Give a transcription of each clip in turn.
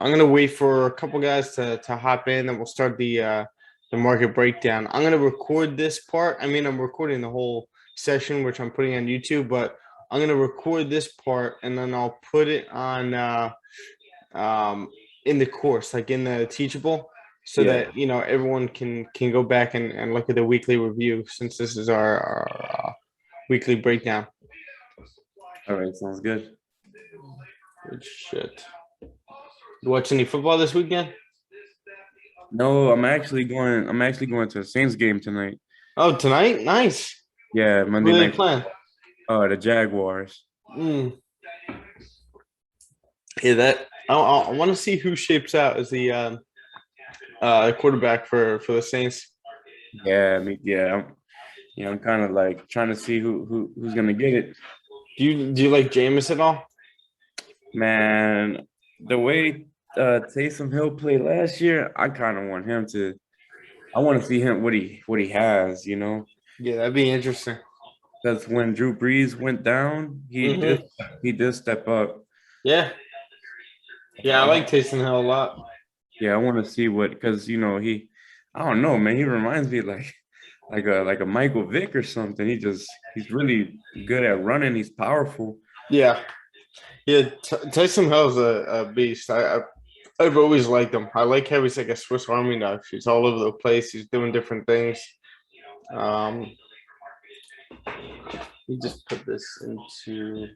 I'm gonna wait for a couple guys to hop in, and we'll start the market breakdown. I'm gonna record this part. I mean, I'm recording the whole session, which I'm putting on YouTube, but I'm gonna record this part and then I'll put it on um in the course, like in the teachable, so Yeah. that everyone can go back and look at the weekly review since this is our weekly breakdown. All right. Sounds good. Good shit. You watch any football this weekend? No, I'm actually going to a Saints game tonight. Oh, tonight? Nice. Yeah, Who Monday are they night. playing? The Jaguars. Mm. Yeah, that I want to see who shapes out as the quarterback for the Saints. Yeah, I'm kind of like trying to see who's gonna get it. Do you like Jameis at all? Man, the way Taysom Hill played last year, I kind of want him to. I want to see him what he has, Yeah, that'd be interesting. Because when Drew Brees went down, he did Hmm. he did step up. Yeah, yeah, I I, like Taysom Hill a lot. yeah, I want to see what because I don't know, man. He reminds me like a Michael Vick or something. He's really good at running. He's powerful. Yeah, yeah. Taysom Hill's a beast. I've always liked him. I like how he's like a Swiss Army knife. He's all over the place. He's doing different things. Um, you just put this into.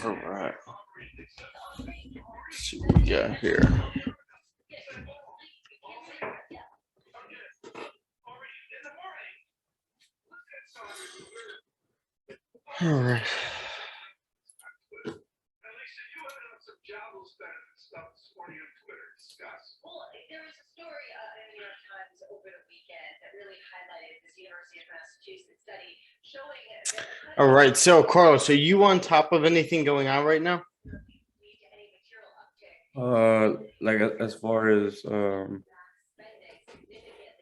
All right. Let's see what we got here. All right. All right. So, Carlos, are you on top of anything going on right now? Like as far as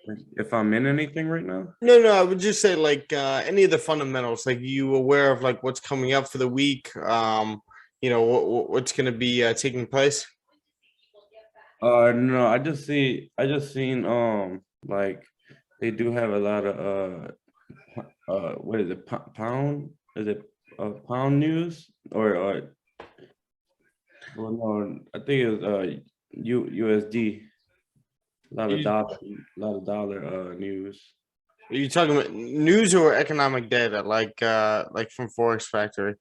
like, if I'm in anything right now. No, no. I would just say like any of the fundamentals. Like, you aware of like what's coming up for the week? What's going to be taking place? No, I just seen like they do have a lot of what is it pound? Is it pound news or well no I think it's USD. You, A lot of dollar news. are you talking about news or economic data, like from Forex Factory?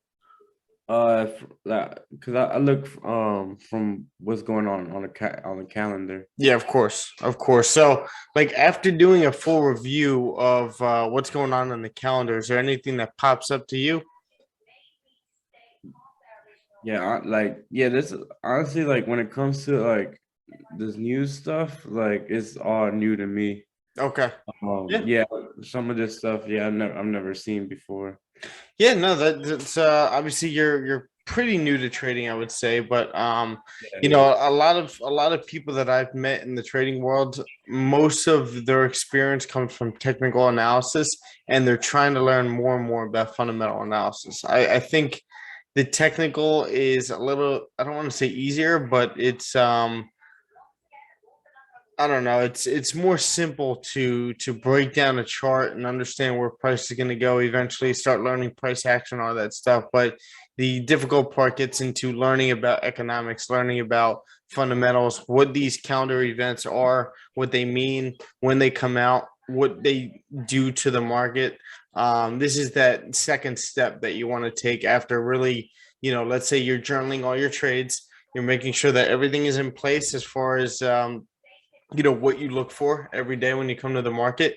Because I look from what's going on on the calendar. Yeah, of course, of course. So, like after doing a full review of what's going on the calendar, is there anything that pops up to you? Yeah, this is honestly like when it comes to like this new stuff, like it's all new to me. Okay. Yeah. Yeah, some of this stuff, yeah, I've never seen before. Yeah, no, that's obviously you're pretty new to trading, I would say, but Yeah, a lot of people that I've met in the trading world, most of their experience comes from technical analysis, and they're trying to learn more and more about fundamental analysis. I think the technical is a little, I don't want to say easier, but it's I don't know. It's more simple to break down a chart and understand where price is going to go. Eventually, start learning price action, all that stuff. But the difficult part gets into learning about economics, learning about fundamentals, what these calendar events are, what they mean, when they come out, what they do to the market. This is that second step that you want to take after really, let's say you're journaling all your trades, you're making sure that everything is in place as far as, what you look for every day when you come to the market.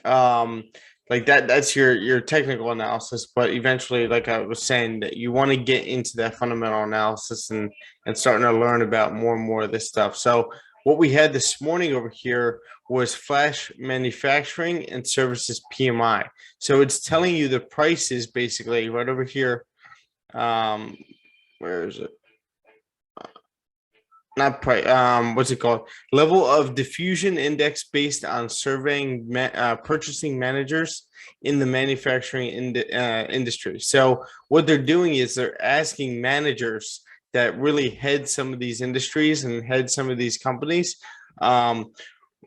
um like that's your technical analysis, but eventually, like I was saying, that you want to get into that fundamental analysis and starting to learn about more and more of this stuff. So what we had this morning over here was flash manufacturing and services PMI. So it's telling you the prices basically right over here. Where is it? Not price. What's it called? Level of diffusion index based on surveying purchasing managers in the manufacturing industry. So what they're doing is they're asking managers that really head some of these industries and head some of these companies. Um,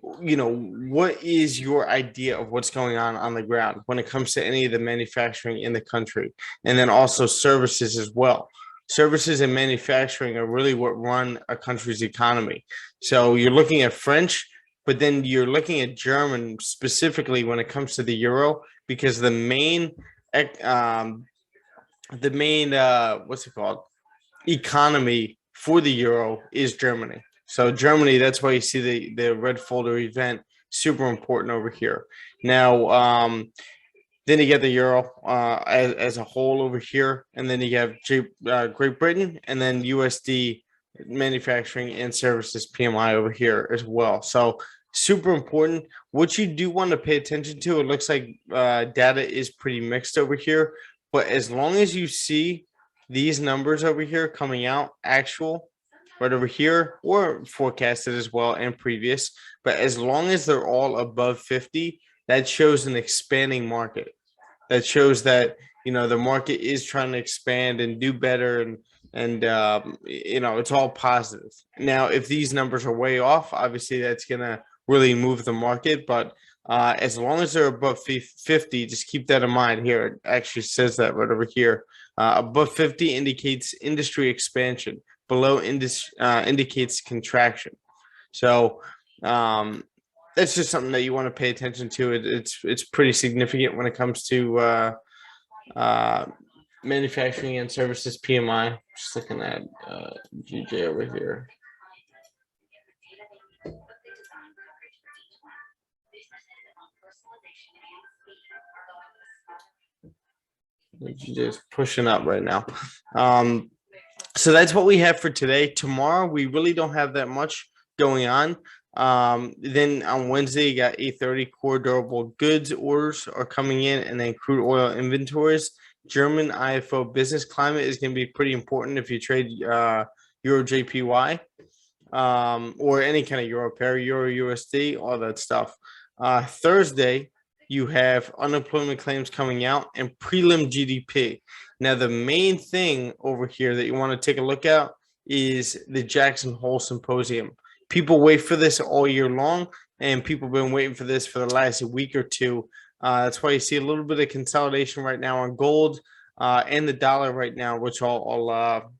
what is your idea of what's going on the ground when it comes to any of the manufacturing in the country, and then also services as well. Services and manufacturing are really what run a country's economy. So you're looking at French, but then you're looking at German specifically when it comes to the euro, because the main what's it called, economy for the euro is Germany. So Germany, that's why you see the red folder event, super important over here. Now, then you get the euro as a whole over here, and then you have Great Britain, and then USD manufacturing and services PMI over here as well. So super important. What you do want to pay attention to, it looks like data is pretty mixed over here, but as long as you see these numbers over here coming out actual right over here, or forecasted as well and previous, but as long as they're all above 50, that shows an expanding market. That shows that the market is trying to expand and do better, and it's all positive. Now, if these numbers are way off, obviously that's gonna really move the market. But as long as they're above 50, just keep that in mind. Here, it actually says that right over here. Above 50 indicates industry expansion. Below indicates contraction. So that's just something that you want to pay attention to. It's pretty significant when it comes to manufacturing and services PMI. Just looking at GJ over here. GJ's pushing up right now. So that's what we have for today. Tomorrow, we really don't have that much going on. Then on Wednesday, you got 8:30 core durable goods orders are coming in, and then crude oil inventories. German IFO business climate is going to be pretty important if you trade Euro JPY, or any kind of Euro pair, Euro USD, all that stuff. Thursday, you have unemployment claims coming out and prelim GDP. Now, the main thing over here that you want to take a look at is the Jackson Hole Symposium. People wait for this all year long, and people have been waiting for this for the last week or two. That's why you see a little bit of consolidation right now on gold and the dollar right now, which I'll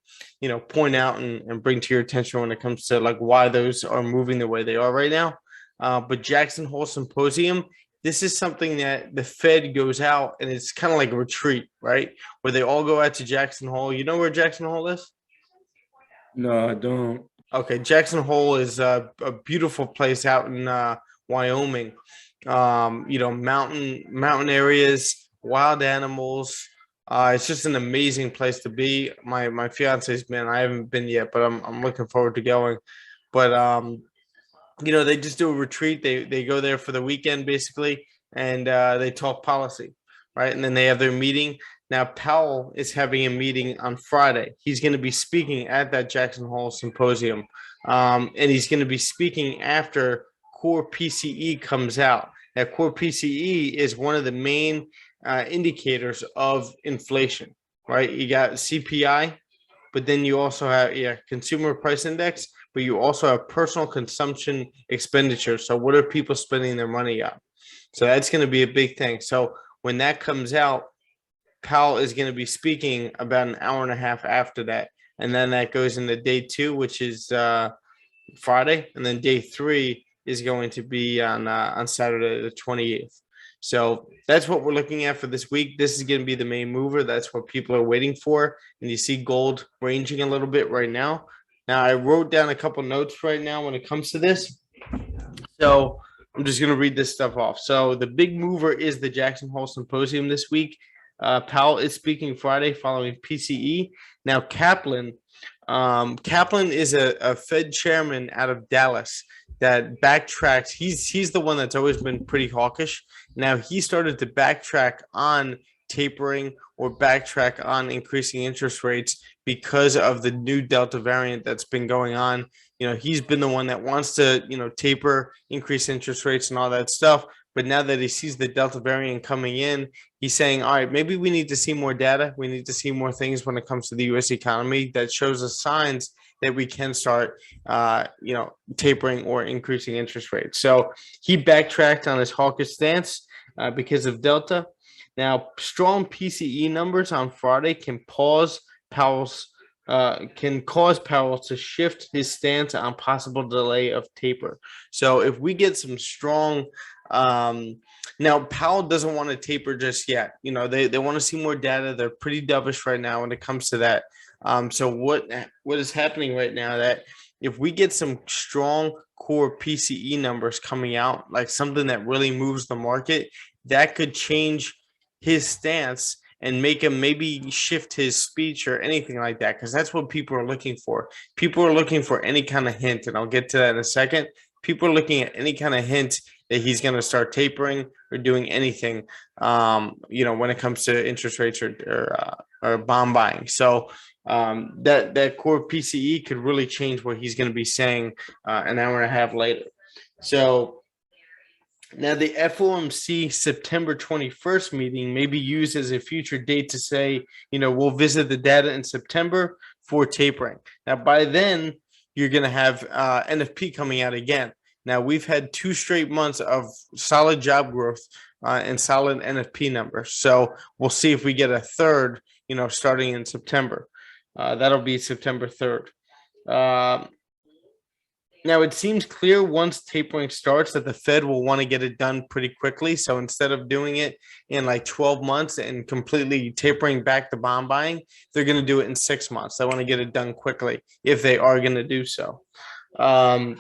point out and bring to your attention when it comes to like why those are moving the way they are right now. But Jackson Hole Symposium, this is something that the Fed goes out, and it's kind of like a retreat, right? Where they all go out to Jackson Hole. You know where Jackson Hole is? No, I don't. Okay, Jackson Hole is a beautiful place out in Wyoming. Mountain areas, wild animals. It's just an amazing place to be. My fiance's been. I haven't been yet, but I'm looking forward to going. But they just do a retreat. They go there for the weekend basically, and they talk policy, right? And then they have their meeting. Now, Powell is having a meeting on Friday. He's going to be speaking at that Jackson Hole Symposium, and he's going to be speaking after core PCE comes out. Now, core PCE is one of the main indicators of inflation, right? You got CPI, but then you also have consumer price index, but you also have personal consumption expenditure. So what are people spending their money on? So that's going to be a big thing. So when that comes out, Powell is going to be speaking about an hour and a half after that. And then that goes into day 2, which is Friday. And then day 3 is going to be on Saturday, the 28th. So that's what we're looking at for this week. This is going to be the main mover. That's what people are waiting for. And you see gold ranging a little bit right now. Now, I wrote down a couple notes right now when it comes to this. So I'm just going to read this stuff off. So the big mover is the Jackson Hole Symposium this week. Powell is speaking Friday following PCE. Now, Kaplan is a Fed chairman out of Dallas that backtracks. He's the one that's always been pretty hawkish. Now he started to backtrack on tapering or backtrack on increasing interest rates because of the new Delta variant that's been going on. He's been the one that wants to, taper, increase interest rates and all that stuff. But now that he sees the Delta variant coming in, he's saying, all right, maybe we need to see more data. We need to see more things when it comes to the U.S. economy that shows us signs that we can start, tapering or increasing interest rates. So he backtracked on his hawkish stance because of Delta. Now, strong PCE numbers on Friday can cause Powell to shift his stance on possible delay of taper. So if we get some strong now Powell doesn't want to taper just yet. They want to see more data. They're pretty dovish right now when it comes to that. So what is happening right now, that if we get some strong core PCE numbers coming out, like something that really moves the market, that could change his stance and make him maybe shift his speech or anything like that, because that's what people are looking for. People are looking for any kind of hint, and I'll get to that in a second. People are looking at any kind of hint that he's going to start tapering or doing anything, when it comes to interest rates or bond buying. So that core PCE could really change what he's going to be saying an hour and a half later. So now the FOMC September 21st meeting may be used as a future date to say, we'll visit the data in September for tapering. Now, by then, you're going to have NFP coming out again. Now, we've had 2 straight months of solid job growth and solid NFP numbers. So we'll see if we get a third, starting in September. That'll be September 3rd. Now, it seems clear once tapering starts that the Fed will want to get it done pretty quickly. So instead of doing it in like 12 months and completely tapering back the bond buying, they're going to do it in 6 months. They want to get it done quickly if they are going to do so. Let's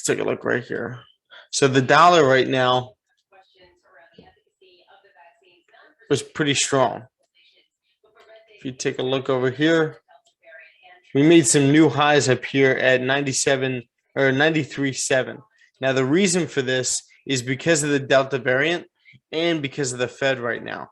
take a look right here. So the dollar right now was pretty strong. If you take a look over here, we made some new highs up here at 97 or 93.7. Now, the reason for this is because of the Delta variant and because of the Fed right now.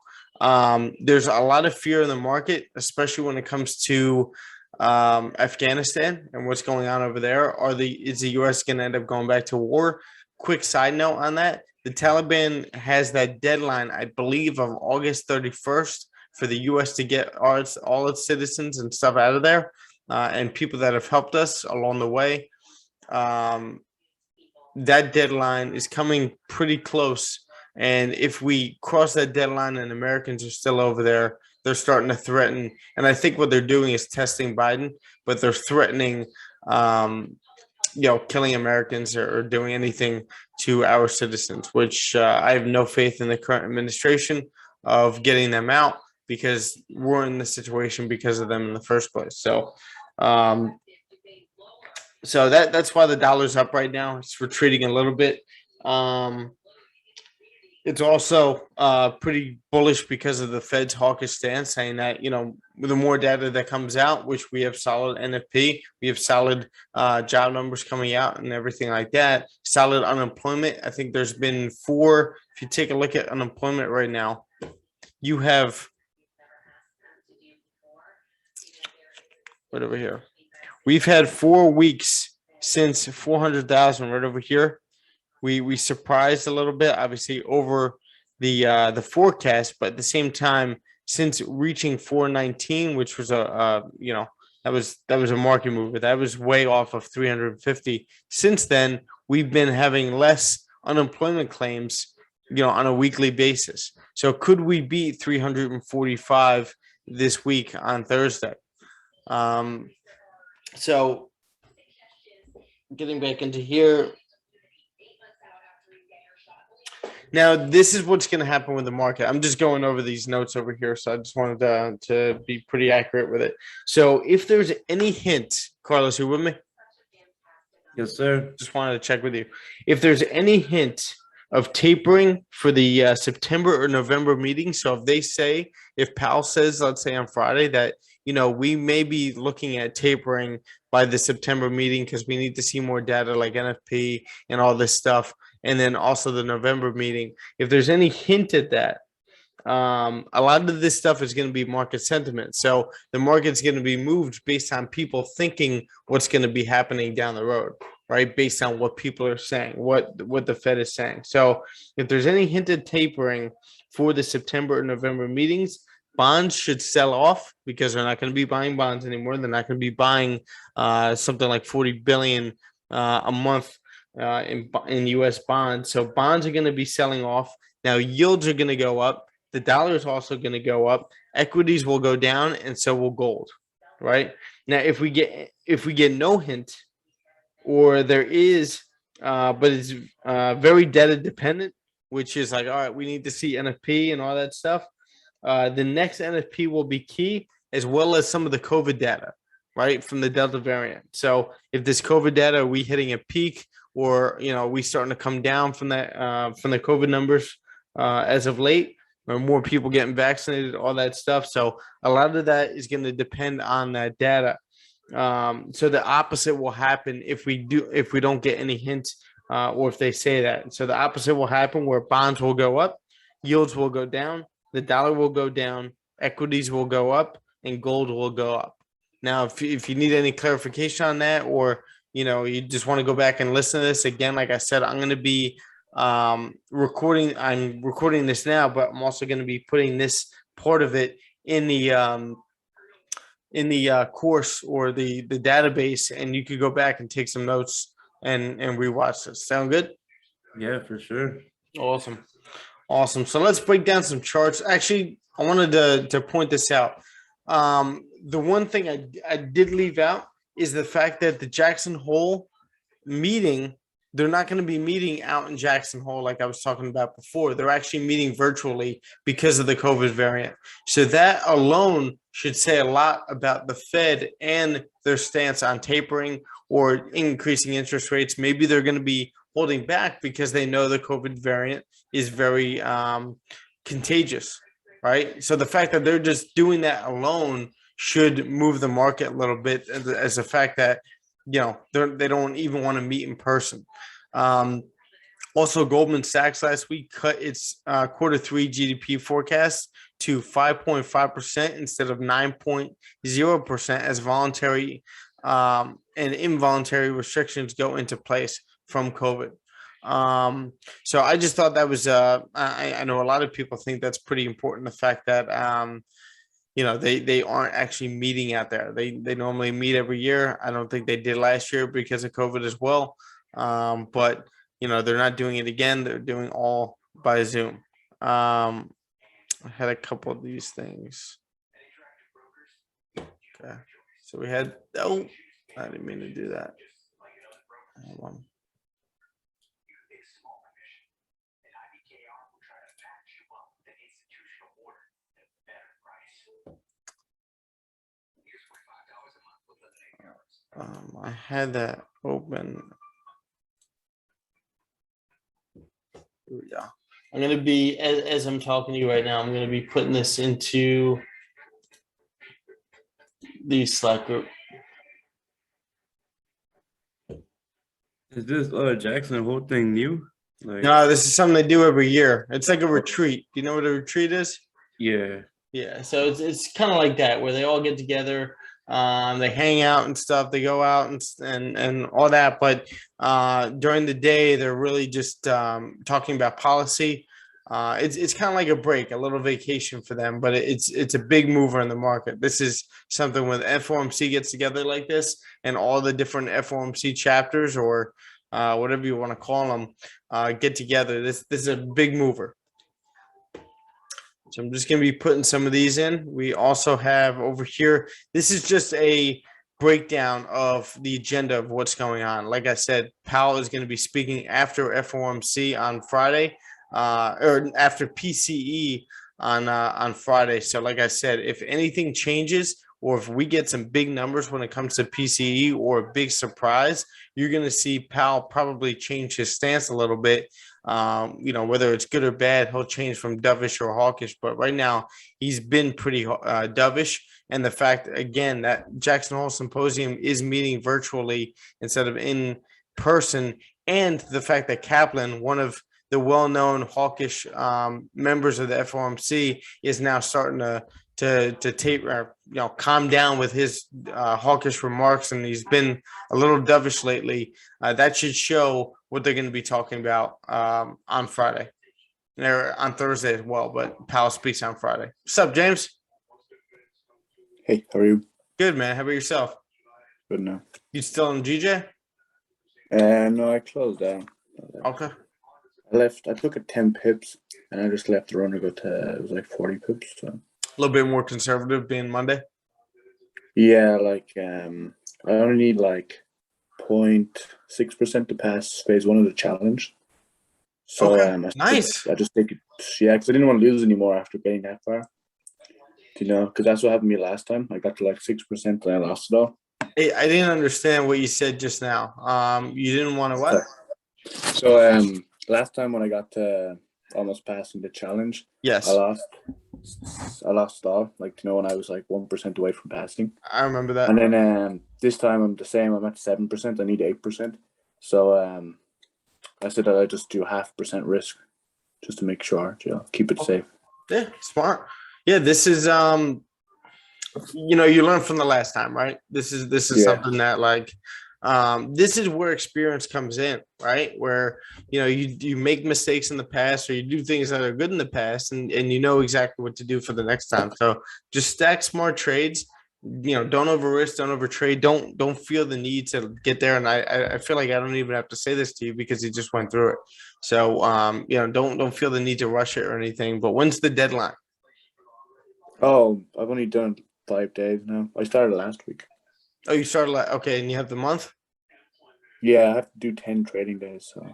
There's a lot of fear in the market, especially when it comes to Afghanistan and what's going on over there. Is the U.S. going to end up going back to war? Quick side note on that. The Taliban has that deadline, I believe, of August 31st for the U.S. to get all its citizens and stuff out of there. And people that have helped us along the way. That deadline is coming pretty close. And if we cross that deadline and Americans are still over there, they're starting to threaten. And I think what they're doing is testing Biden, but they're threatening, killing Americans or doing anything to our citizens, which I have no faith in the current administration of getting them out, because we're in this situation because of them in the first place. So that's why the dollar's up right now. It's retreating a little bit. It's also pretty bullish because of the Fed's hawkish stance, saying that, with the more data that comes out, which we have solid NFP, we have solid job numbers coming out and everything like that, solid unemployment. I think there's been 4, if you take a look at unemployment right now, you have, right over here, we've had 4 weeks since 400,000 right over here. We surprised a little bit, obviously, over the forecast, but at the same time, since reaching 419, which was that was a market move, but that was way off of 350. Since then, we've been having less unemployment claims, on a weekly basis. So could we beat 345 this week on Thursday? So getting back into here. Now, this is what's going to happen with the market. I'm just going over these notes over here, so I just wanted to be pretty accurate with it. So if there's any hint, Carlos, you with me? Yes, sir. Just wanted to check with you. If there's any hint of tapering for the September or November meeting, so if they say, if Powell says, let's say on Friday, that we may be looking at tapering by the September meeting because we need to see more data like NFP and all this stuff, and then also the November meeting. If there's any hint at that, a lot of this stuff is going to be market sentiment. So the market's going to be moved based on people thinking what's going to be happening down the road, right? Based on what people are saying, what the Fed is saying. So if there's any hinted tapering for the September or November meetings, bonds should sell off because they're not going to be buying bonds anymore. They're not going to be buying something like 40 billion a month in U.S. bonds. So bonds are going to be selling off. Now yields are going to go up. The dollar is also going to go up. Equities will go down, and so will gold. Right now, if we get no hint, or there is, but it's very data dependent, which is like, all right, we need to see NFP and all that stuff. The next NFP will be key, as well as some of the COVID data, right, from the Delta variant. So if this COVID data, are we hitting a peak, or we starting to come down from that from the COVID numbers as of late, or more people getting vaccinated, all that stuff. So a lot of that is going to depend on that data. So the opposite will happen if we don't get any hints, or if they say that. So the opposite will happen, where bonds will go up, yields will go down, the dollar will go down, equities will go up, and gold will go up. Now, if you need any clarification on that, or you just want to go back and listen to this again, like I said, I'm going to be recording. I'm recording this now, but I'm also going to be putting this part of it in the course, or the database, and you could go back and take some notes and rewatch this. Sound good? Yeah, for sure. Awesome. So let's break down some charts. Actually, I wanted to point this out. The one thing I did leave out is the fact that the Jackson Hole meeting, they're not going to be meeting out in Jackson Hole like I was talking about before. They're actually meeting virtually because of the COVID variant. So that alone should say a lot about the Fed and their stance on tapering or increasing interest rates. Maybe they're going to be holding back because they know the COVID variant is very contagious, right? So the fact that they're just doing that alone should move the market a little bit, as the fact that they don't even want to meet in person. Also, Goldman Sachs last week cut its quarter three GDP forecast to 5.5% instead of 9.0% as voluntary and involuntary restrictions go into place from COVID. So I just thought that was I know a lot of people think that's pretty important, the fact that they aren't actually meeting out there. They normally meet every year. I don't think they did last year because of COVID as well. But they're not doing it again. They're doing all by Zoom. I had a couple of these things. Okay. So we had, I didn't mean to do that. Hold on. I had that open. Here we go. I'm going to be, as I'm talking to you right now, I'm going to be putting this into the Slack group. Is this Jackson Hole thing new? No, this is something they do every year. It's like a retreat. Do you know what a retreat is? Yeah. Yeah. So it's kind of like that, where they all get together. They hang out and stuff. They go out and all that. But during the day, they're really just talking about policy. It's kind of like a break, a little vacation for them. But it's a big mover in the market. This is something when FOMC gets together like this, and all the different FOMC chapters or whatever you want to call them, get together. This is a big mover. So I'm just going to be putting some of these in. We also have over here, this is just a breakdown of the agenda of what's going on. Like I said, Powell is going to be speaking after FOMC on Friday, or after PCE on Friday. So like I said, if anything changes or if we get some big numbers when it comes to PCE or a big surprise, you're going to see Powell probably change his stance a little bit. Whether it's good or bad, he'll change from dovish or hawkish. But right now, he's been pretty dovish. And the fact, again, that Jackson Hole Symposium is meeting virtually instead of in person, and the fact that Kaplan, one of the well-known hawkish members of the FOMC, is now starting to tape, calm down with his hawkish remarks, and he's been a little dovish lately. That should show what they're going to be talking about on Friday, or on Thursday as well. But Powell speaks on Friday. What's up, James? Hey, how are you? Good, man. How about yourself? Good now. You still in GJ? No, I closed down. Okay. I took at 10 pips, and I just left the run to go to, it was like 40 pips. So. A little bit more conservative being Monday? Yeah, I only need 0.6% to pass phase 1 of the challenge. So nice. I just think because I didn't want to lose anymore after getting that far. Because that's what happened to me last time. I got to 6% and I lost it all. Hey, I didn't understand what you said just now. You didn't want to what? So last time when I got to almost passing the challenge, yes, I lost it all. When I was 1% away from passing. I remember that. And then this time I'm the same. I'm at 7%. I need 8%. So I said that I just do 0.5% risk, just to make sure, keep it safe. Yeah, smart. Yeah, this is you learn from the last time, right? This is something that this is where experience comes in, right? Where you make mistakes in the past, or you do things that are good in the past, and you know exactly what to do for the next time. So just stack smart trades. Don't over risk, don't over trade, don't feel the need to get there. And I feel like I don't even have to say this to you because you just went through it. So don't feel the need to rush it or anything. But when's the deadline? Oh, I've only done 5 days now. I started last week. Oh, you started okay, and you have the month? Yeah, I have to do 10 trading days. So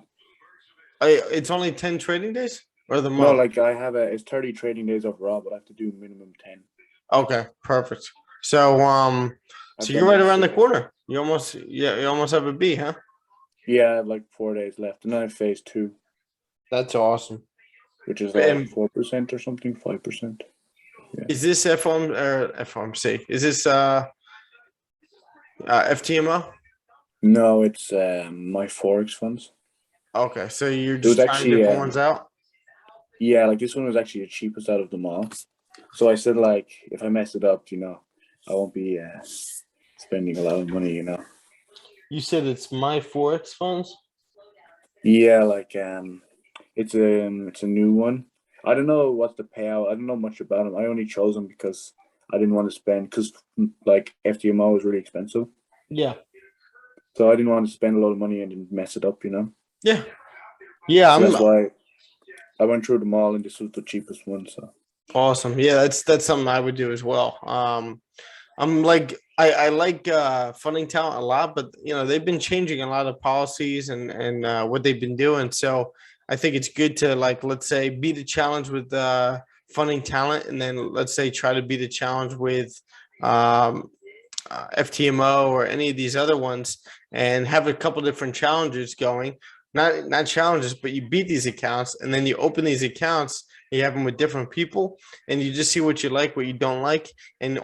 it's only 10 trading days, or the month? No, I have it's 30 trading days overall, but I have to do minimum 10. Okay, perfect. So so you're right around the corner. You almost have a B, huh? Yeah, I have 4 days left, and then I have phase 2. That's awesome. Which is 4% or something, 5%. Yeah. Is this FOMC? Is this FTMO? No, it's my Forex funds. Okay, so you're just trying different ones out? Yeah, this one was actually the cheapest out of them all. So I said, if I mess it up, I won't be spending a lot of money, You said it's my Forex funds? Yeah, it's a new one. I don't know what's the payout. I don't know much about them. I only chose them because I didn't want to spend, because FTMO is really expensive. Yeah. So I didn't want to spend a lot of money and then mess it up, Yeah. Yeah. So that's why I went through them all, and this was the cheapest one. So awesome. Yeah, that's something I would do as well. I'm I like funding talent a lot, but they've been changing a lot of policies and what they've been doing. So I think it's good to let's say beat the challenge with funding talent, and then let's say try to beat the challenge with FTMO or any of these other ones, and have a couple different challenges going. Not challenges, but you beat these accounts, and then you open these accounts. You have them with different people, and you just see what you like, what you don't like, and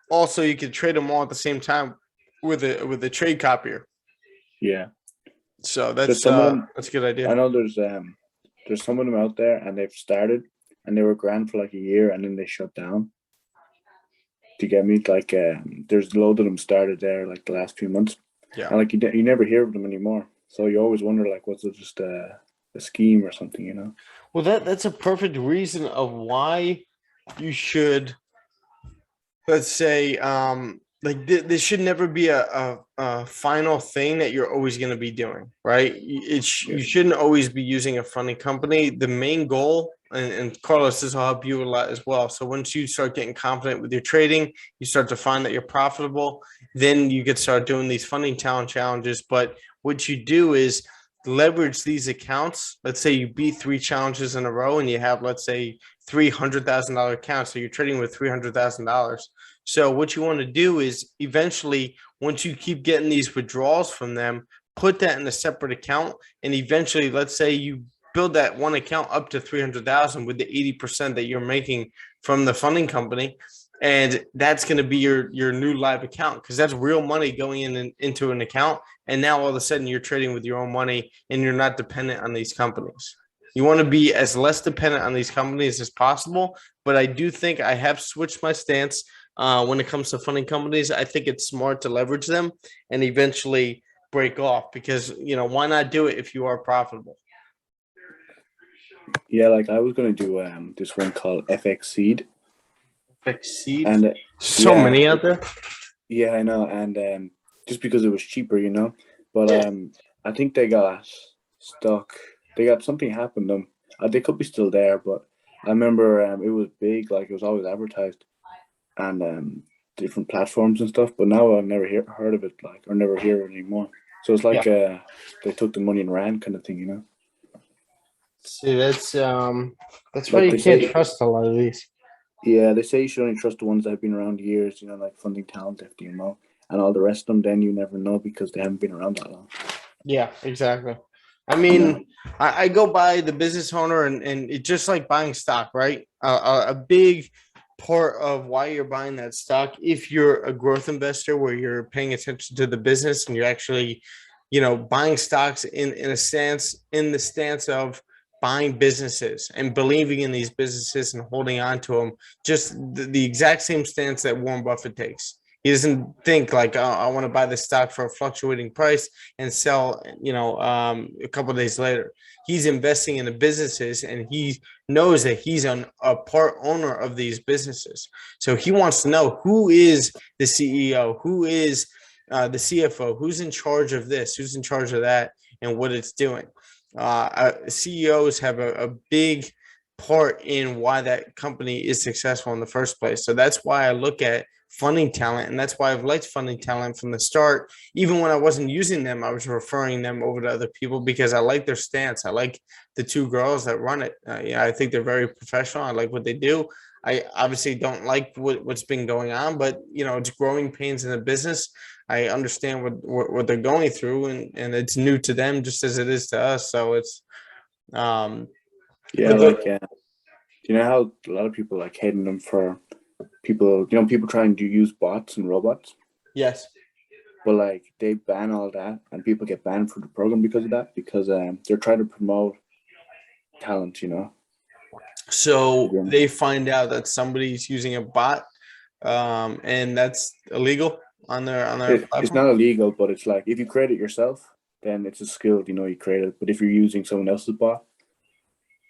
also you can trade them all at the same time with a trade copier. Yeah. So that's a good idea. I know there's some of them out there, and they've started, and they were grand for a year, and then they shut down. To get me, there's a load of them started there the last few months. Yeah. And you never hear of them anymore. So you always wonder was it just a scheme or something, Well, that's a perfect reason of why you should, let's say, like this should never be a final thing that you're always going to be doing, right? You shouldn't always be using a funding company. The main goal, and Carlos, this will help you a lot as well. So once you start getting confident with your trading, you start to find that you're profitable, then you could start doing these funding talent challenges. But what you do is leverage these accounts. Let's say you beat 3 challenges in a row and you have, let's say, $300,000 accounts. So you're trading with $300,000. So what you want to do is eventually, once you keep getting these withdrawals from them, put that in a separate account. And eventually, let's say you build that one account up to 300,000 with the 80% that you're making from the funding company. And that's going to be your new live account, because that's real money going into an account. And now all of a sudden you're trading with your own money and you're not dependent on these companies. You want to be as less dependent on these companies as possible. But I do think I have switched my stance when it comes to funding companies. I think it's smart to leverage them and eventually break off, because, why not do it if you are profitable? Yeah, like I was gonna do this one called FX Seed. Exceed. And So yeah, many out there. Yeah, I know, and just because it was cheaper, But I think they got stuck. They got something happened to them. They could be still there, but I remember it was big, like it was always advertised, and different platforms and stuff. But now I've never heard of it, like, or never hear it anymore. So it's like they took the money and ran, kind of thing. See, that's why Like you they can't say, trust a lot of these. yeah, they say you should only trust the ones that have been around years, like Funding Talent, FDMO, and all the rest of them. Then you never know because they haven't been around that long. Yeah, exactly. I Yeah. mean, I go by the business owner, and it's just like buying stock, right? A big part of why you're buying that stock, if you're a growth investor where you're paying attention to the business and you're actually, buying stocks in the stance of buying businesses and believing in these businesses and holding on to them, just the exact same stance that Warren Buffett takes. He doesn't think like, oh, I want to buy the stock for a fluctuating price and sell, a couple of days later. He's investing in the businesses, and he knows that he's a part owner of these businesses. So he wants to know who is the CEO, who is the CFO, who's in charge of this, who's in charge of that, and what it's doing. CEOs have a big part in why that company is successful in the first place. So that's why I look at funding talent, and that's why I've liked funding talent from the start. Even when I wasn't using them, I was referring them over to other people because I like their stance. I like the 2 girls that run it. I think they're very professional. I like what they do. I obviously don't like what's been going on, but it's growing pains in the business. I understand what they're going through, and it's new to them just as it is to us. So it's Yeah, like you know how a lot of people like hating them for people. People trying to use bots and robots, yes. but like they ban all that, and people get banned from the program because of that, because they're trying to promote talent. So Yeah. they find out that somebody's using a bot, and that's illegal on their It's platform. not illegal, but it's like if you create it yourself, then it's a skill. You create it. But if you're using someone else's bot,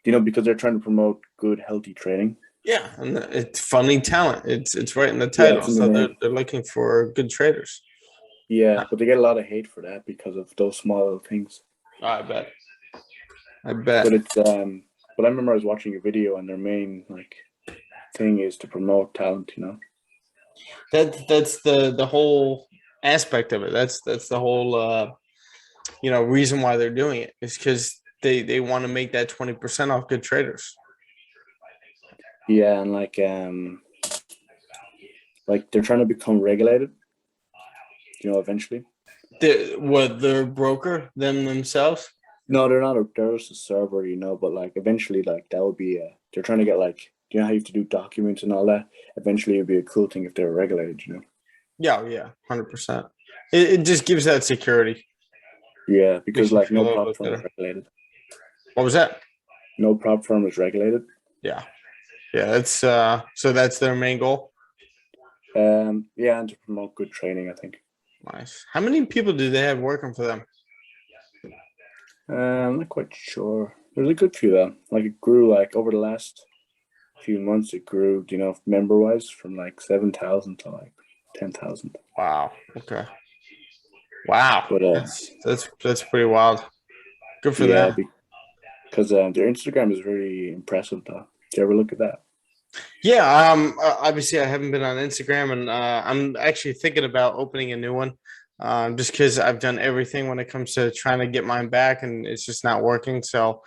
because they're trying to promote good, healthy trading. Yeah, and it's funding talent. It's right in the Yeah, title. it's in the So name. they're looking for good traders. Yeah, but they get a lot of hate for that because of those small little things. I bet. I bet. But it's but I remember I was watching a video, and their main thing is to promote talent. That's the whole aspect of it. That's the whole reason why they're doing it is because they want to make that 20% off good traders. Yeah, and they're trying to become regulated. Eventually. Their broker themselves. No, they're not. They're just a server, But eventually, that would be. They're trying to get how you have to do documents and all that. Eventually, it'd be a cool thing if they were regulated. Yeah, 100%. It just gives that security. Yeah, because no prop firm better. is regulated. What was that? No prop firm is regulated. Yeah. That's so that's their main goal. Yeah, and to promote good training, I think. Nice. How many people do they have working for them? I'm not quite sure. There's a good few of them. It grew over the last few months. It grew, member wise, from 7,000 to 10,000. Wow. Okay. Wow. But That's pretty wild. Good for yeah, them. because their Instagram is very impressive though. Did you ever look at that? Yeah. Obviously, I haven't been on Instagram, and I'm actually thinking about opening a new one. Just because I've done everything when it comes to trying to get mine back, and it's just not working. So,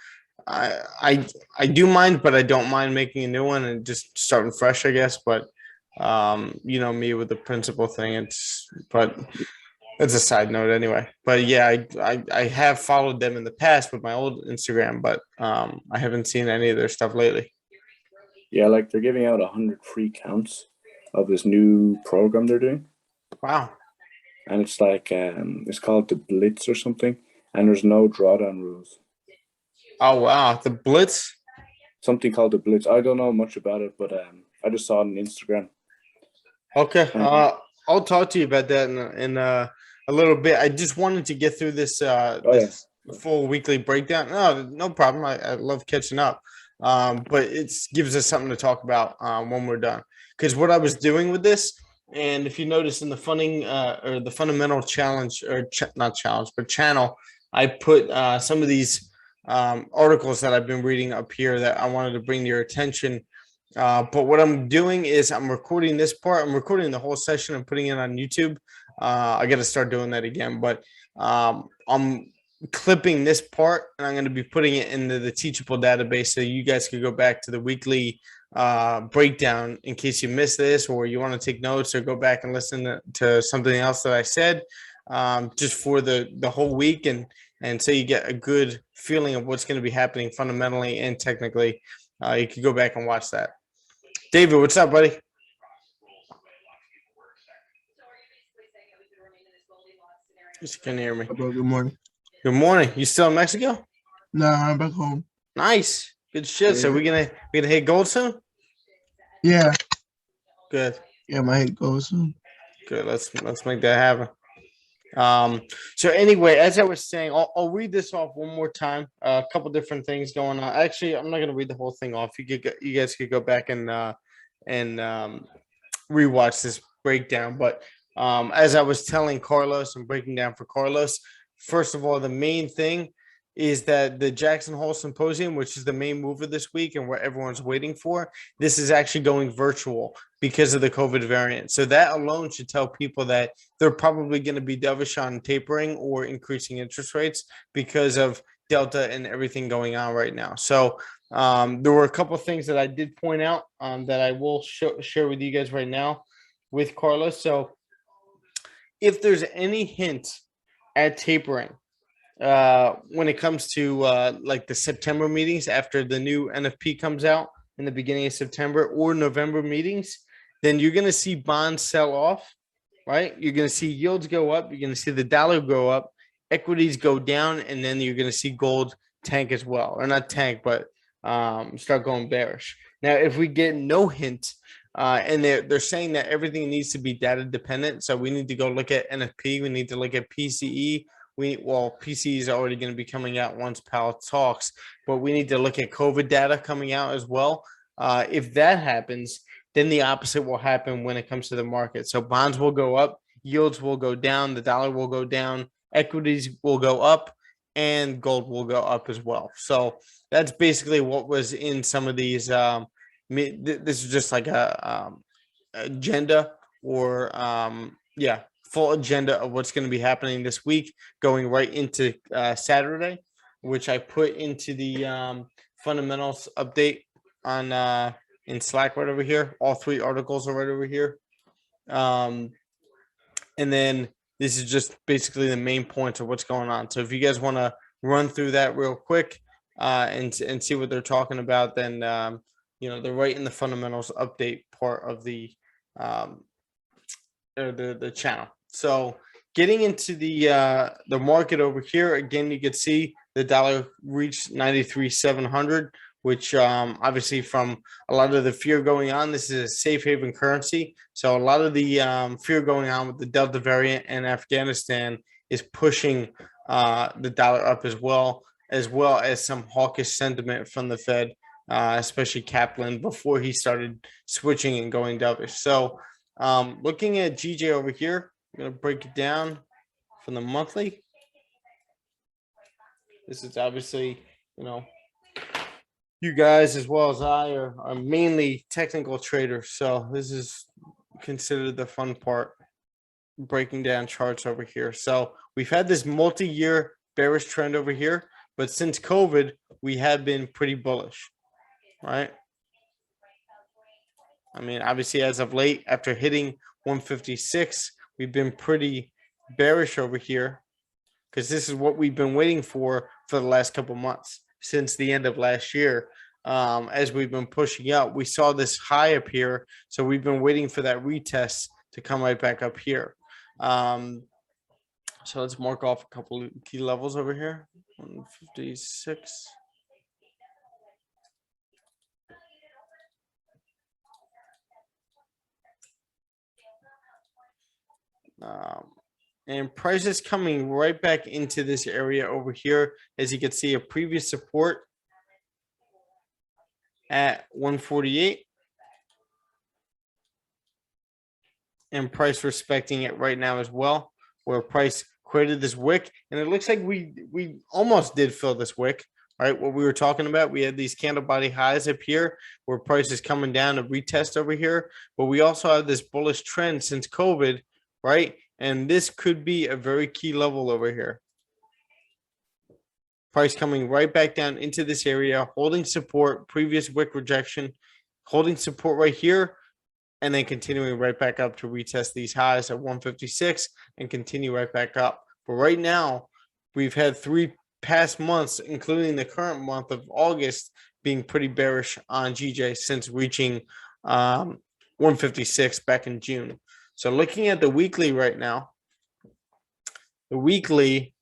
I do mind, but I don't mind making a new one and just starting fresh, I guess. But you know me with the principal thing. It's a side note anyway. But yeah, I have followed them in the past with my old Instagram, but I haven't seen any of their stuff lately. Yeah, like they're giving out 100 free counts of this new program they're doing, Wow. and it's like it's called the Blitz or something, and there's no drawdown rules. Oh wow, the Blitz. Something called the Blitz. I don't know much about it, but I just saw it on Instagram. Okay. Um, I'll talk to you about that in a little bit. I just wanted to get through this oh yeah, this full weekly breakdown. No, no problem. I love catching up. But it gives us something to talk about when we're done. Because what I was doing with this, and if you notice in the funding or the fundamental challenge or not challenge but channel, I put some of these articles that I've been reading up here that I wanted to bring to your attention. But what I'm doing is I'm recording this part. I'm recording the whole session and putting it on YouTube. I got to start doing that again, but I'm clipping this part and I'm going to be putting it into the Teachable database so you guys could go back to the weekly breakdown in case you missed this or you want to take notes or go back and listen to something else that I said just for the whole week and so you get a good feeling of what's going to be happening fundamentally and technically. You could go back and watch that. David, what's up, buddy? You can hear me. Bro, good morning. Good morning. You still in Mexico? Nah, I'm back home. Nice. Good shit. So we gonna hit gold soon? Yeah, Good. yeah, my head goes soon. Good. Let's make that happen. So anyway, as I was saying, I'll read this off one more time. A couple different things going on. Actually, I'm not gonna read the whole thing off. You guys could go back and rewatch this breakdown. But as I was telling Carlos and breaking down for Carlos, first of all, the main thing is that the Jackson Hole Symposium, which is the main move of this week and what everyone's waiting for, this is actually going virtual because of the COVID variant. So that alone should tell people that they're probably going to be dovish on tapering or increasing interest rates because of Delta and everything going on right now. So there were a couple of things that I did point out that I will share with you guys right now with Carlos. So if there's any hint at tapering, when it comes to like the September meetings after the new NFP comes out in the beginning of September or November meetings, then you're going to see bonds sell off, right? You're going to see yields go up. You're going to see the dollar go up, equities go down, and then you're going to see gold tank as well. Or not tank, but start going bearish. Now, if we get no hint, and they're saying that everything needs to be data dependent, so we need to go look at NFP. We need to look at PCE. PCE is already going to be coming out once Powell talks, but we need to look at COVID data coming out as well. If that happens, then the opposite will happen when it comes to the market. So bonds will go up, yields will go down, the dollar will go down, equities will go up, and gold will go up as well. So that's basically what was in some of these. This is just like a agenda or full agenda of what's going to be happening this week, going right into Saturday, which I put into the fundamentals update on in Slack right over here. All three articles are right over here. And then this is just basically the main points of what's going on. So if you guys want to run through that real quick and see what they're talking about, then they're right in the fundamentals update part of the channel. So getting into the market over here, again, you could see the dollar reached 93,700, which obviously from a lot of the fear going on, this is a safe haven currency. So a lot of the fear going on with the Delta variant and Afghanistan is pushing the dollar up as well as some hawkish sentiment from the Fed, especially Kaplan, before he started switching and going dovish. So Looking at GJ over here, I'm gonna break it down from the monthly. This is obviously, you know, you guys as well as I are mainly technical traders, so this is considered the fun part, breaking down charts over here. So we've had this multi-year bearish trend over here, but since COVID, we have been pretty bullish, right? I mean, obviously, as of late, after hitting 156, we've been pretty bearish over here because this is what we've been waiting for the last couple months since the end of last year. As we've been pushing up, we saw this high up here, so we've been waiting for that retest to come right back up here. So let's mark off a couple of key levels over here. 156. And prices coming right back into this area over here. As you can see, a previous support at 148. And price respecting it right now as well, where price created this wick. And it looks like we almost did fill this wick, right? What we were talking about, we had these candle body highs up here where price is coming down to retest over here. But we also have this bullish trend since COVID, right? And this could be a very key level over here. Price coming right back down into this area, holding support, previous wick rejection, holding support right here, and then continuing right back up to retest these highs at 156 and continue right back up. But right now, we've had 3 past months, including the current month of August, being pretty bearish on GJ since reaching 156 back in June. So looking at the weekly right now, the weekly,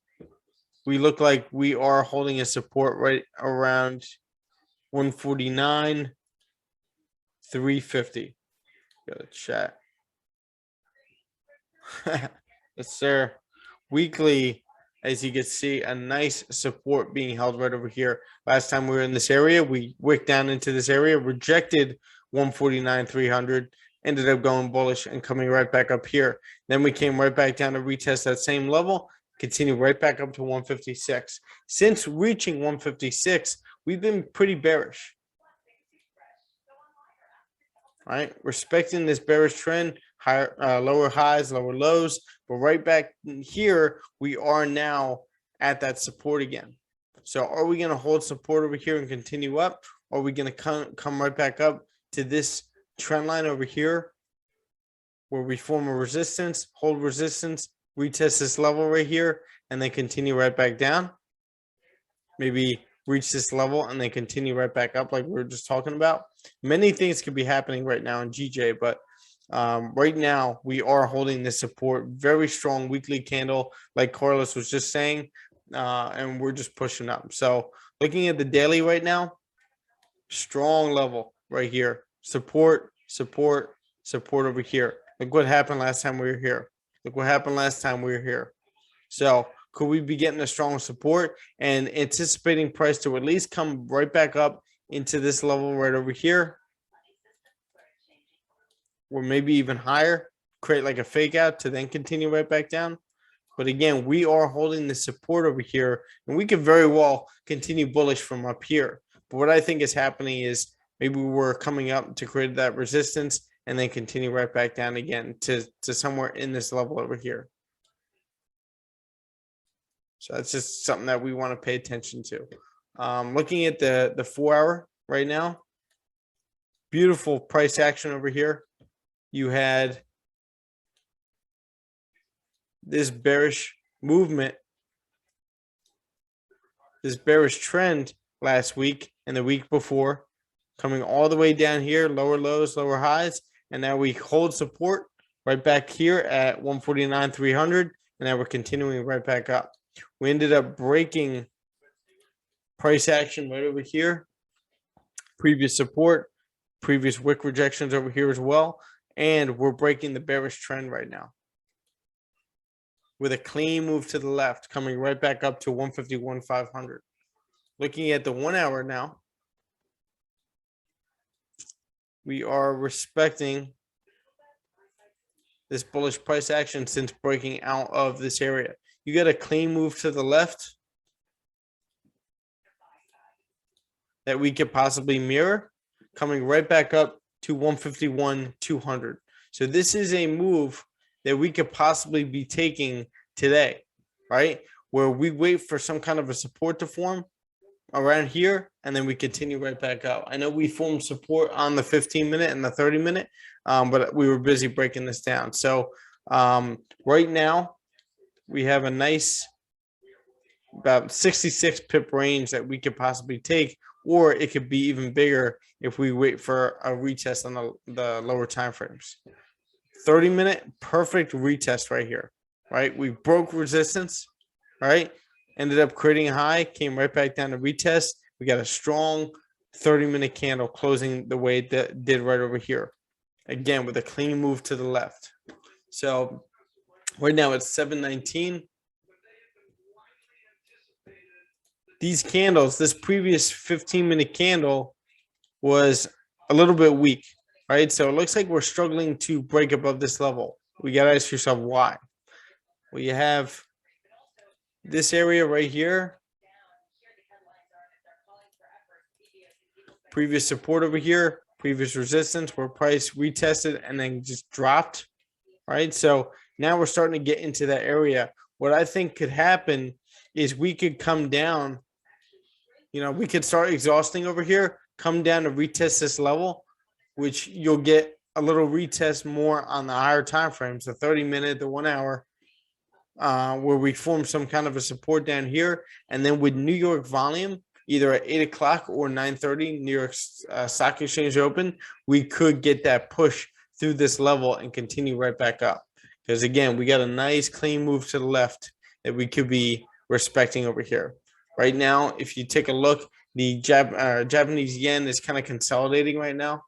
we look like we are holding a support right around 149, 350. Go to chat. Yes, sir. Weekly, as you can see, a nice support being held right over here. Last time we were in this area, we wicked down into this area, rejected 149, 300. Ended up going bullish and coming right back up here. Then we came right back down to retest that same level, continue right back up to 156. Since reaching 156, we've been pretty bearish. Right, respecting this bearish trend, higher, lower highs, lower lows, but right back here, we are now at that support again. So are we going to hold support over here and continue up? Or are we going to come right back up to this trend line over here where we form a resistance, hold resistance, retest this level right here, and then continue right back down? Maybe reach this level and then continue right back up like we were just talking about. Many things could be happening right now in GJ, but right now we are holding this support, very strong weekly candle like Carlos was just saying, and we're just pushing up. So looking at the daily right now, strong level right here, support, support, support over here. Look what happened last time we were here. Look what happened last time we were here. So could we be getting a strong support and anticipating price to at least come right back up into this level right over here? Or maybe even higher, create like a fake out to then continue right back down. But again, we are holding the support over here, and we could very well continue bullish from up here. But what I think is happening is maybe we're coming up to create that resistance and then continue right back down again to somewhere in this level over here. So that's just something that we want to pay attention to. Looking at the 4 hour right now, beautiful price action over here. You had this bearish movement, this bearish trend last week and the week before, coming all the way down here, lower lows, lower highs, and now we hold support right back here at 149, 300, and now we're continuing right back up. We ended up breaking price action right over here, previous support, previous wick rejections over here as well, and we're breaking the bearish trend right now with a clean move to the left, coming right back up to 151, 500. Looking at the 1 hour now, we are respecting this bullish price action since breaking out of this area. You got a clean move to the left that we could possibly mirror, coming right back up to 151, 200. So this is a move that we could possibly be taking today, right? Where we wait for some kind of a support to form around here, and then we continue right back up. I know we formed support on the 15-minute and the 30-minute, but we were busy breaking this down. So right now, we have a nice about 66 pip range that we could possibly take, or it could be even bigger if we wait for a retest on the lower time frames. 30-minute, perfect retest right here, right? We broke resistance, right? Ended up creating a high, came right back down to retest. We got a strong 30-minute candle closing the way it did right over here. Again, with a clean move to the left. So right now it's 719. These candles, this previous 15-minute candle was a little bit weak, right? So it looks like we're struggling to break above this level. We got to ask yourself why. Well, you have this area right here. Previous support over here, previous resistance where price retested and then just dropped, right? So now we're starting to get into that area. What I think could happen is we could come down, we could start exhausting over here, come down to retest this level, which you'll get a little retest more on the higher time frames, the 30-minute, the 1 hour, where we form some kind of a support down here. And then with New York volume, either at 8 o'clock or 9:30, New York Stock Exchange open, we could get that push through this level and continue right back up. Because again, we got a nice clean move to the left that we could be respecting over here. Right now, if you take a look, the Japanese yen is kind of consolidating right now.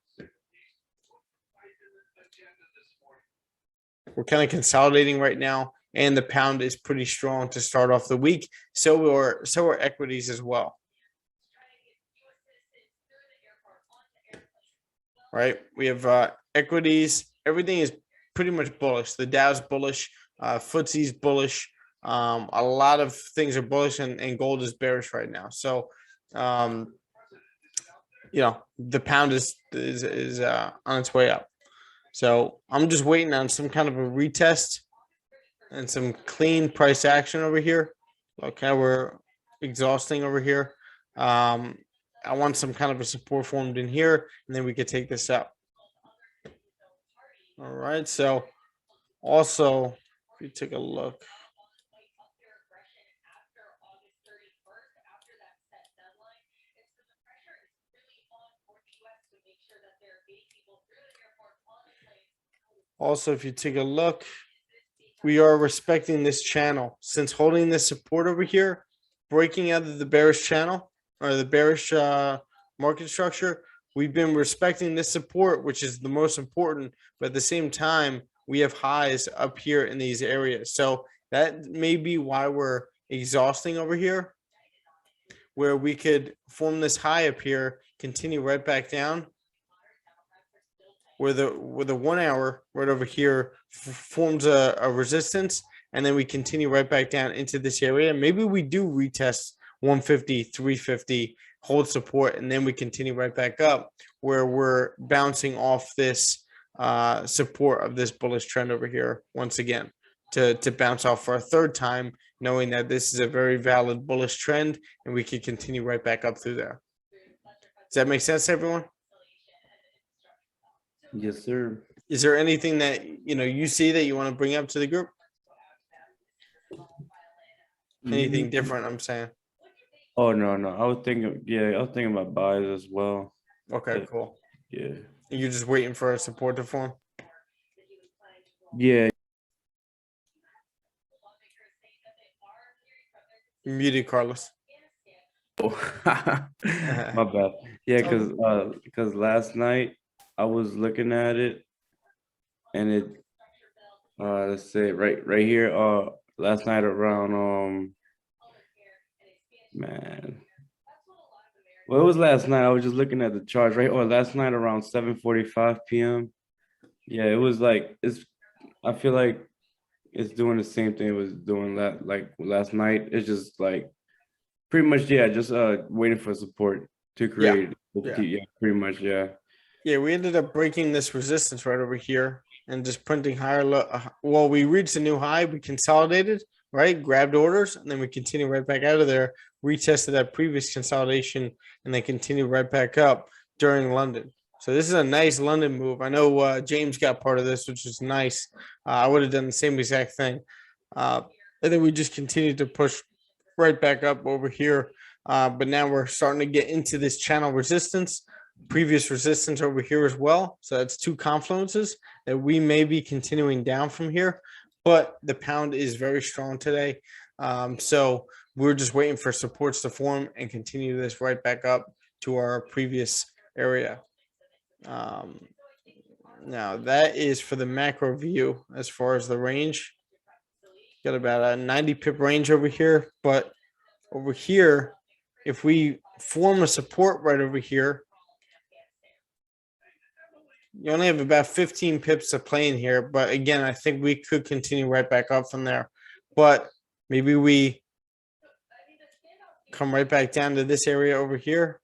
We're kind of consolidating right now, and the pound is pretty strong to start off the week. So are equities as well. Right, we have equities. Everything is pretty much bullish. The Dow's bullish, FTSE's bullish. A lot of things are bullish, and gold is bearish right now. So, the pound is on its way up. So I'm just waiting on some kind of a retest and some clean price action over here. Okay, we're exhausting over here. I want some kind of a support formed in here, and then we could take this up. All right, so also, if you take a look. Also, if you take a look, we are respecting this channel. Since holding this support over here, breaking out of the bearish channel or the bearish market structure, we've been respecting this support, which is the most important. But at the same time, we have highs up here in these areas. So that may be why we're exhausting over here, where we could form this high up here, continue right back down, where the 1 hour right over here forms a resistance, and then we continue right back down into this area. Maybe we do retest 150, 350, hold support, and then we continue right back up, where we're bouncing off this support of this bullish trend over here once again to bounce off for a third time, knowing that this is a very valid bullish trend, and we can continue right back up through there. Does that make sense, everyone? Yes, sir. Is there anything that you see that you want to bring up to the group? Anything different, I'm saying. Oh no. I was thinking about buys as well. Okay, cool. Yeah. You're just waiting for a support to form? Yeah. You're muted, Carlos. My bad. Yeah, because last night I was looking at it, and it let's say right here last night around well, it was last night. I was just looking at the charts last night around 7:45 p.m. Yeah, it was like I feel like it's doing the same thing it was doing last night. It's just like pretty much, yeah, just waiting for support to create. Yeah. Yeah, pretty much, yeah. Yeah, we ended up breaking this resistance right over here and just printing higher. Well, we reached a new high. We consolidated, right? Grabbed orders, and then we continued right back out of there. Retested that previous consolidation, and then continued right back up during London. So this is a nice London move. I know James got part of this, which is nice. I would have done the same exact thing. And then we just continued to push right back up over here. But now we're starting to get into this channel resistance, previous resistance over here as well. So that's two confluences that we may be continuing down from here. But the pound is very strong today. So we're just waiting for supports to form and continue this right back up to our previous area. Now that is for the macro view as far as the range. Got about a 90 pip range over here, but over here, if we form a support right over here, you only have about 15 pips to play in here. But again, I think we could continue right back up from there. But maybe we come right back down to this area over here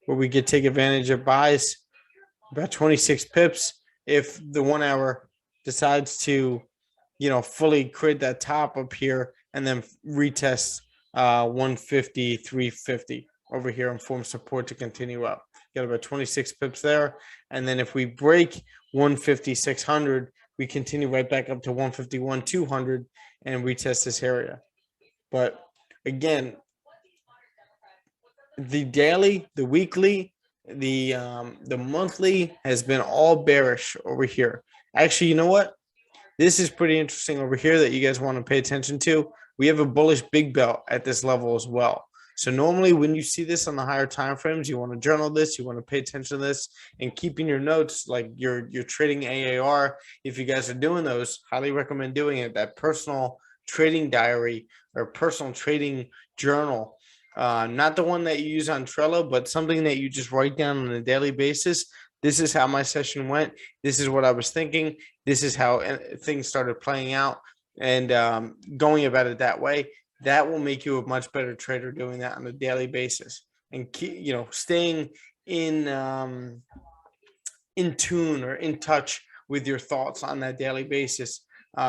where we could take advantage of buys about 26 pips if the 1 hour decides to, fully create that top up here and then retest 150, 350 over here and form support to continue up. Got about 26 pips there. And then if we break 150, 600, we continue right back up to 151, 200 and retest this area. But again, the daily, the weekly, the monthly has been all bearish over here. Actually, you know what? This is pretty interesting over here that you guys want to pay attention to. We have a bullish big belt at this level as well. So normally when you see this on the higher time frames, you want to journal this, you want to pay attention to this and keeping your notes like your trading AAR. If you guys are doing those, highly recommend doing it. That personal trading diary or personal trading journal. Not the one that you use on Trello, but something that you just write down on a daily basis. This is how my session went. This is what I was thinking. This is how things started playing out and going about it that way. That will make you a much better trader doing that on a daily basis and keep, staying in tune or in touch with your thoughts on that daily basis.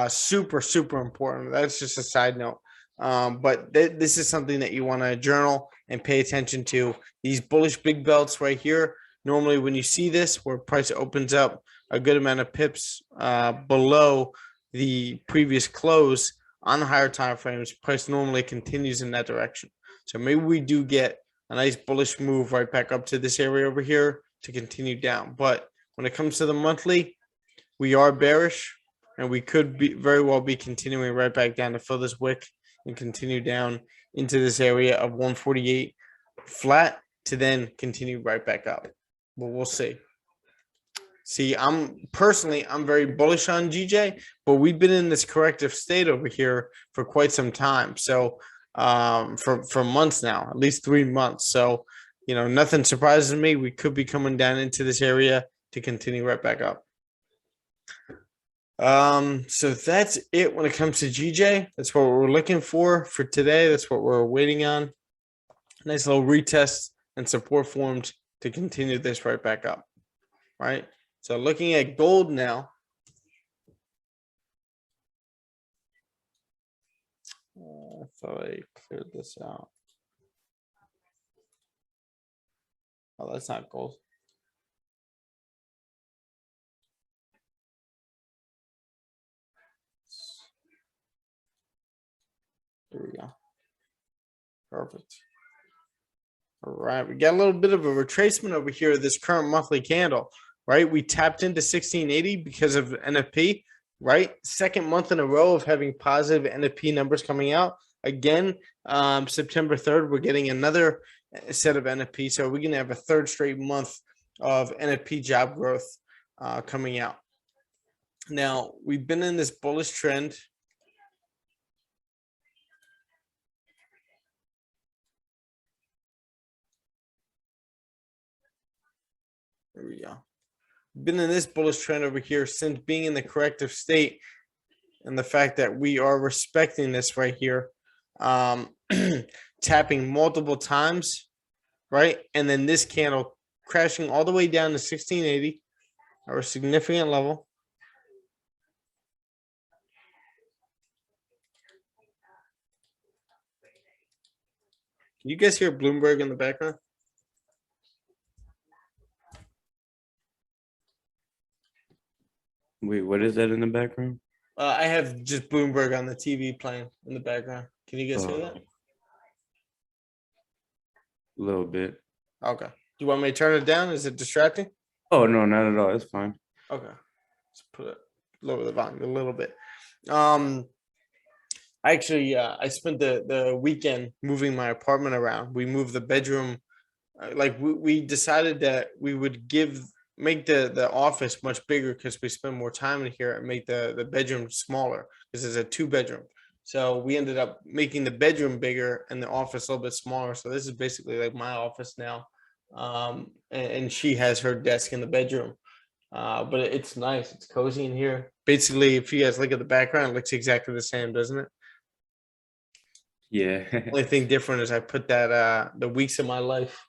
Super, super important. That's just a side note. But this is something that you want to journal and pay attention to. These bullish big belts right here. Normally when you see this where price opens up a good amount of pips below the previous close on the higher time frames, price normally continues in that direction. So maybe we do get a nice bullish move right back up to this area over here to continue down. But when it comes to the monthly, we are bearish and we could very well be continuing right back down to fill this wick and continue down into this area of 148 flat to then continue right back up. But we'll see. See, I'm very bullish on GJ, but we've been in this corrective state over here for quite some time. So for months now, at least 3 months. So, nothing surprises me. We could be coming down into this area to continue right back up. So that's it when it comes to GJ. That's what we're looking for today. That's what we're waiting on. Nice little retest and support formed to continue this right back up. Right. So looking at gold now. I thought I cleared this out. Oh, that's not gold. There we go. Perfect. All right, we got a little bit of a retracement over here, this current monthly candle, right? We tapped into 1680 because of NFP, right? Second month in a row of having positive NFP numbers coming out. Again, September 3rd, we're getting another set of NFP. So we're going to have a third straight month of NFP job growth coming out. Now, we've been in this bullish trend. There we go. been in this bullish trend over here since being in the corrective state, and the fact that we are respecting this right here, tapping multiple times, right? And then this candle crashing all the way down to 1680, or a significant level. Can you guys hear Bloomberg in the background? Wait, what is that in the background? I have just Bloomberg on the TV playing in the background. Can you guys hear that? A little bit. Okay. Do you want me to turn it down? Is it distracting? Oh no, not at all. It's fine. Okay. Let's put it lower the volume a little bit. Actually, I spent the weekend moving my apartment around. We moved the bedroom. Like we decided that we would make the office much bigger because we spend more time in here, and make the bedroom smaller because it's a 2-bedroom. So we ended up making the bedroom bigger and the office a little bit smaller. So this is basically like my office now. And she has her desk in the bedroom. But it's nice. It's cozy in here. Basically, if you guys look at the background, it looks exactly the same, doesn't it? Yeah. Only thing different is I put that the weeks of my life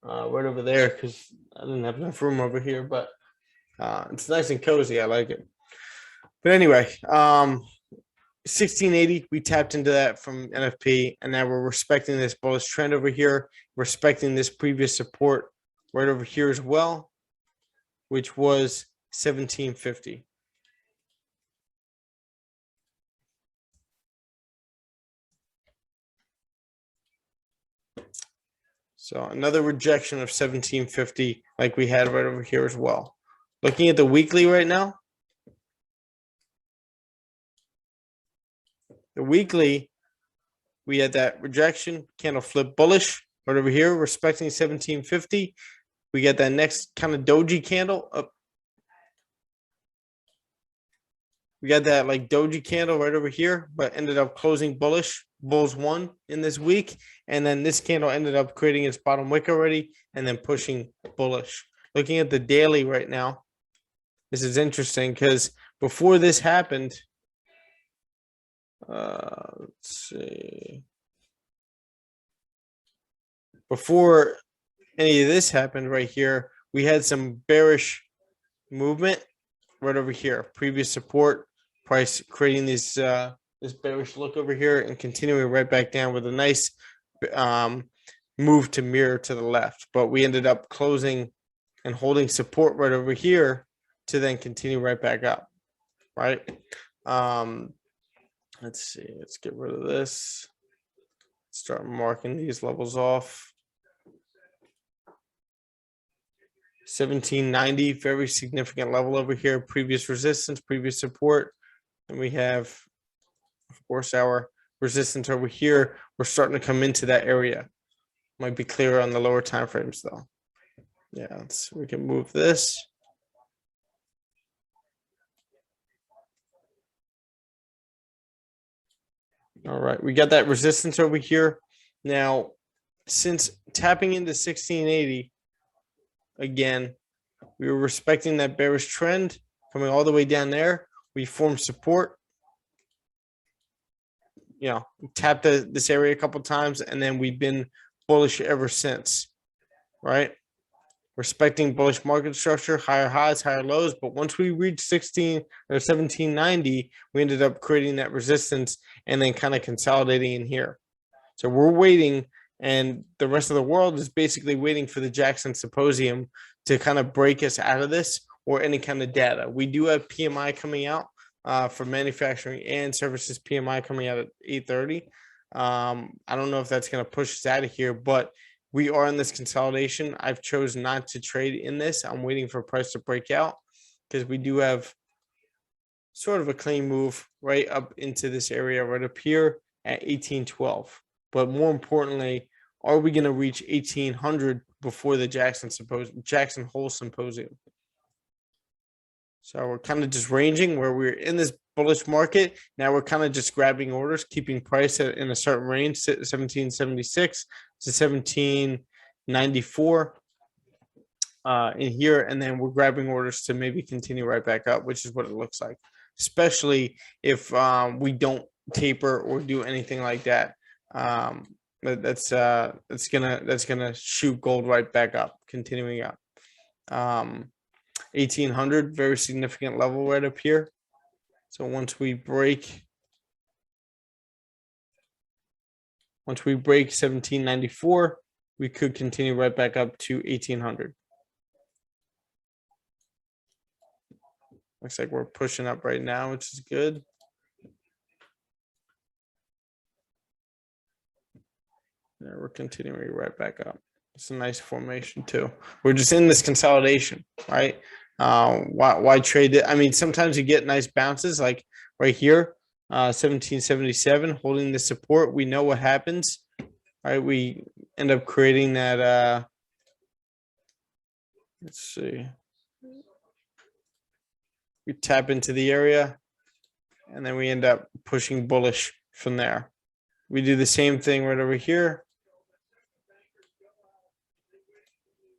right over there because I didn't have enough room over here. But it's nice and cozy. I like it. But anyway, 1680, we tapped into that from NFP, and now we're respecting this bullish trend over here, respecting this previous support right over here as well, which was 1750. So another rejection of 1750 like we had right over here as well. Looking at the weekly right now, the weekly, we had that rejection, candle flip bullish right over here, respecting 1750. We get that next kind of doji candle up. We got that like doji candle right over here, but ended up closing bullish. Bulls won in this week. And then this candle ended up creating its bottom wick already and then pushing bullish. Looking at the daily right now, this is interesting because before this happened, let's see. Before any of this happened right here, we had some bearish movement right over here. Previous support price creating this bearish look over here and continuing right back down with a nice move to mirror to the left. But we ended up closing and holding support right over here to then continue right back up. Right. Let's see. Let's get rid of this. Start marking these levels off. 1790, very significant level over here. Previous resistance, previous support. And we have, of course, our resistance over here. We're starting to come into that area. Might be clearer on the lower time frames though. Yeah, we can move this. All right, we got that resistance over here. Now, since tapping into 1680, again, we were respecting that bearish trend coming all the way down there. We formed support. You know, tapped this area a couple times, and then we've been bullish ever since, right? Respecting bullish market structure, higher highs, higher lows. But once we reached 1790, we ended up creating that resistance and then kind of consolidating in here. So we're waiting, and the rest of the world is basically waiting for the Jackson Symposium to kind of break us out of this or any kind of data. We do have PMI coming out for manufacturing and services. PMI coming out at 8:30. I don't know if that's going to push us out of here, but we are in this consolidation. I've chosen not to trade in this. I'm waiting for price to break out because we do have sort of a clean move right up into this area right up here at 1812. But more importantly, are we going to reach 1800 before the Jackson Hole Symposium? So we're kind of just ranging where we're in this bullish market. Now we're kind of just grabbing orders, keeping price in a certain range, 1776 to 1794. in here, and then we're grabbing orders to maybe continue right back up, which is what it looks like, especially if we don't taper or do anything like that. That's gonna shoot gold right back up, continuing up. 1800, very significant level right up here. So once we break 1794, we could continue right back up to 1800. Looks like we're pushing up right now, which is good. Yeah, we're continuing right back up. It's a nice formation too. We're just in this consolidation, right? Why trade it? I mean, sometimes you get nice bounces like right here, 1777 holding the support. We know what happens, right? We end up creating that. Let's see. We tap into the area, and then we end up pushing bullish from there. We do the same thing right over here.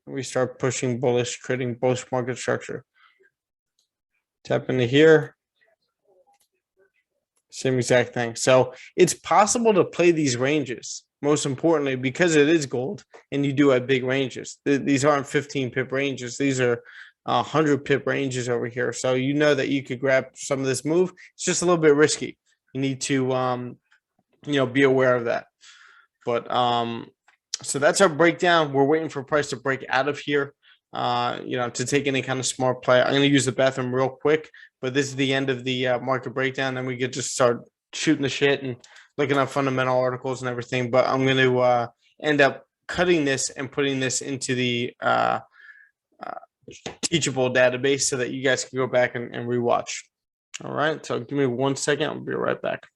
We start pushing bullish, creating bullish market structure. Tap into here. Same exact thing. So it's possible to play these ranges, most importantly, because it is gold and you do have big ranges. These aren't 15 pip ranges. These are 100 pip ranges over here. So you know that you could grab some of this move. It's just a little bit risky. You need to, be aware of that. But so that's our breakdown. We're waiting for price to break out of here, to take any kind of smart play. I'm going to use the bathroom real quick, but this is the end of the market breakdown. Then we could just start shooting the shit and looking up fundamental articles and everything. But I'm going to end up cutting this and putting this into the teachable database so that you guys can go back and rewatch. All right. So give me 1 second. I'll be right back.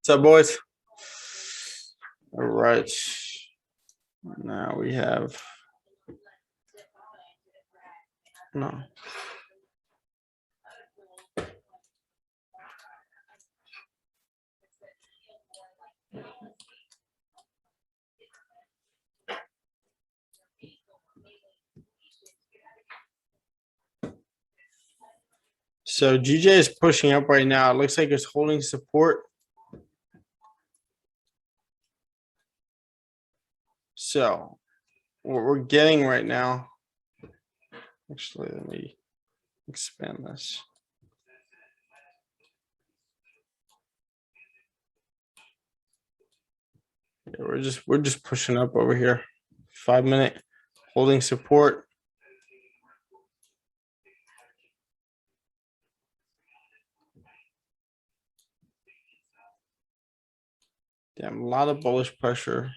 What's up, boys? All right. Now we have no. So GJ is pushing up right now. It looks like it's holding support. So what we're getting right now, actually, let me expand this. Yeah, we're just pushing up over here. 5 minute holding support. Damn, a lot of bullish pressure.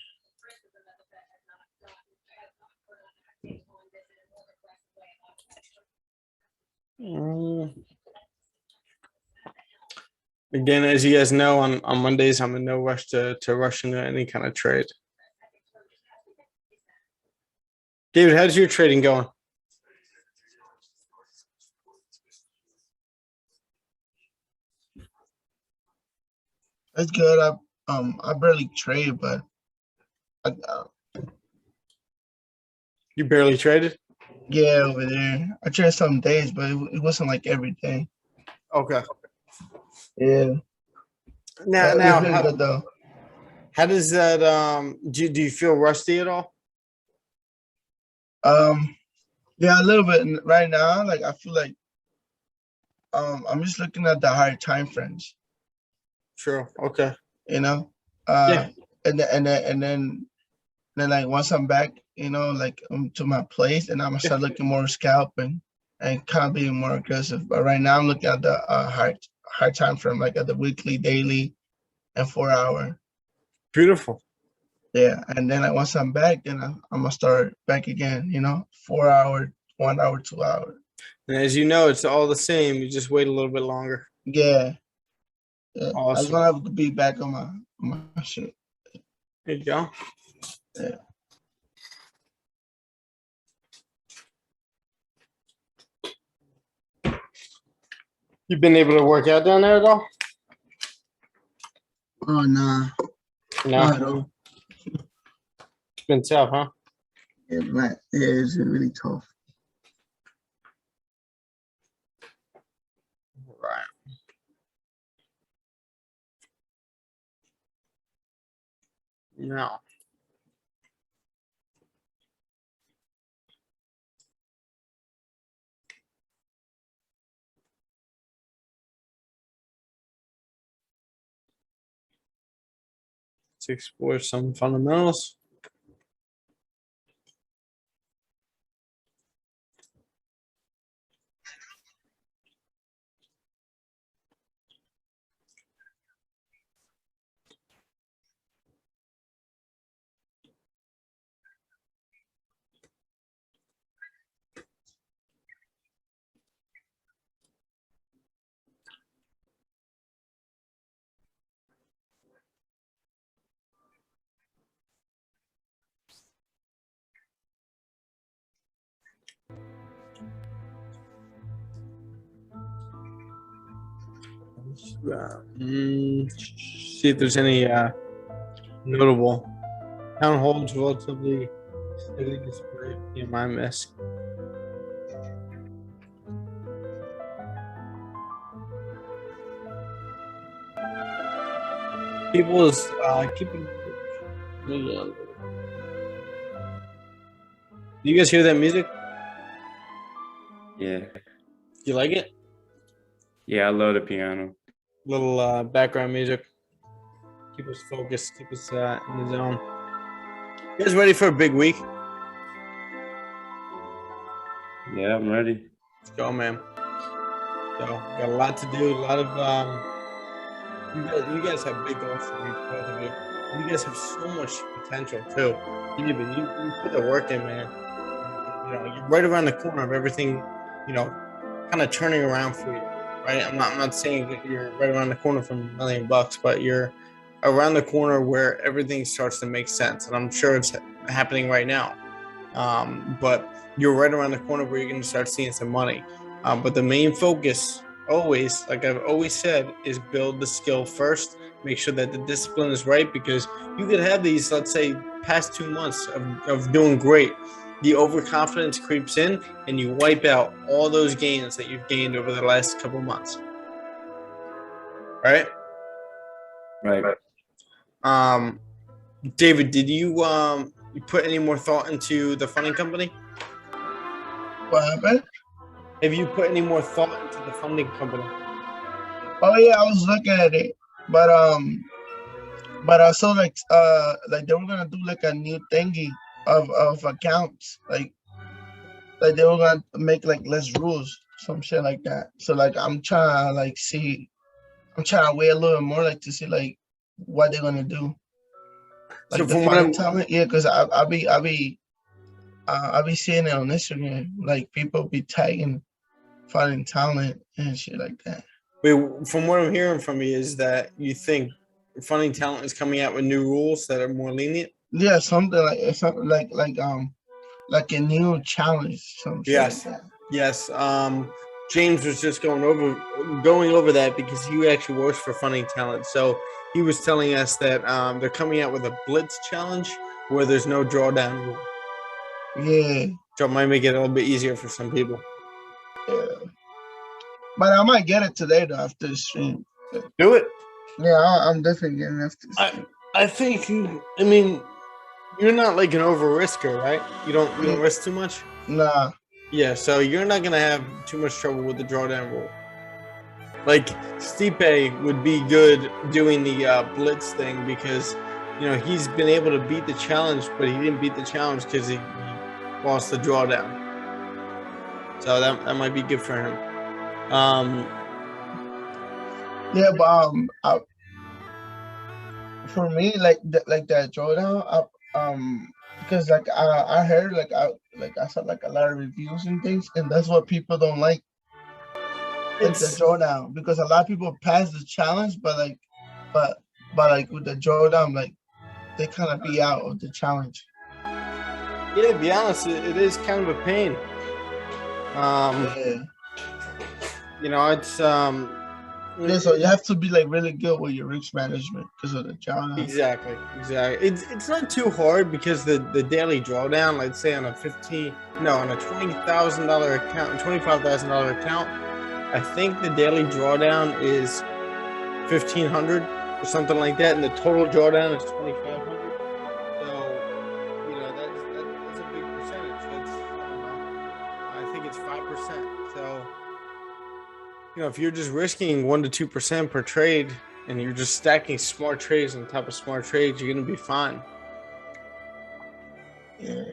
Again, as you guys know, on Mondays, I'm in no rush to rush into any kind of trade. David, how's your trading going? It's good. I barely trade, but You barely traded? yeah, over there. I trade some days, but it wasn't like every day. Okay. Yeah. Now, It's been good though. how does that do you feel rusty at all? Yeah, a little bit right now. Like I feel like I'm just looking at the higher time frames, Sure. Okay. you know. Yeah. And then like once I'm back, like to my place, and I'm gonna start looking more scalping and kind of being more aggressive. But right now I'm looking at the high time frame, like at the weekly, daily, and 4 hour. Beautiful. Yeah, and then like once I'm back, then I'm gonna start back again. 4 hour, 1 hour, 2 hour. And as you know, it's all the same. You just wait a little bit longer. Yeah. Yeah. I was Awesome. gonna have to be back on my shit. There you go. Yeah. You've been able to work out down there at all? Oh nah. No. Not at all. It's been tough, huh? Yeah, man. Yeah, it's been really tough. Right. No. Let's explore some fundamentals. See if there's any notable town holds relatively steady despite PMI miss. People is keeping. Do you guys hear that music? Yeah. You like it? Yeah, I love the piano. Little background music. Keep us focused. Keep us in the zone. You guys ready for a big week? Yeah, I'm ready. Let's go, man. So got a lot to do. A lot of you guys have big goals for me, both of you. You guys have so much potential too. You put the work in, man. You're right around the corner of everything. Kind of turning around for you, right? I'm not saying that you're right around the corner from $1 million, but you're around the corner where everything starts to make sense, and I'm sure it's happening right now. But you're right around the corner where you're going to start seeing some money. But the main focus, always, like I've always said, is build the skill first. Make sure that the discipline is right, because you could have these, let's say, past 2 months of doing great. The overconfidence creeps in, and you wipe out all those gains that you've gained over the last couple months. All right? Right. David, did you put any more thought into the funding company? What happened? Have you put any more thought into the funding company? Oh yeah, I was looking at it, but I saw like they were gonna do like a new thingy of accounts, like they were gonna make like less rules, some shit like that. So like I'm trying to wait a little more, like to see like what they're gonna do. Like So the from what funding I'm talent, yeah, because I be seeing it on Instagram, like people be tagging funding talent and shit like that. from what I'm hearing from you is that you think funding talent is coming out with new rules that are more lenient. Yeah, something like like a new challenge. Some shit Yes. like that. Yes. James was just going over that because he actually works for Funny Talent. So he was telling us that they're coming out with a blitz challenge where there's no drawdown rule. Yeah, So it might make it a little bit easier for some people. yeah. But I might get it today though after the stream. Do it. Yeah, I'm definitely getting it after the stream. I think I mean, you're not like an over risker, right? You don't risk too much. Nah. Yeah, so you're not gonna have too much trouble with the drawdown rule. Like Stipe would be good doing the blitz thing because he's been able to beat the challenge, but he didn't beat the challenge because he lost the drawdown. So that might be good for him. Yeah, but for me, like that drawdown, because like I heard I saw like a lot of reviews and things, and that's what people don't like. Like the drawdown, because a lot of people pass the challenge, but like with the drawdown, like they kind of be out of the challenge. Yeah, to be honest, it is kind of a pain. Yeah. It's Yeah, so you have to be like really good with your risk management because of the drawdown. Exactly. It's not too hard because the daily drawdown, let's say on a $20,000 account, $25,000 account, I think the daily drawdown is 1,500 or something like that, and the total drawdown is 2,500. So that's a big percentage. I think it's 5%. So if you're just risking 1% to 2% per trade, and you're just stacking smart trades on top of smart trades, you're gonna be fine. Yeah.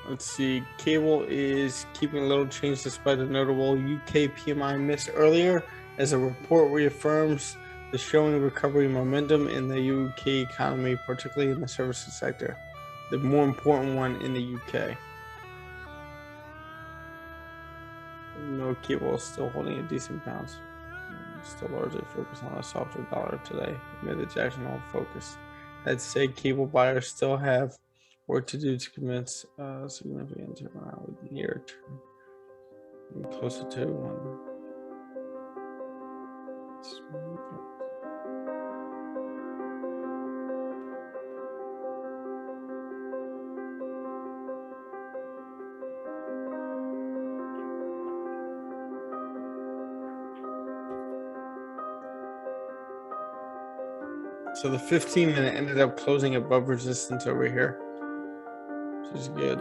Let's see. Cable is keeping a little change despite the notable UK PMI miss earlier, as a report reaffirms the showing recovery momentum in the UK economy, particularly in the services sector, the more important one in the UK. No, Cable is still holding a decent bounce. Still largely focused on a softer dollar today amid the Jackson Hole focus. That said, cable buyers still have work to do to convince significant turnaround with near term. Closer to one. So the 15-minute ended up closing above resistance over here, which is good.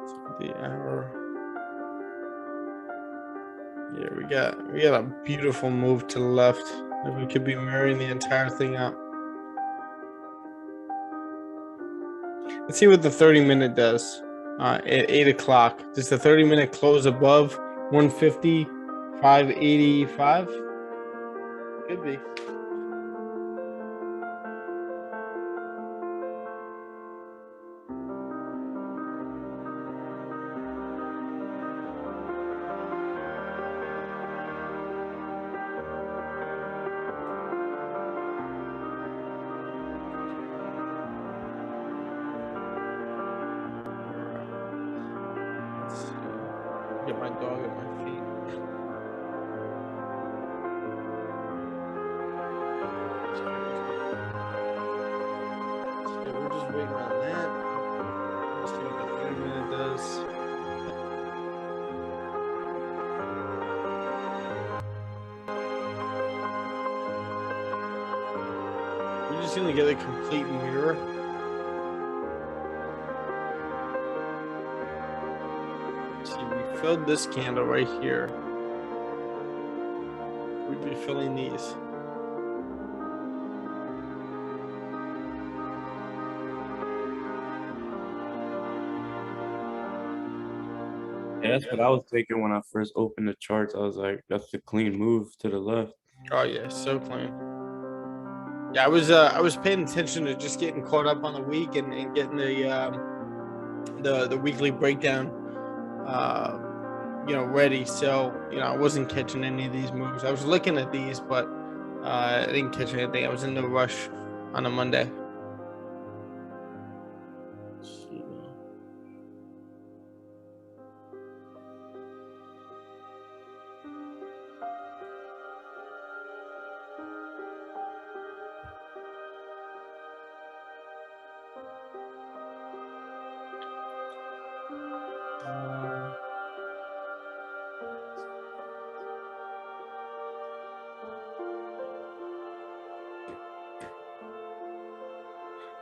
So the hour. Yeah, we got a beautiful move to the left. If we could be mirroring the entire thing up. Let's see what the 30-minute does at 8 o'clock. Does the 30-minute close above 150, 585? Could be. Get my dog at my feet. So we're just waiting on that. Let's see what the 30-minute does. We're just gonna get a complete mirror. Filled this candle right here. We'd be filling these. Yeah, that's what I was thinking when I first opened the charts. I was like, that's the clean move to the left. Oh yeah, so clean. Yeah, I was paying attention to just getting caught up on the week and getting the the weekly breakdown, ready. So I wasn't catching any of these moves. I was looking at these, but I didn't catch anything. I was in no rush on a Monday.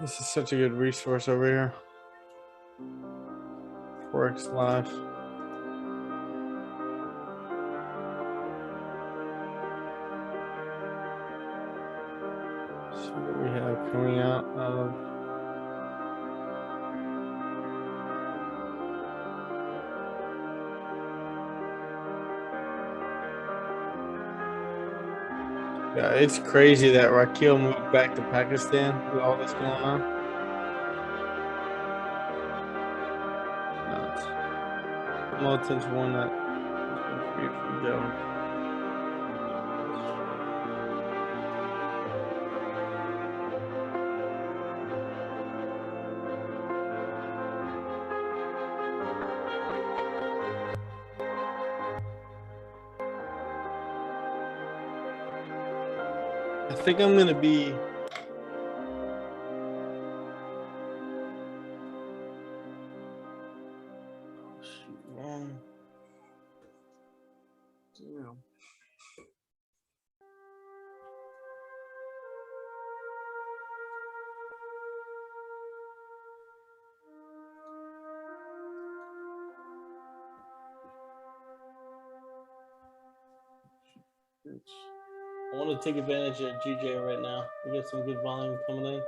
This is such a good resource over here. Forex Live. See what we have coming out of. Yeah, it's crazy that Rakil moved back to Pakistan with all this going on. Militan's one that has been freed from jail. I think I'm gonna be wrong. Damn. I want to take advantage of GJ right now. We got some good volume coming in.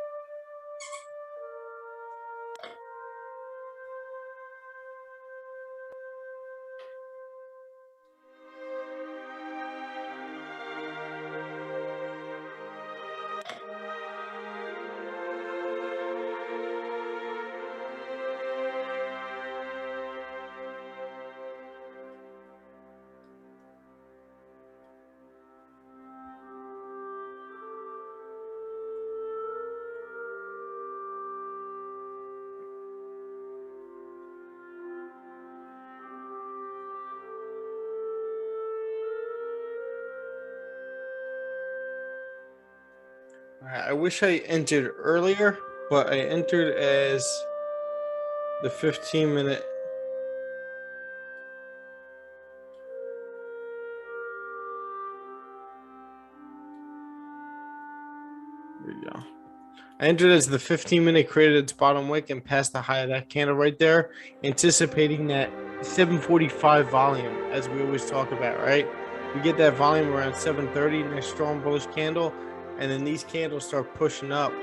I wish I entered earlier, but I entered as the 15-minute. There you go. I entered as the 15-minute created its bottom wick and passed the high of that candle right there, anticipating that 745 volume, as we always talk about, right? We get that volume around 730, nice strong bullish candle, and then these candles start pushing up.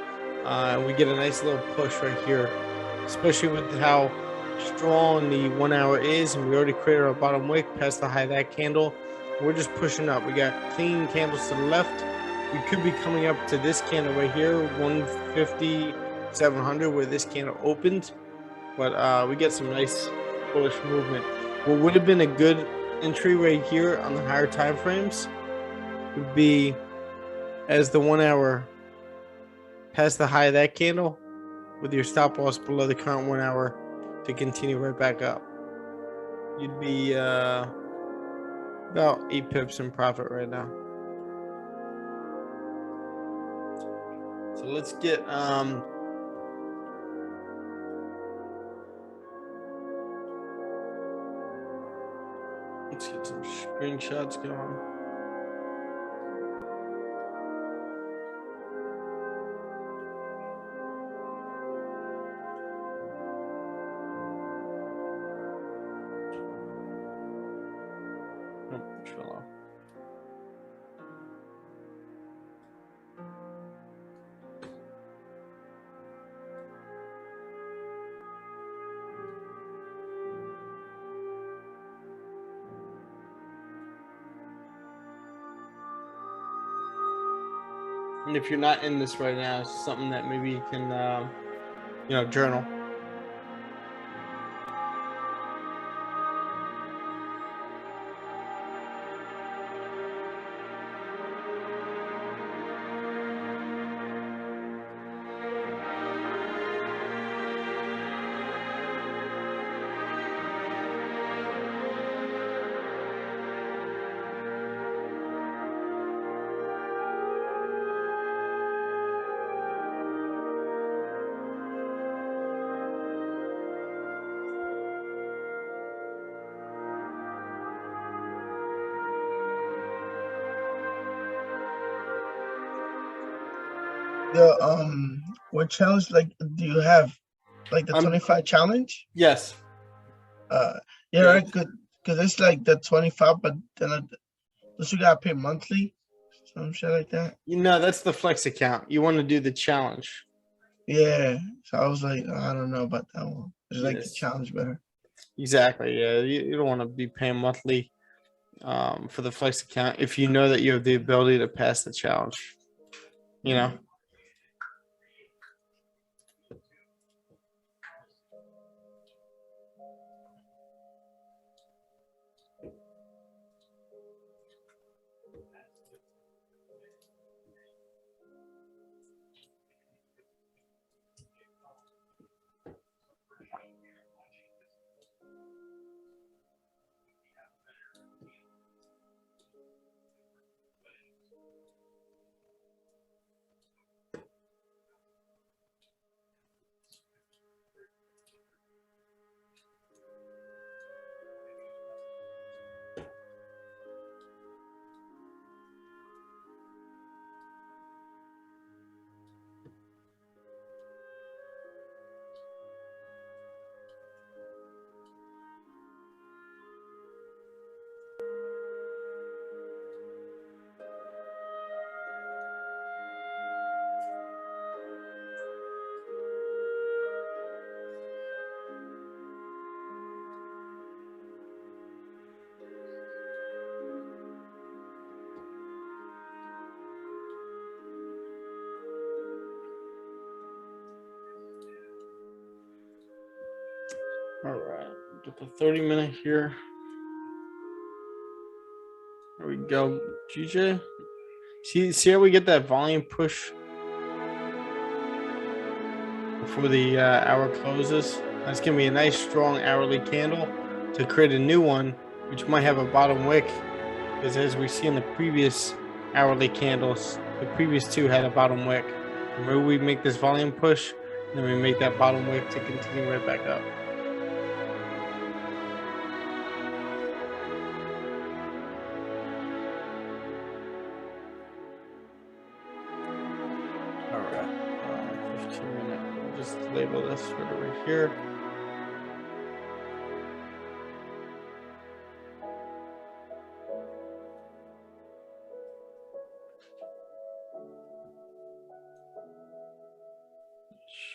And we get a nice little push right here, especially with how strong the 1 hour is. And we already created our bottom wick past the high of that candle. We're just pushing up. We got clean candles to the left. We could be coming up to this candle right here, 150, 700, where this candle opened. But we get some nice bullish movement. What would have been a good entry right here on the higher time frames would be as the 1 hour past the high of that candle with your stop loss below the current 1 hour to continue right back up. You'd be about 8 pips in profit right now. So let's get some screenshots going. And if you're not in this right now, it's something that maybe you can, journal. what challenge like do you have? Like the 25 challenge? Yes. Yeah, Yeah. right. Good, because it's like the 25, but then don't you gotta pay monthly, some shit like that. You know, that's the flex account. You want to do the challenge. Yeah. So I was like, I don't know about that one. I just like the Yes. challenge better. Exactly. Yeah. You don't want to be paying monthly for the flex account if you know that you have the ability to pass the challenge. You know. All right, get the 30-minute here. There we go, GJ. See how we get that volume push before the hour closes? That's gonna be a nice strong hourly candle to create a new one, which might have a bottom wick, because as we see in the previous hourly candles, the previous two had a bottom wick. Remember, we make this volume push, and then we make that bottom wick to continue right back up. All right, 15-minute. We'll just label this right over here.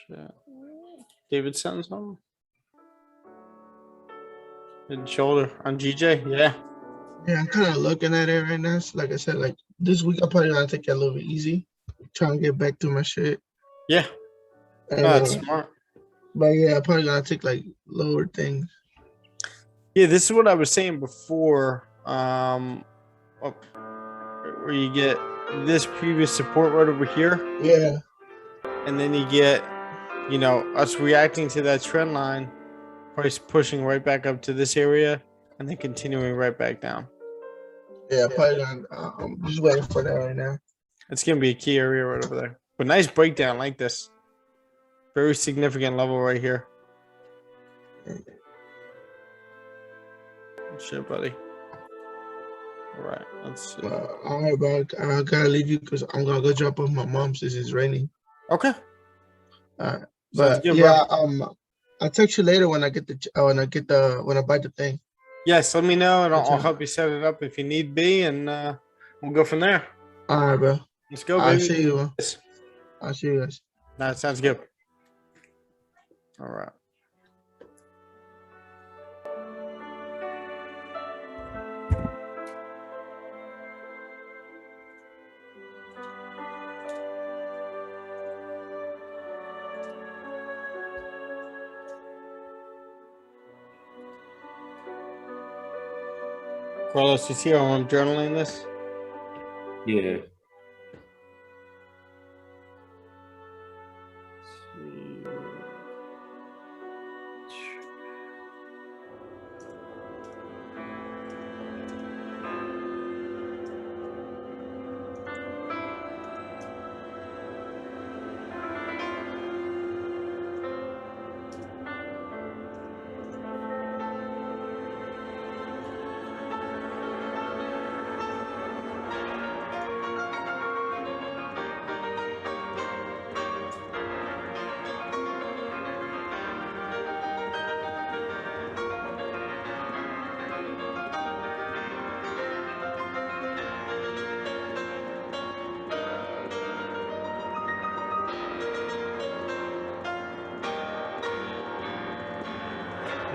Shit. David sent something. Head and shoulder on GJ. Yeah. Yeah, I'm kind of looking at it right now. So like I said, like this week I'm probably gonna take it a little bit easy, try and get back to my shit. Yeah. And, No, that's smart. but yeah, I'm probably gonna take like lower things. Yeah, this is what I was saying before. Where you get this previous support right over here. Yeah. And then you get, you know, us reacting to that trend line, price pushing right back up to this area, and then continuing right back down. Yeah, probably gonna. I'm just waiting for that right now. It's gonna be a key area right over there. But nice breakdown like this. Very significant level right here. Shit, buddy. All right, let's see. All right, bro. I gotta leave you because I'm gonna go drop off my mom since it's raining. Okay. All right, Sounds but good, yeah, bro. I'll text you later when I get when I buy the thing. Yes, let me know, and I'll help you set it up if you need be, and we'll go from there. All right, bro. Let's go, I'll baby. see you. I'll see you guys. That sounds good. All right. Carlos, you see how I'm journaling this? Yeah.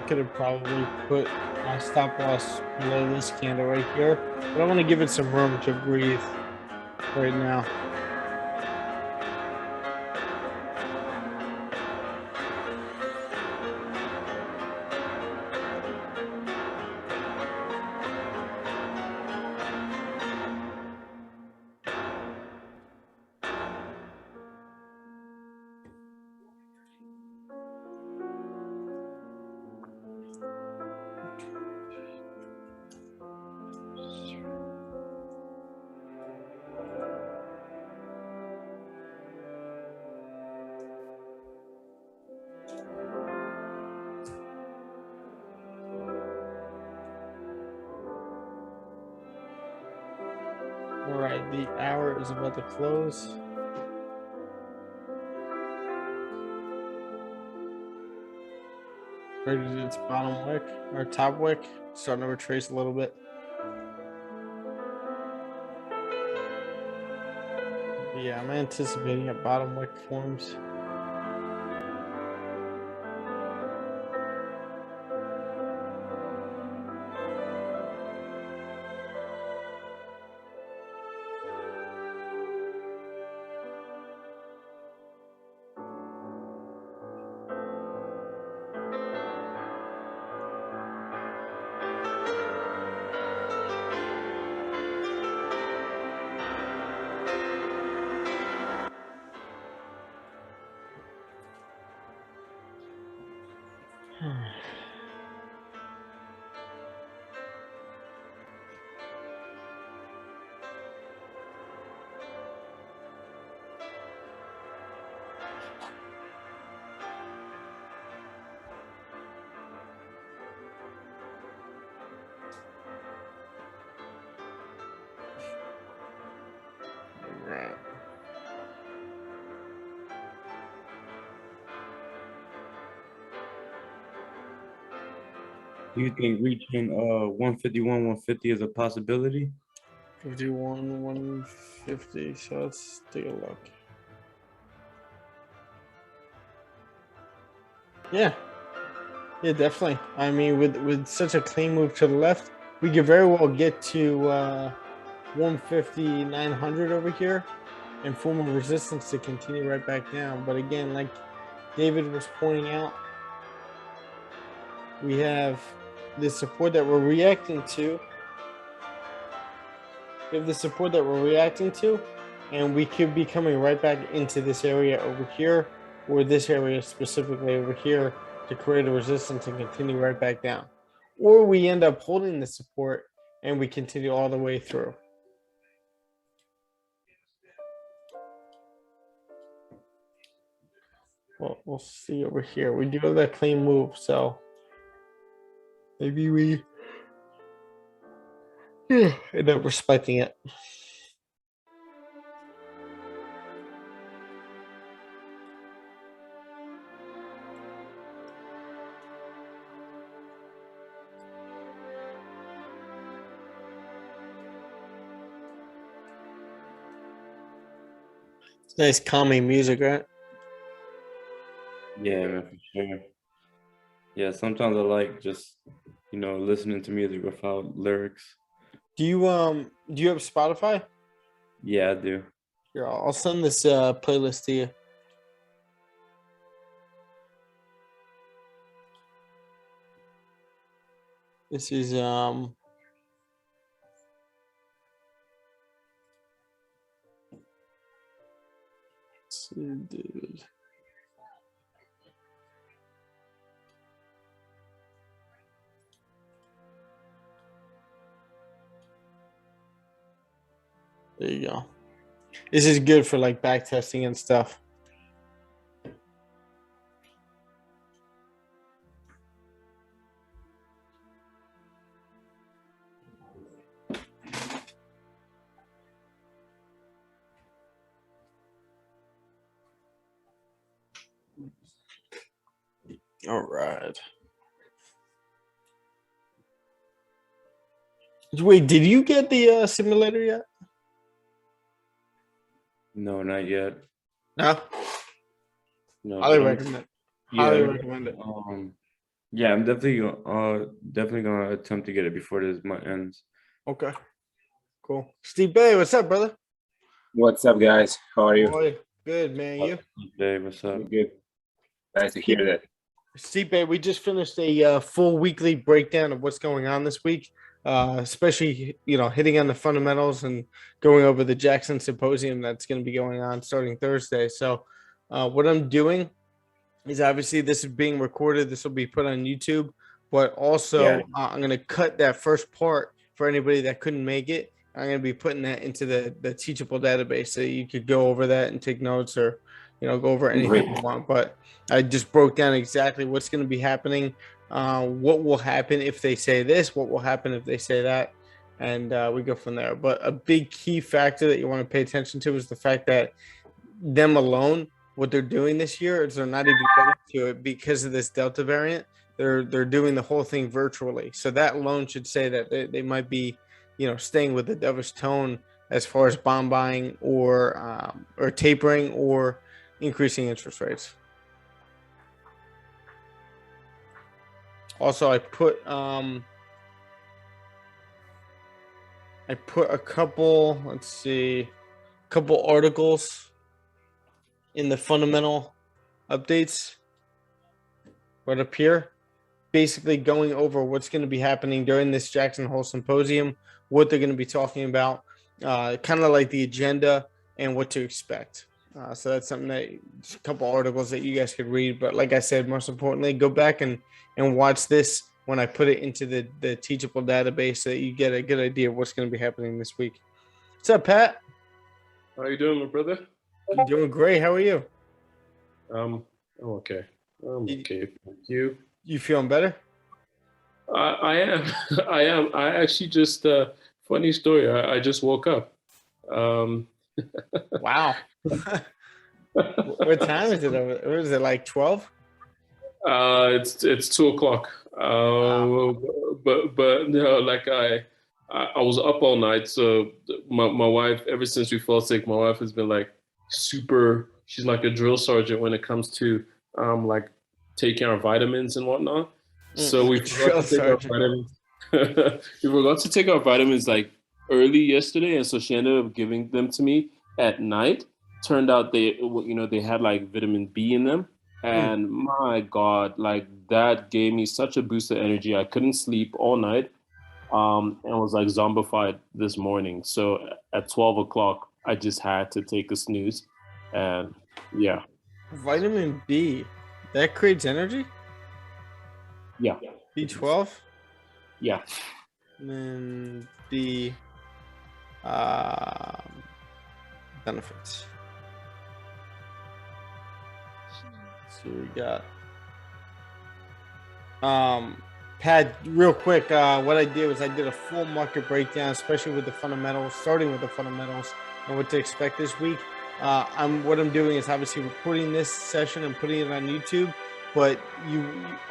could have probably put my stop loss below this candle right here, but I want to give it some room to breathe right now. All right, the hour is about to close. Traded its bottom wick or top wick, starting to retrace a little bit. Yeah, I'm anticipating a bottom wick forms. Right. Do you think reaching 151, 150 is a possibility? 51, 150. So let's take a look. Yeah, definitely. I mean, with such a clean move to the left, we could very well get to 150, 900 over here and form a resistance to continue right back down. But again, like David was pointing out, we have the support that we're reacting to. We have the support that we're reacting to, and we could be coming right back into this area over here, or this area specifically over here, to create a resistance and continue right back down. Or we end up holding the support and we continue all the way through. Well, we'll see over here. We do have that clean move, so maybe we end up respecting it. It's nice calming music, right? Yeah, man, for sure. Yeah, sometimes I like just, listening to music without lyrics. Do you have Spotify? Yeah, I do. Here, I'll send this playlist to you. This is let's see, dude. There you go. This is good for like back testing and stuff. All right. Wait, did you get the simulator yet? No, not yet. No. No. Highly but recommend it. yeah, Highly recommend it. Yeah, I'm definitely gonna attempt to get it before this month ends. Okay, cool. Steve Bay, what's up, brother? What's up, guys? How are you? How are you? Good, man. You? Dave, what's up? Good. Nice to hear that. Steve Bay, we just finished a full weekly breakdown of what's going on this week, especially hitting on the fundamentals and going over the Jackson Symposium that's going to be going on starting Thursday. So, what I'm doing is obviously this is being recorded. This will be put on YouTube, but also I'm going to cut that first part for anybody that couldn't make it. I'm going to be putting that into the teachable database so you could go over that and take notes or, go over anything you want. But I just broke down exactly what's going to be happening, what will happen if they say this, what will happen if they say that, and we go from there. But a big key factor that you want to pay attention to is the fact that them alone, what they're doing this year is they're not even going to it because of this Delta variant. They're doing the whole thing virtually. So that alone should say that they might be, staying with the dovish tone as far as bond buying or tapering or increasing interest rates. Also, I put a couple, couple articles in the fundamental updates right up here, basically going over what's going to be happening during this Jackson Hole Symposium, what they're going to be talking about, kind of like the agenda and what to expect. So that's something that a couple articles that you guys could read. But like I said, most importantly, go back and watch this when I put it into the teachable database so that you get a good idea of what's going to be happening this week. What's up, Pat? How you doing, my brother? I'm doing great. How are you? I'm okay. I'm okay. Thank you. You feeling better? I am. I am. I actually just funny story. I just woke up. Wow. What time is it over? Or is it like 12? It's 2:00. Wow. But no, like I was up all night. So my wife, ever since we fell sick, my wife has been like super. She's like a drill sergeant when it comes to like taking our vitamins and whatnot. So we forgot to take our vitamins. We forgot to take our vitamins like early yesterday, and so she ended up giving them to me at night. Turned out they had like vitamin B in them, and my God, like that gave me such a boost of energy. I couldn't sleep all night, and was like zombified this morning. So at 12:00, I just had to take a snooze, and yeah. Vitamin B, that creates energy? Yeah. B12? Yeah. And then B benefits. So we got Pat, real quick, what I did was I did a full market breakdown, especially with the fundamentals, starting with the fundamentals and what to expect this week. What I'm doing is obviously recording this session and putting it on YouTube, but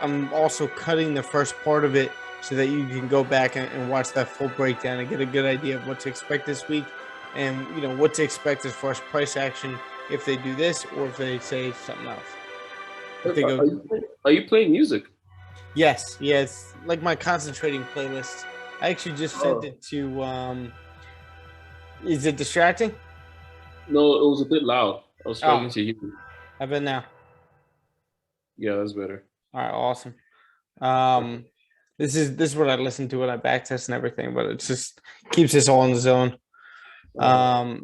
I'm also cutting the first part of it so that you can go back and watch that full breakdown and get a good idea of what to expect this week and what to expect as far as price action if they do this or if they say something else. If they go, are you playing music? Yes, it's like my concentrating playlist. I actually just sent it to is it distracting? No, it was a bit loud. I was struggling to hear you. How about now? Yeah, that's better. All right, awesome. This is what I listen to when I backtest and everything, but it just keeps us all in the zone.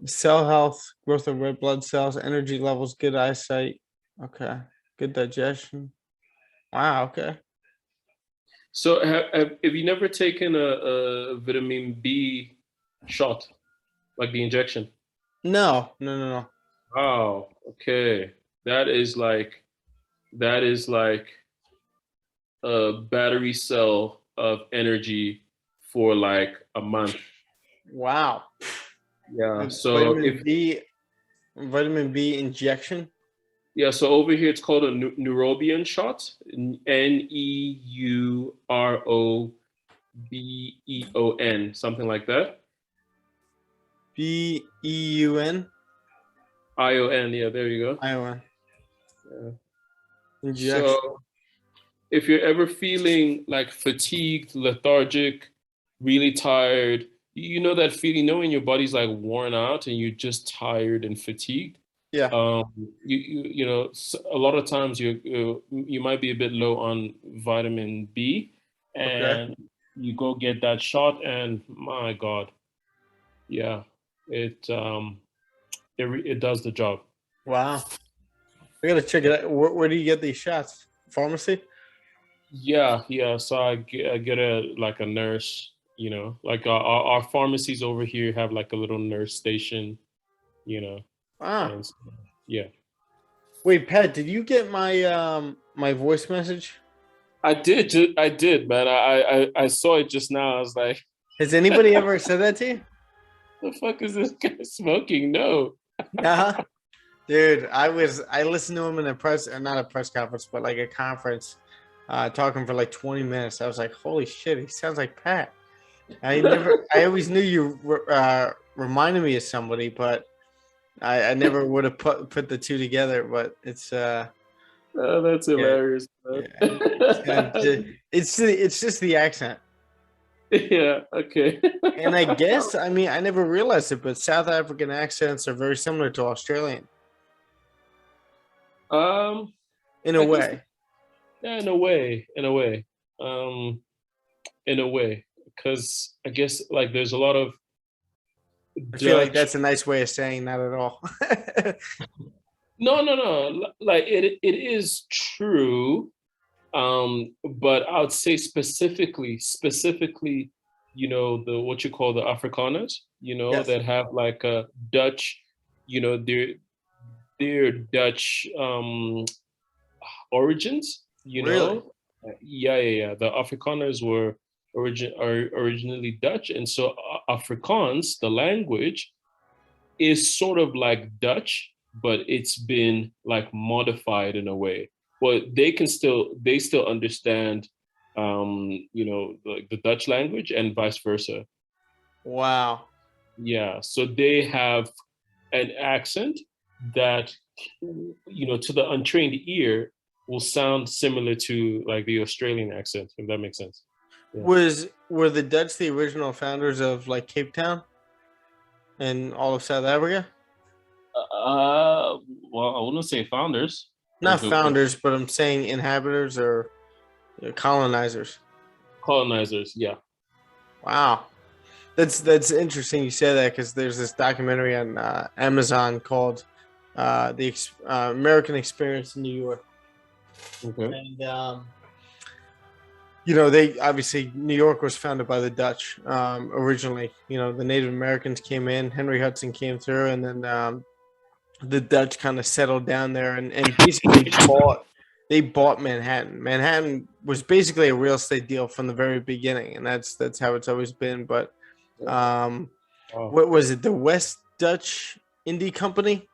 Cell health, growth of red blood cells, energy levels, good eyesight. Okay, good digestion. Wow. Okay. So have you never taken a vitamin B shot, like the injection? No. Oh, okay. That is like a battery cell of energy for like a month. Wow. Yeah. So vitamin B injection. Yeah, so over here it's called a Neurobion shot, Neurobeon, something like that. BEUN. ION, yeah, there you go. ION. Yeah. Injection. if you're ever feeling like fatigued, lethargic, really tired, you know that feeling, knowing your body's like worn out and you're just tired and fatigued. Yeah. You know, a lot of times you might be a bit low on vitamin B, Okay. and you go get that shot, and my God, yeah, it does the job. Wow. I gotta check it out. Where do you get these shots? Pharmacy? Yeah, yeah. So I get a like a nurse, you know, like our pharmacies over here have like a little nurse station, you know, Ah. and so, yeah. Wait, Pat, did you get my my voice message? I did, man. I saw it just now. I was like, Has anybody ever said that to you? the fuck is this guy smoking? No. Yeah. Dude, I listened to him in a press, not a press conference, but like a conference, talking for like 20 minutes. I was like, holy shit, he sounds like Pat. I always knew you reminded me of somebody, but I never would have put the two together. But it's Oh, that's hilarious. Man. it's just the accent. Yeah. Okay. And I guess, I mean, I never realized it, but South African accents are very similar to Australian in a I guess, way. yeah, in a way, because I guess like there's a lot of I feel like Dutch. that's a nice way of saying not at all. No, no, no. Like it is true. But I would say specifically, you know, the what you call the Afrikaners, you know, Yes. that have like a Dutch, you know, their Dutch origins, you Really? know. Yeah. The Afrikaners were originally Dutch, and so Afrikaans, the language, is sort of like Dutch, but it's been like modified in a way. But they still understand, you know, like the Dutch language and vice versa. Wow. Yeah, so they have an accent that, you know, to the untrained ear will sound similar to like the Australian accent, if that makes sense. Yeah. Were the Dutch the original founders of like Cape Town and all of South Africa? Well, I wouldn't say founders. Not founders, but I'm saying inhabitants or colonizers. Colonizers, yeah. Wow. That's interesting you say that, because there's this documentary on Amazon called the American Experience in New York. Okay. And you know, they obviously, New York was founded by the Dutch originally. You know, the Native Americans came in, Henry Hudson came through, and then the Dutch kind of settled down there and basically bought Manhattan. Manhattan was basically a real estate deal from the very beginning, and that's how it's always been. But what was it? The West Dutch Indie Company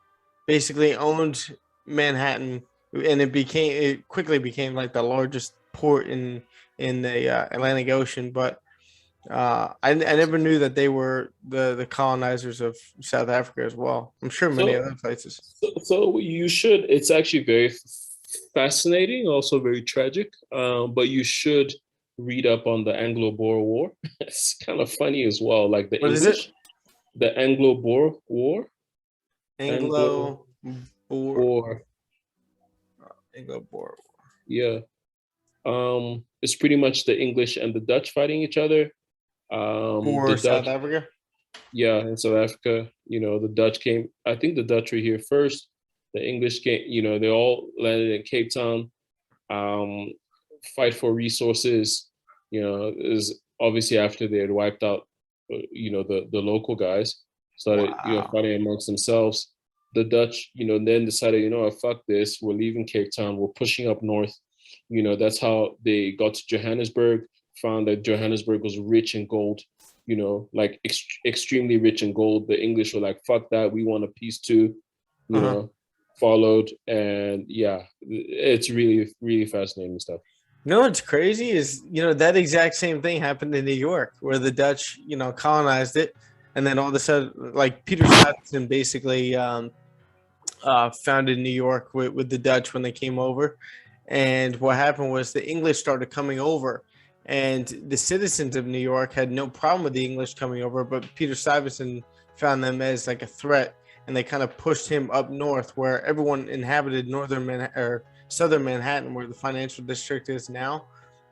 basically owned Manhattan, and it quickly became like the largest port in the Atlantic Ocean. But I never knew that they were the colonizers of South Africa as well. I'm sure many other places. So you should. It's actually very fascinating, also very tragic. But you should read up on the Anglo-Boer War. It's kind of funny as well. Like the What English, is it? The Anglo-Boer War. Anglo-Boer. Anglo-Boer. Yeah. It's pretty much the English and the Dutch fighting each other. For South Africa? Yeah, in South Africa. You know, the Dutch came, I think the Dutch were here first. The English came, you know, they all landed in Cape Town. Fight for resources, you know, is obviously after they had wiped out, you know, the local guys, started, you know, fighting amongst themselves. The Dutch, you know, then decided, you know what, fuck this, we're leaving Cape Town, we're pushing up north. You know, that's how they got to Johannesburg, found that Johannesburg was rich in gold, you know, like extremely rich in gold. The English were like, fuck that, we want a peace too, you know, followed. And yeah, it's really, really fascinating stuff. You know what's crazy is, you know, that exact same thing happened in New York, where the Dutch, you know, colonized it. And then all of a sudden, like Peter Stuyvesant basically founded New York with the Dutch when they came over. And what happened was the English started coming over, and the citizens of New York had no problem with the English coming over, but Peter Stuyvesant found them as like a threat, and they kind of pushed him up north, where everyone inhabited southern Manhattan, where the financial district is now.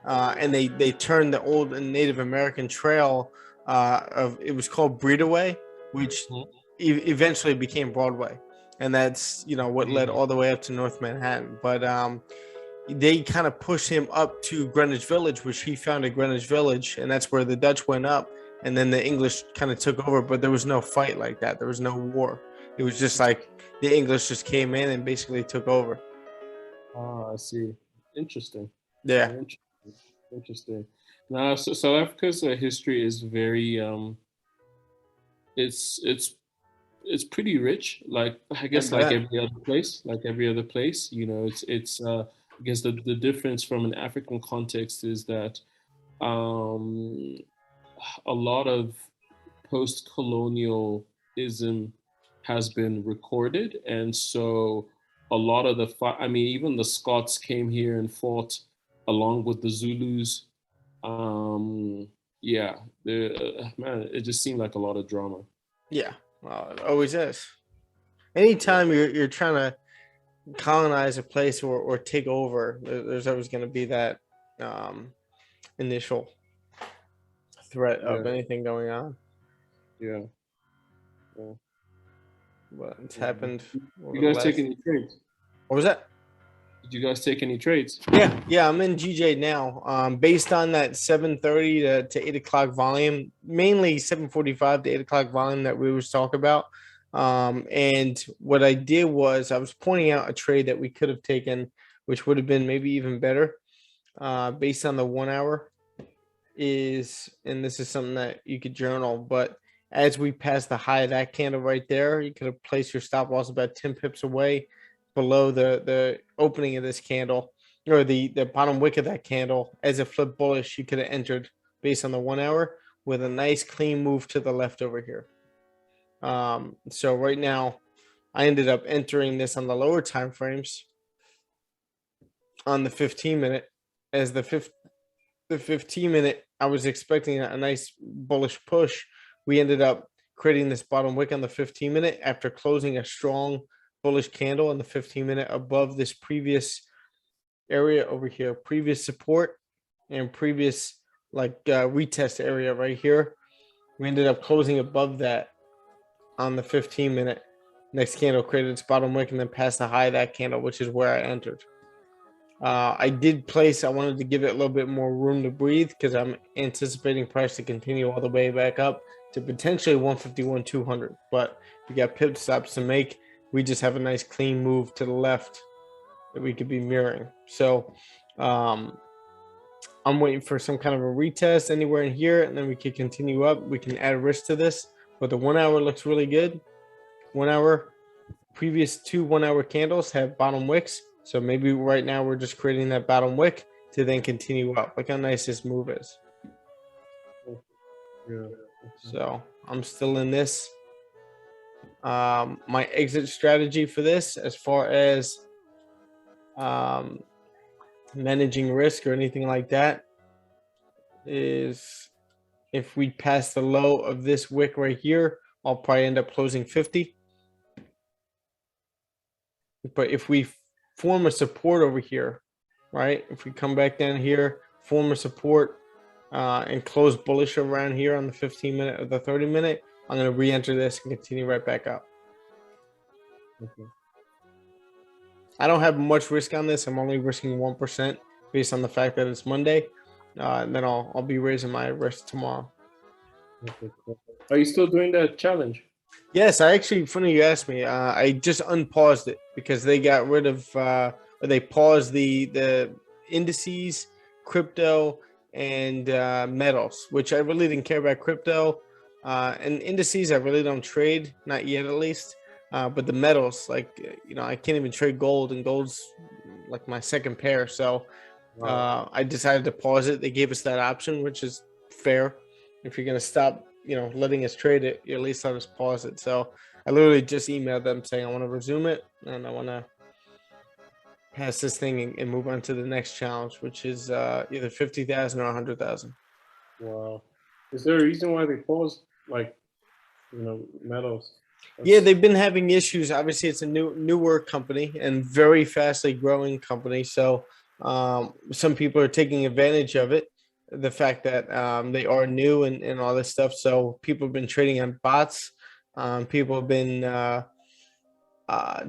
And they turned the old Native American trail it was called Breedaway, which eventually became Broadway, and that's what led all the way up to North Manhattan. But they kind of pushed him up to Greenwich Village, which he found at Greenwich Village, and that's where the Dutch went up, and then the English kind of took over. But there was no fight like that. There was no war. It was just like the English just came in and basically took over. Ah, I see. Interesting. Yeah. Interesting. Now, so South Africa's history is very it's pretty rich. Like, I guess like every other place, it's I guess the difference from an African context is that a lot of post-colonialism has been recorded, and so a lot of even the Scots came here and fought along with the Zulus. Yeah, man, it just seemed like a lot of drama. Yeah, well, it always is. Anytime you're trying to colonize a place or take over, there's always going to be that initial threat of anything going on. Yeah. But it's happened. You guys take any trades? What was that? Did you guys take any trades? Yeah, I'm in GJ now. Based on that 7:30 to 8 o'clock volume, mainly 7:45 to 8 o'clock volume that we was talking about. And what I did was I was pointing out a trade that we could have taken, which would have been maybe even better, based on the 1 hour. And this is something that you could journal, but as we pass the high of that candle right there, you could have placed your stop loss about 10 pips away below the opening of this candle, or the bottom wick of that candle. As it flipped bullish, you could have entered based on the 1 hour with a nice clean move to the left over here. So right now I ended up entering this on the lower time frames on the 15-minute. As the 15-minute, I was expecting a nice bullish push. We ended up creating this bottom wick on the 15-minute after closing a strong bullish candle on the 15-minute above this previous area over here, previous support and previous retest area right here. We ended up closing above that on the 15-minute. Next candle created its bottom wick and then passed the high of that candle, which is where I entered. I wanted to give it a little bit more room to breathe because I'm anticipating price to continue all the way back up to potentially 151.200. But we got pip stops to make. We just have a nice clean move to the left that we could be mirroring. So I'm waiting for some kind of a retest anywhere in here, and then we can continue up. We can add risk to this, but the 1 hour looks really good. 1 hour, previous 2 1 hour candles have bottom wicks. So maybe right now we're just creating that bottom wick to then continue up. Look how nice this move is. Yeah. So I'm still in this. My exit strategy for this, as far as managing risk or anything like that, is if we pass the low of this wick right here, I'll probably end up closing 50. But if we form a support over here, right? If we come back down here, form a support, and close bullish around here on the 15-minute or the 30-minute, I'm going to re-enter this and continue right back up. Okay. I don't have much risk on this. I'm only risking 1% based on the fact that it's Monday. And then I'll be raising my risk tomorrow. Okay, cool. Are you still doing that challenge? Yes, I actually, funny you asked me. I just unpaused it because they got rid of, or they paused the indices, crypto, and metals, which I really didn't care about crypto. And indices, I really don't trade, not yet at least. But the metals, I can't even trade gold, and gold's like my second pair. So I decided to pause it. They gave us that option, which is fair. If you're going to stop, letting us trade it, you at least let us pause it. So I literally just emailed them saying I want to resume it and I want to pass this thing and move on to the next challenge, which is either 50,000 or 100,000. Wow. Is there a reason why they paused, like, metals? Yeah, they've been having issues. Obviously, it's a newer company and very fastly growing company. So some people are taking advantage of it. The fact that they are new and all this stuff. So people have been trading on bots. People have been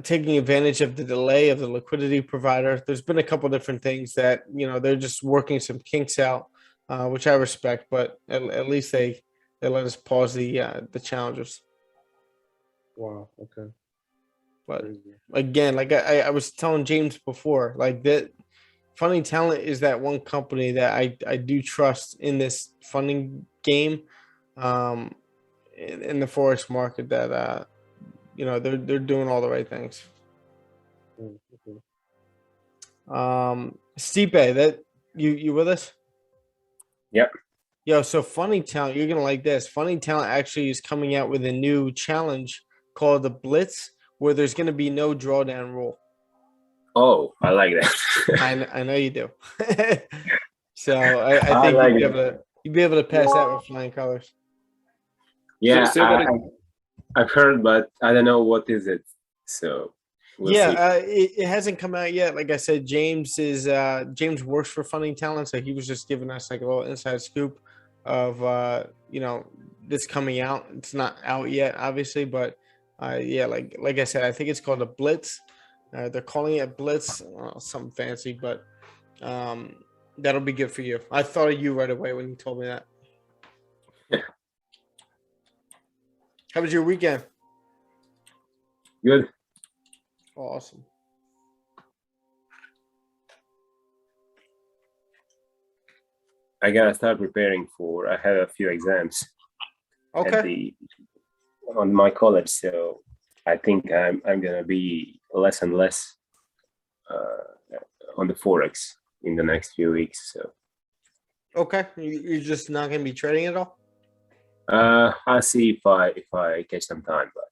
taking advantage of the delay of the liquidity provider. There's been a couple different things that they're just working some kinks out, which I respect. But at least they let us pause the challenges. Wow. Okay. But Crazy. again, like I was telling James before, like that Funding Talent is that one company that I do trust in this funding game, in the Forex market, that they're doing all the right things. Okay. Stipe, that you with us? Yep. Yo, so Funding Talent, you're gonna like this. Funding Talent actually is coming out with a new challenge called the Blitz, where there's gonna be no drawdown rule. Oh, I like that. I know you do. So I I think like you'd be able to pass that with flying colors. Yeah, say that again. I've heard, but I don't know what is it. So we'll see. It hasn't come out yet. Like I said, James works for Funding Talent, so he was just giving us like a little inside scoop of this coming out. It's not out yet, obviously, but like I said, I think it's called a Blitz. They're calling it Blitz, something fancy, but that'll be good for you. I thought of you right away when you told me that. How was your weekend? Good. Awesome. I gotta start preparing for. I have a few exams Okay. on my college, so I think I'm gonna be less and less on the Forex in the next few weeks. So Okay. You're just not going to be trading at all? I'll see if I catch some time, but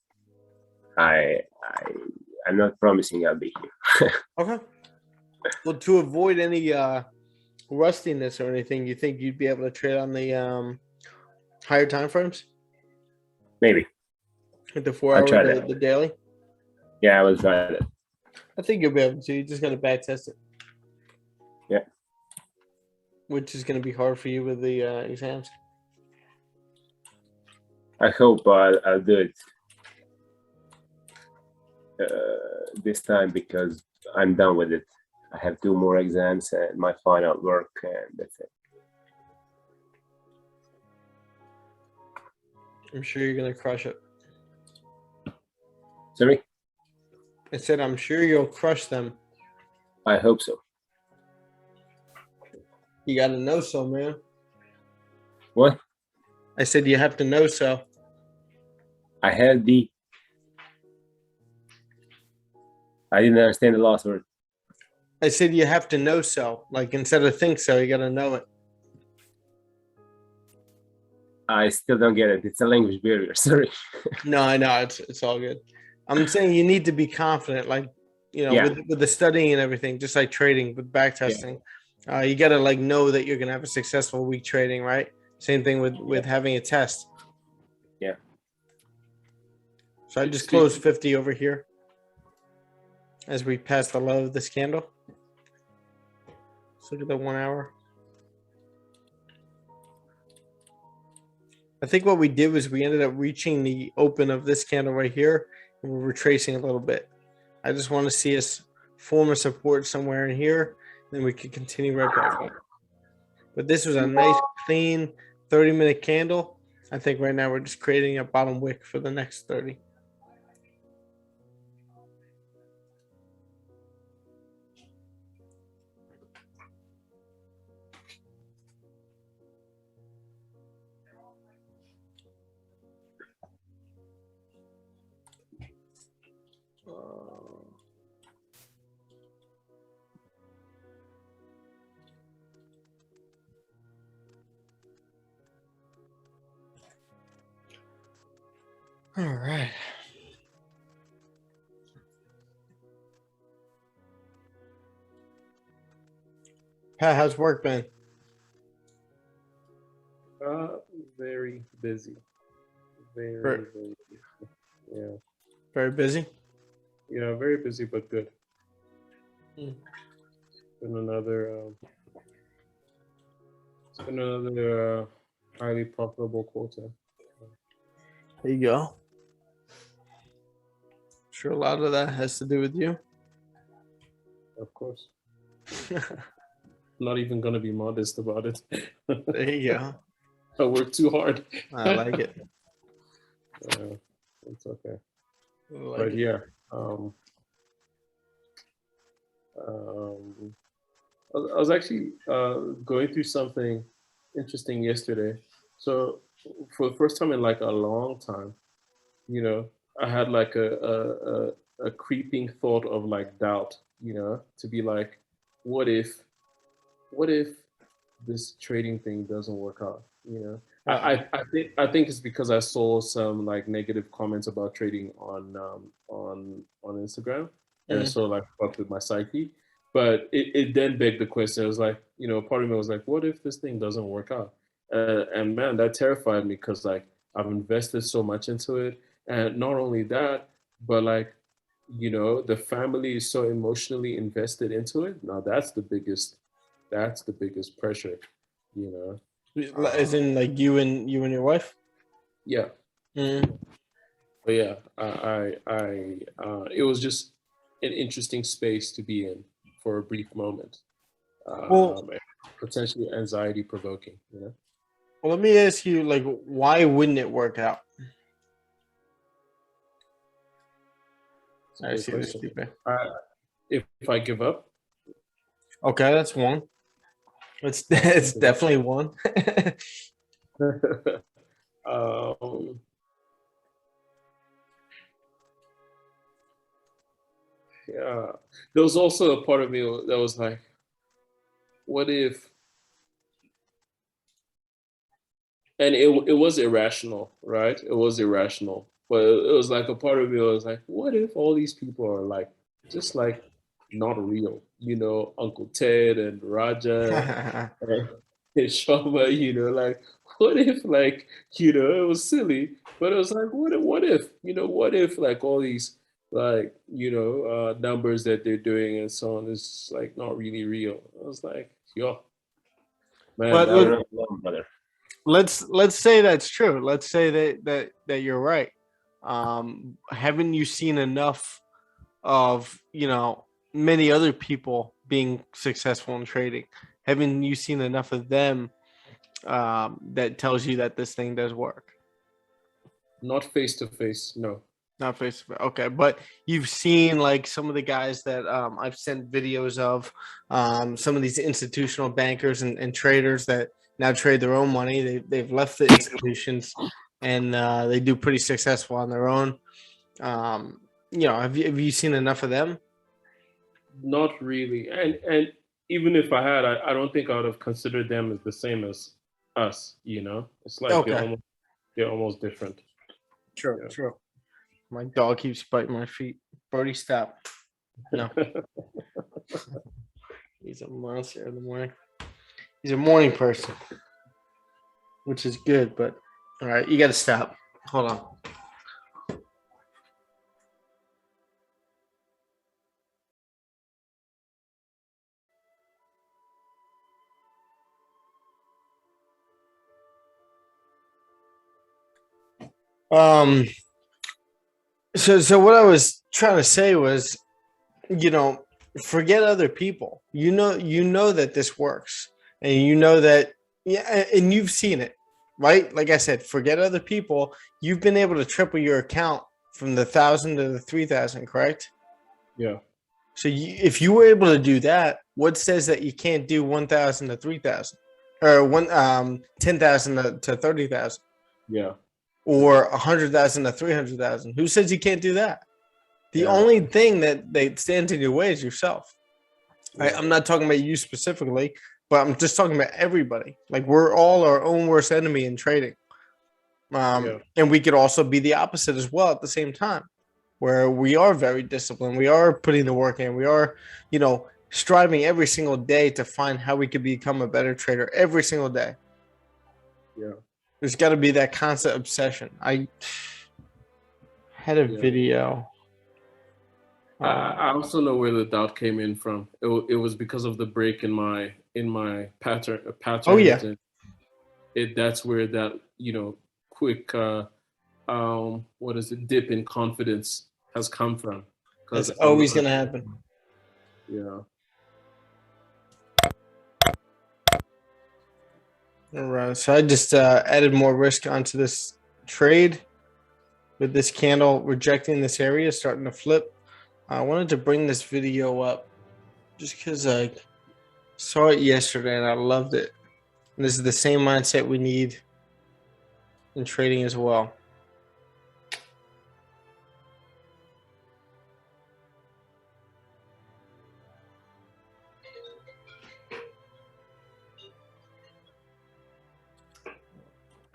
I'm not promising I'll be here. Okay. Well, to avoid any rustiness or anything, you think you'd be able to trade on the higher time frames? Maybe. With the 4 I'll hour, try that. the daily? Yeah, I will try that. I think you'll be able to. You just got to back test it. Yeah. Which is going to be hard for you with the exams. I hope I'll do it this time because I'm done with it. I have 2 more exams and my final work, and that's it. I'm sure you're going to crush it. Sorry? I said, I'm sure you'll crush them. I hope so. You got to know so, man. What? I said, you have to know so. I didn't understand the last word. I said, you have to know so. Like, instead of think so, you got to know it. I still don't get it. It's a language barrier. Sorry. No, I know. It's all good. I'm saying you need to be confident, like, Yeah. with the studying and everything, just like trading with back testing. You got to like know that you're going to have a successful week trading, right? Same thing with having a test. Yeah. So I just closed 50 over here as we pass the low of this candle. Let's look at the 1 hour. I think what we did was we ended up reaching the open of this candle right here, and we're retracing a little bit. I just want to see us form a support somewhere in here, then we can continue right back up. But this was a nice, clean 30-minute candle. I think right now we're just creating a bottom wick for the next 30. All right. How's work been? Very busy. Very, Very, very busy. Yeah. very busy. Yeah, very busy, but good. Mm. Been another, it's been another highly profitable quarter. There you go. Sure, a lot of that has to do with you. Of course. Not even gonna be modest about it. There you go. I work too hard. I like it. It's okay. I like But it. yeah, um, I was actually going through something interesting yesterday. So for the first time in like a long time, you know, I had like a creeping thought of like doubt, you know, to be like, what if this trading thing doesn't work out, you know? I think it's because I saw some like negative comments about trading on Instagram, and Mhm. so like fucked with my psyche. But it then begged the question. It was like, you know, part of me was like, what if this thing doesn't work out? And man, that terrified me because like I've invested so much into it, and not only that, but like, you know, the family is so emotionally invested into it. Now that's the biggest pressure, you know. As in, like you and your wife. Yeah, Mm. but yeah, it was just an interesting space to be in for a brief moment. Well, And potentially anxiety provoking, you know. well, let me ask you, like, why wouldn't it work out? It's a I great see this question. deeper. If I give up, Okay, that's one. It's definitely one. um, yeah, there was also a part of me that was like, what if? And it was irrational, right? It was irrational, but it was like a part of me was like, what if all these people are like just like not real, you know, Uncle Ted and Raja and Sharma, you know, like what if like, you know, it was silly, but it was like what if, you know, what if like all these like, you know, numbers that they're doing and so on is like not really real. I was like, yo, man, But that You're was not alone, brother. let's say that's true. Let's say that you're right. Haven't you seen enough of, you know, many other people being successful in trading? Haven't you seen enough of them that tells you that this thing does work? not face to face, no. Not Facebook. Okay, but you've seen like some of the guys that I've sent videos of, some of these institutional bankers and traders that now trade their own money. They've left the institutions and they do pretty successful on their own. You know, have you seen enough of them? Not really. And even if I had, I don't think I would have considered them as the same as us, you know? It's like Okay, they're almost different. true, Yeah. true. My dog keeps biting my feet. Brody, stop. No, he's a monster in the morning. He's a morning person, which is good, but all right, you got to stop. Hold on. Um. So what I was trying to say was, you know, forget other people. You know that this works, and you know that, yeah, and you've seen it, right? Like I said, forget other people. You've been able to triple your account from the 1,000 to the 3,000, correct? Yeah. So if you were able to do that, what says that you can't do 1,000 to 3,000, or 10,000 to 30,000, Yeah. or 100,000 to 300,000? Who says you can't do that? The Yeah. only thing that stands in your way is yourself. Yeah. I'm not talking about you specifically, but I'm just talking about everybody. Like, we're all our own worst enemy in trading. Yeah. And we could also be the opposite as well at the same time, where we are very disciplined. We are putting the work in. We are, you know, striving every single day to find how we could become a better trader every single day. Yeah. There's got to be that constant obsession. I had a video. I also know where the doubt came in from. It was because of the break in my patterns. Oh, yeah. And that's where that quick what is it, dip in confidence has come from. That's always gonna happen. Yeah. All right. So I just added more risk onto this trade with this candle rejecting this area, starting to flip. I wanted to bring this video up just because I saw it yesterday and I loved it. And this is the same mindset we need in trading as well.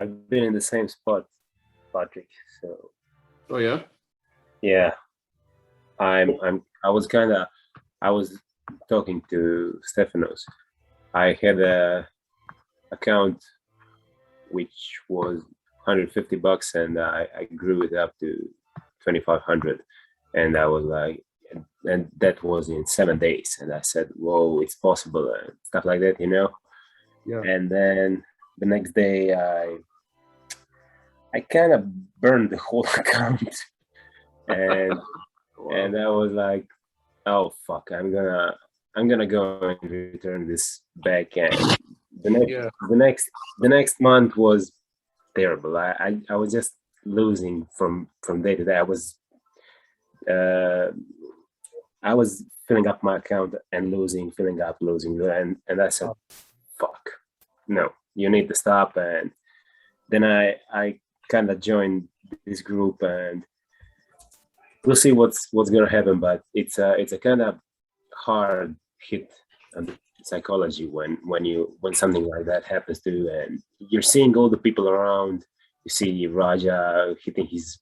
I've been in the same spot, Patrick. So. Oh yeah. Yeah. I was talking to Stefanos. I had a account which was $150, and I grew it up to 2,500, and I was like, and that was in 7 days, and I said, "Whoa, it's possible," and stuff like that, Yeah. And then the next day, I kind of burned the whole account, and and I was like, "Oh fuck, I'm gonna go and return this back." And the next month was terrible. I was just losing from day to day. I was filling up my account and losing, filling up, losing, and I said, "Fuck, no, you need to stop." And then I kind of joined this group, and we'll see what's gonna happen. But it's a kind of hard hit on psychology when something like that happens to you, and you're seeing all the people around. You see Raja hitting his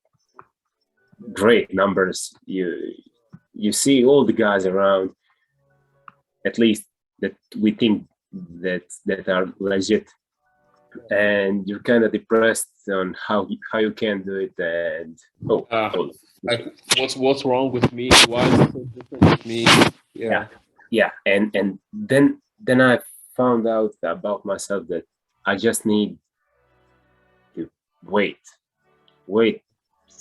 great numbers. You see all the guys around, at least that we think that are legit, and you're kind of depressed on how you can do it. And like what's wrong with me? Why is it so different with me? Yeah. And then I found out about myself that I just need to wait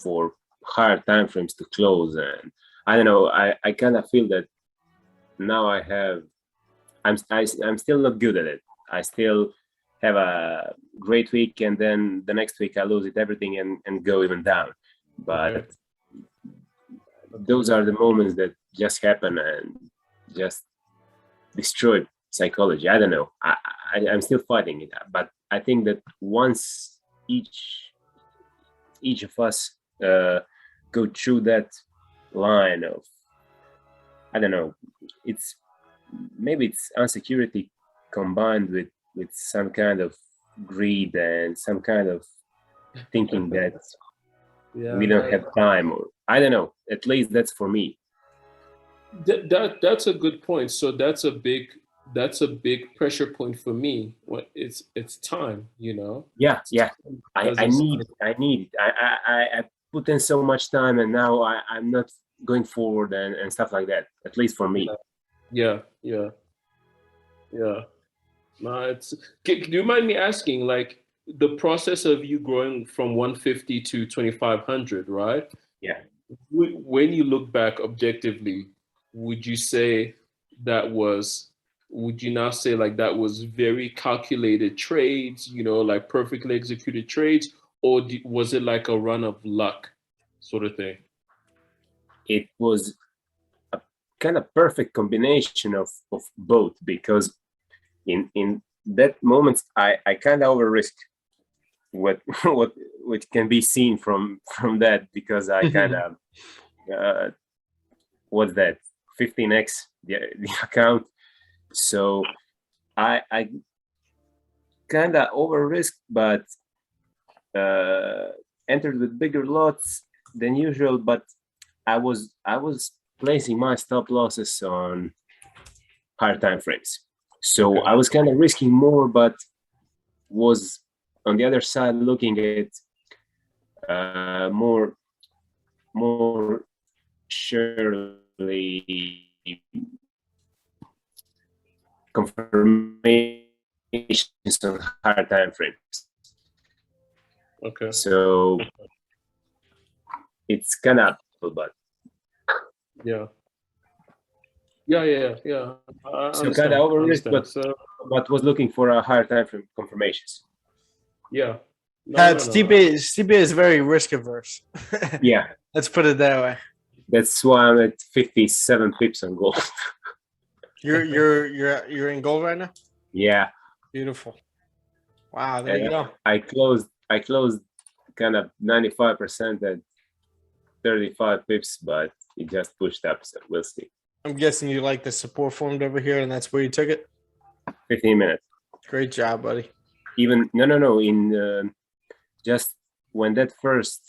for higher time frames to close. And I don't know, I kind of feel that now I'm still not good at it. I still have a great week, and then the next week I lose it everything and go even down. But those are the moments that just happen and just destroy psychology. I don't know. I'm still fighting it, but I think that once each of us go through that line of, I don't know, maybe it's insecurity combined with some kind of greed and some kind of thinking that we don't have time, or I don't know. At least that's for me. That's a good point. So that's a big pressure point for me. It's time, Yeah. I need it. I put in so much time, and now I'm not going forward and stuff like that. At least for me. Yeah. No, do you mind me asking, like, the process of you growing from 150 to 2,500, right? Yeah. When you look back objectively, would you now say like that was very calculated trades, like perfectly executed trades, or was it like a run of luck sort of thing? It was a kind of perfect combination of both, because in that moment I kind of over risked what can be seen from that, because I kind of what's that, 15x the account. So I kind of over risked, but entered with bigger lots than usual. But I was placing my stop losses on higher time frames. So Okay. I was kind of risking more, but was on the other side looking at more surely confirmations on higher time frames. Okay. So it's kind of, but Yeah. Yeah. I so understand. kind of over risk, Understand. but was looking for a higher time frame confirmations. Yeah. No. Stipe is very risk averse. Yeah, Let's put it that way. that's why I'm at 57 pips on gold. You're in gold right now? Yeah, Beautiful. Wow, there you go. I closed kind of 95% at 35 pips, but it just pushed up, so we'll see. I'm guessing you like the support formed over here, and that's where you took it. 15 minutes. Great job, buddy. Even no, in just when that first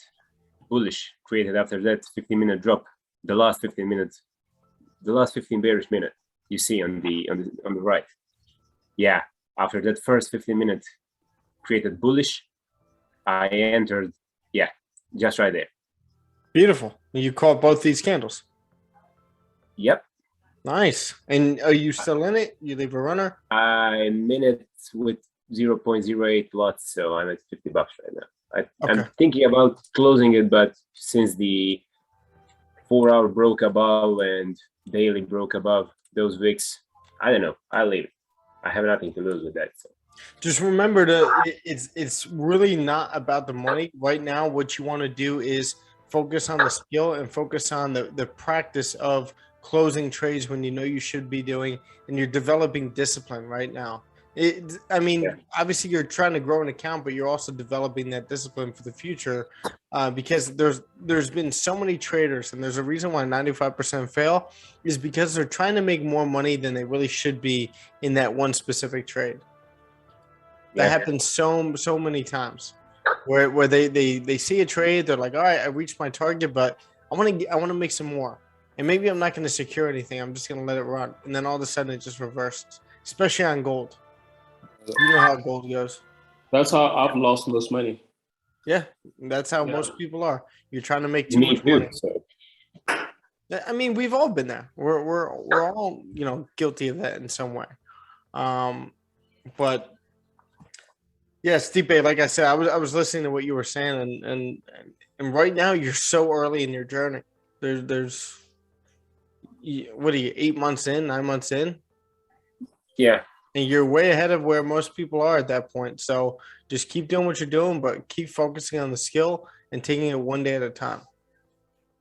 bullish created after that 15-minute drop, the last 15 bearish minute you see on the right. Yeah, after that first 15-minute created bullish, I entered. Yeah, just right there. Beautiful. You caught both these candles. Yep. Nice. And are you still in it? You leave a runner? I'm in it with 0.08 lots, so I'm at $50 right now. I'm Okay. thinking about closing it, but since the 4-hour broke above and daily broke above those wicks, I don't know. I'll leave it. I have nothing to lose with that. So. Just remember it's really not about the money. Right now, what you want to do is focus on the skill and focus on the practice of closing trades when you know you should be doing, and you're developing discipline right now. Obviously you're trying to grow an account, but you're also developing that discipline for the future, because there's been so many traders, and there's a reason why 95% fail is because they're trying to make more money than they really should be in that one specific trade. That happens so many times where they see a trade, they're like, all right, I reached my target, but I want to make some more, and maybe I'm not going to secure anything. I'm just going to let it run, and then all of a sudden it just reverses, especially on gold. You know how gold goes. That's how I've lost most money. Yeah, that's how most people are. You're trying to make too much money. So. I mean, we've all been there. We're all guilty of that in some way. But yeah, Stipe, like I said, I was listening to what you were saying, and right now you're so early in your journey. There's what are you, 8 months in, 9 months in? Yeah. And you're way ahead of where most people are at that point. So just keep doing what you're doing, but keep focusing on the skill and taking it one day at a time.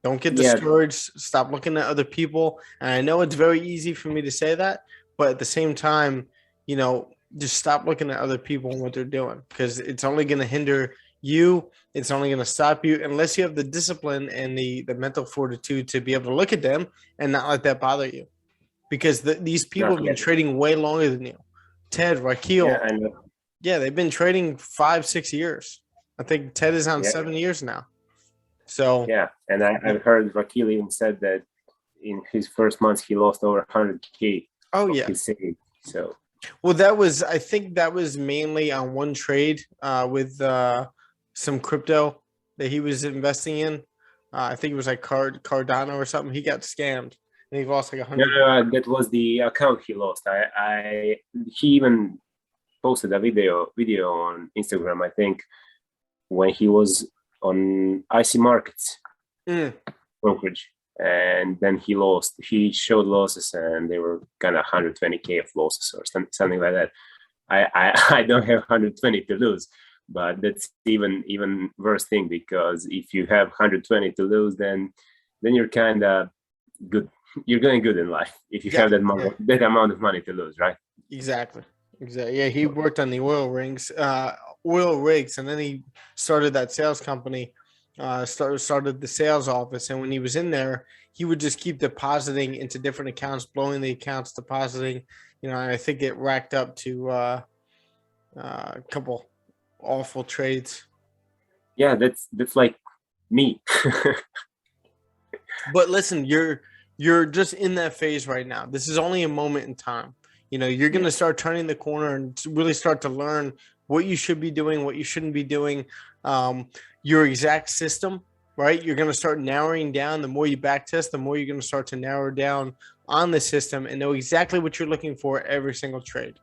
Don't get discouraged. Stop looking at other people. And I know it's very easy for me to say that, but at the same time, just stop looking at other people and what they're doing, because it's only going to hinder you. It's only going to stop you unless you have the discipline and the mental fortitude to be able to look at them and not let that bother you. Because these people have been trading way longer than you. Ted, Rakil. Yeah, I know. Yeah, they've been trading 5-6 years. I think Ted is on 7 years now. So yeah, and I've heard Rakil even said that in his first months he lost over 100K. Oh yeah. His savings. So. Well, I think that was mainly on one trade with some crypto that he was investing in. I think it was like Cardano or something. He got scammed. And he lost like 100. No, that was the account he lost. He even posted a video on Instagram, I think, when he was on IC Markets brokerage, and then he lost. He showed losses, and they were kind of 120K of losses or something like that. I don't have 120 to lose, but that's even worse thing, because if you have 120 to lose, then you're kind of good. You're going good in life if you have that amount of money to lose, right? Exactly. Yeah, he worked on the oil rigs, and then he started that sales company, started the sales office. And when he was in there, he would just keep depositing into different accounts, blowing the accounts, depositing. And I think it racked up to a couple awful trades. Yeah, that's like me. But listen, you're you're just in that phase right now. This is only a moment in time. You know, you're going to start turning the corner and really start to learn what you should be doing, what you shouldn't be doing, your exact system, right? You're going to start narrowing down. The more you back test, the more you're going to start to narrow down on the system and know exactly what you're looking for every single trade.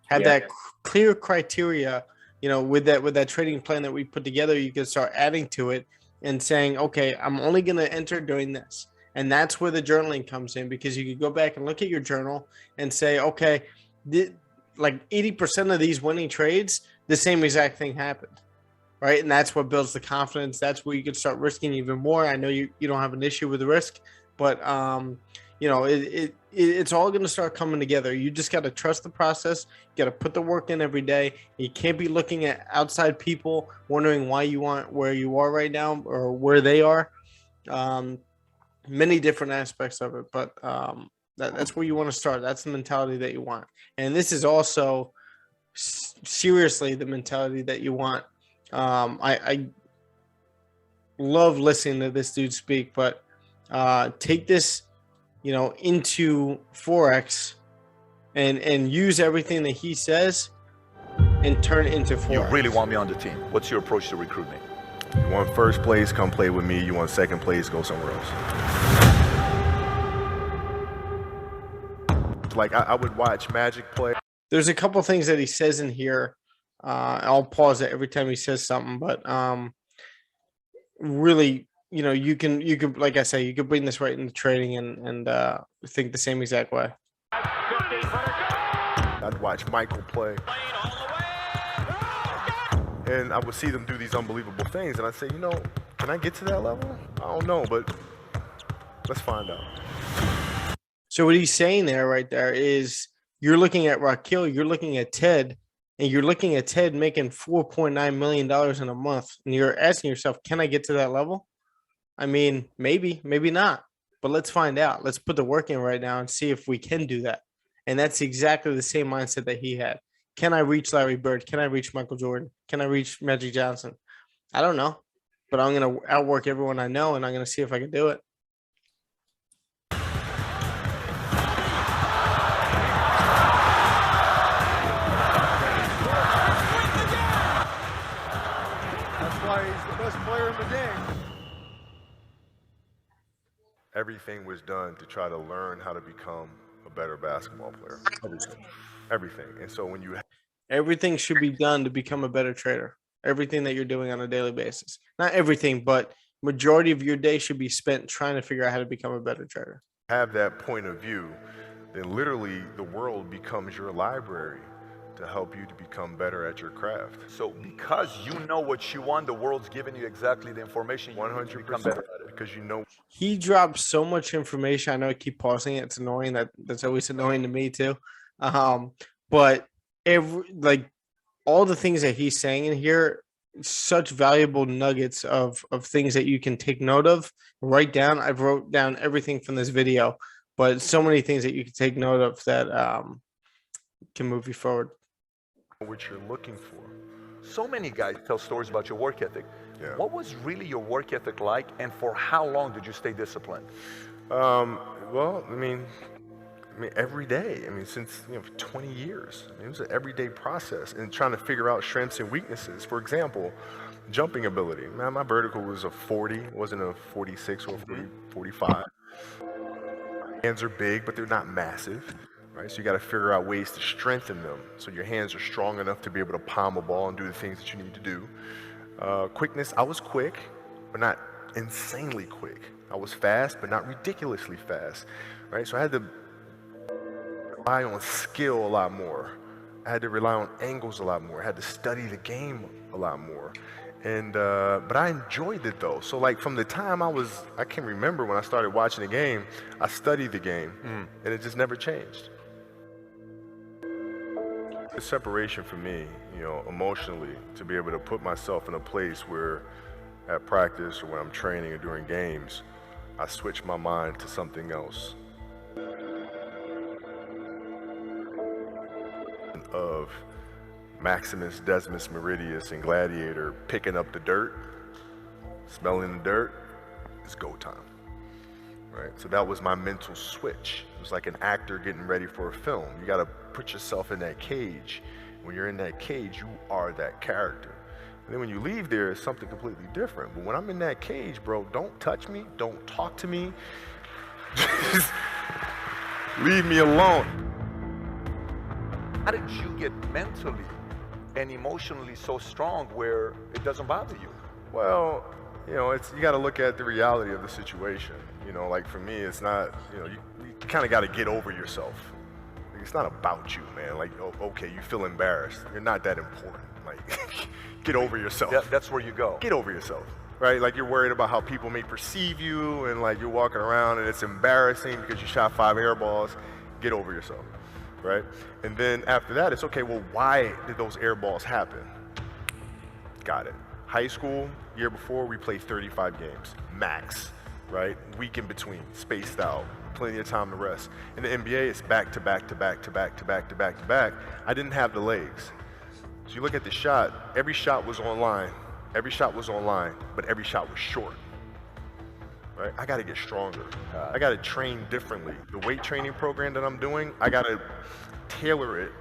Have that clear criteria, you know, with that trading plan that we put together. You can start adding to it and saying, okay, I'm only going to enter doing this. And that's where the journaling comes in, because you could go back and look at your journal and say, okay, like 80% of these winning trades, the same exact thing happened, right? And that's what builds the confidence. That's where you can start risking even more. I know you don't have an issue with the risk, but you know, it's all going to start coming together. You just got to trust the process. You got to put the work in every day. You can't be looking at outside people wondering why you aren't where you are right now or where they are. Many different aspects of it, but that's where you want to start. That's the mentality that you want. And this is also seriously the mentality that you want. I love listening to this dude speak, but take this, you know, into Forex and use everything that he says and turn it into Forex. You really want me on the team. What's your approach to recruitment? You want first place, come play with me. You want second place, go somewhere else. Like I would watch Magic play. There's a couple things that he says in here. I'll pause it every time he says something, but really, you know, you can, like I say, you could bring this right into trading and think the same exact way. I'd watch Michael play. And I would see them do these unbelievable things, and I'd say, you know, can I get to that level? I don't know, but let's find out. So what he's saying there, right there, is you're looking at Raquel, you're looking at Ted, and you're looking at Ted making $4.9 million in a month, and you're asking yourself, can I get to that level? I mean, maybe, maybe not, but let's find out. Let's put the work in right now and see if we can do that. And that's exactly the same mindset that he had. Can I reach Larry Bird? Can I reach Michael Jordan? Can I reach Magic Johnson? I don't know, but I'm going to outwork everyone I know, and I'm going to see if I can do it. That's why he's the best player in the game. Everything was done to try to learn how to become a better basketball player. Everything. And so when you everything should be done to become a better trader. Everything that you're doing on a daily basis. Not everything, but majority of your day should be spent trying to figure out how to become a better trader. have that point of view, then literally the world becomes your library to help you to become better at your craft. So because you know what you want, the world's giving you exactly the information you need to become 100%, better at it. because you know. He dropped so much information. I know I keep pausing it. It's annoying. That's always annoying to me too. But all the things that he's saying in here, such valuable nuggets of things that you can take note of, write down. I've wrote down everything from this video, but so many things that you can take note of that can move you forward. What you're looking for. So many guys tell stories about your work ethic. Yeah. What was really your work ethic like, and for how long did you stay disciplined? Well, I mean, every day. I mean, since 20 years. I mean, it was an everyday process, and trying to figure out strengths and weaknesses. For example, jumping ability. Man, my vertical was a 40, it wasn't a 46 or a 45. Hands are big, but they're not massive. Right, so you got to figure out ways to strengthen them so your hands are strong enough to be able to palm a ball and do the things that you need to do. Quickness, I was quick, but not insanely quick. I was fast, but not ridiculously fast. Right, so I had to rely on skill a lot more. I had to rely on angles a lot more. I had to study the game a lot more. And but I enjoyed it though. So like from the time I can remember when I started watching the game, I studied the game, and it just never changed. The separation for me, emotionally, to be able to put myself in a place where at practice or when I'm training or during games, I switch my mind to something else. Of Maximus, Decimus Meridius, and Gladiator picking up the dirt, smelling the dirt, it's go time. right? So that was my mental switch. It was like an actor getting ready for a film. You got to put yourself in that cage. When you're in that cage, you are that character. And then when you leave there, it's something completely different. But when I'm in that cage, bro, don't touch me, don't talk to me. Just leave me alone. How did you get mentally and emotionally so strong where it doesn't bother you? Well, you know, you got to look at the reality of the situation. You know, like for me, it's not, you know, you kind of got to get over yourself. Like, it's not about you, man. Like, oh, okay, you feel embarrassed. You're not that important. Like, get over yourself. That's where you go. Get over yourself, right? Like you're worried about how people may perceive you, and like you're walking around and it's embarrassing because you shot 5 air balls. Get over yourself, right? And then after that, it's okay, well, why did those air balls happen? Got it. High school, year before, we played 35 games, max, right? Week in between, spaced out, plenty of time to rest. In the NBA, it's back to back to back to back to back to back to back. I didn't have the legs. So you look at the shot, every shot was online. Every shot was online, but every shot was short, right? I gotta get stronger. I gotta train differently. The weight training program that I'm doing, I gotta tailor it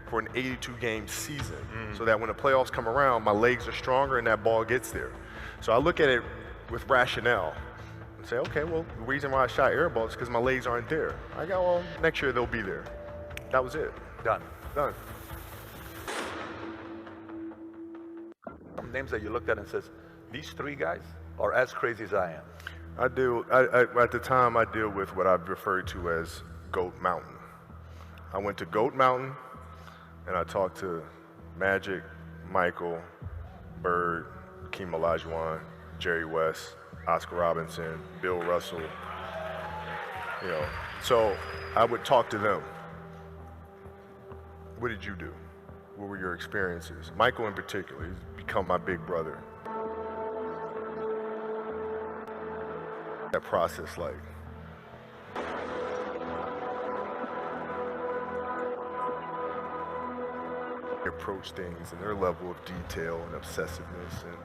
for an 82-game season so that when the playoffs come around, my legs are stronger and that ball gets there. So I look at it with rationale and say, okay, well, the reason why I shot air balls is because my legs aren't there. I go, well, next year they'll be there. That was it. Done. Done. Some names that you looked at and says, these 3 guys are as crazy as I am. At the time, I deal with what I've referred to as Goat Mountain. I went to Goat Mountain and I talked to Magic, Michael, Bird, Hakeem Olajuwon, Jerry West, Oscar Robinson, Bill Russell, you know. So I would talk to them. What did you do? What were your experiences? Michael in particular, he's become my big brother. That process like? They approach things and their level of detail and obsessiveness and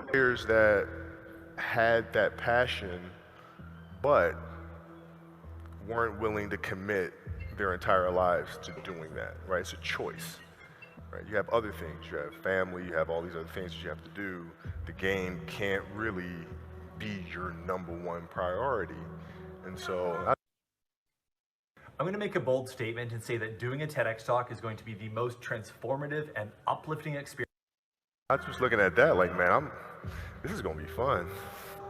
players that had that passion but weren't willing to commit their entire lives to doing that, right? It's a choice, right? You have other things, you have family, you have all these other things that you have to do. The game can't really be your #1 priority. And so I'm going to make a bold statement and say that doing a TEDx talk is going to be the most transformative and uplifting experience. I was just looking at that like, man, this is going to be fun.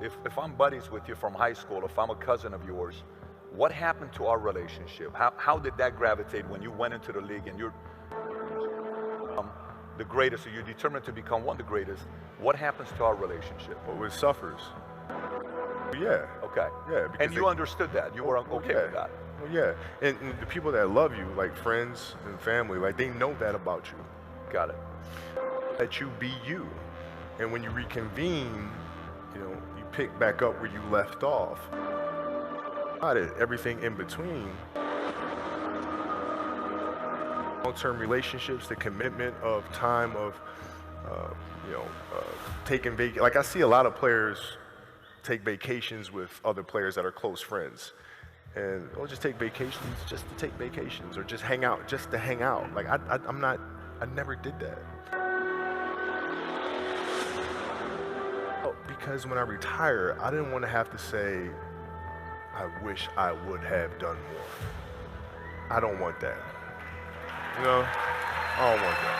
If I'm buddies with you from high school, if I'm a cousin of yours, what happened to our relationship? How did that gravitate when you went into the league and you're the greatest, or you're determined to become one of the greatest? What happens to our relationship? Well, it suffers. Yeah. Okay. Yeah. And you understood that. You were okay with that. Well, yeah. And the people that love you, like friends and family, like they know that about you. Got it. That you be you. And when you reconvene, you know, you pick back up where you left off. Everything in between. Long-term relationships, the commitment of time of, taking vacation. Like I see a lot of players take vacations with other players that are close friends. And they'll just take vacations just to take vacations or just hang out, just to hang out. Like I never did that. Because when I retire, I didn't want to have to say, I wish I would have done more. I don't want that. You know, I don't want that.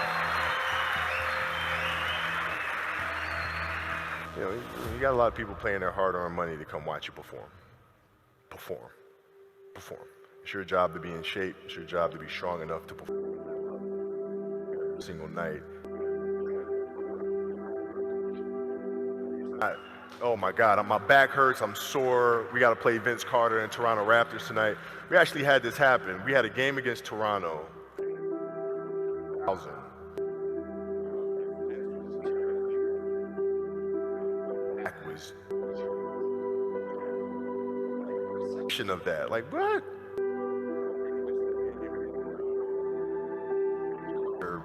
You know, you got a lot of people paying their hard-earned money to come watch you perform. Perform. It's your job to be in shape. It's your job to be strong enough to perform every single night. Oh my God, my back hurts, I'm sore. We got to play Vince Carter and Toronto Raptors tonight. We actually had this happen. We had a game against Toronto. Back was of that. Like, what?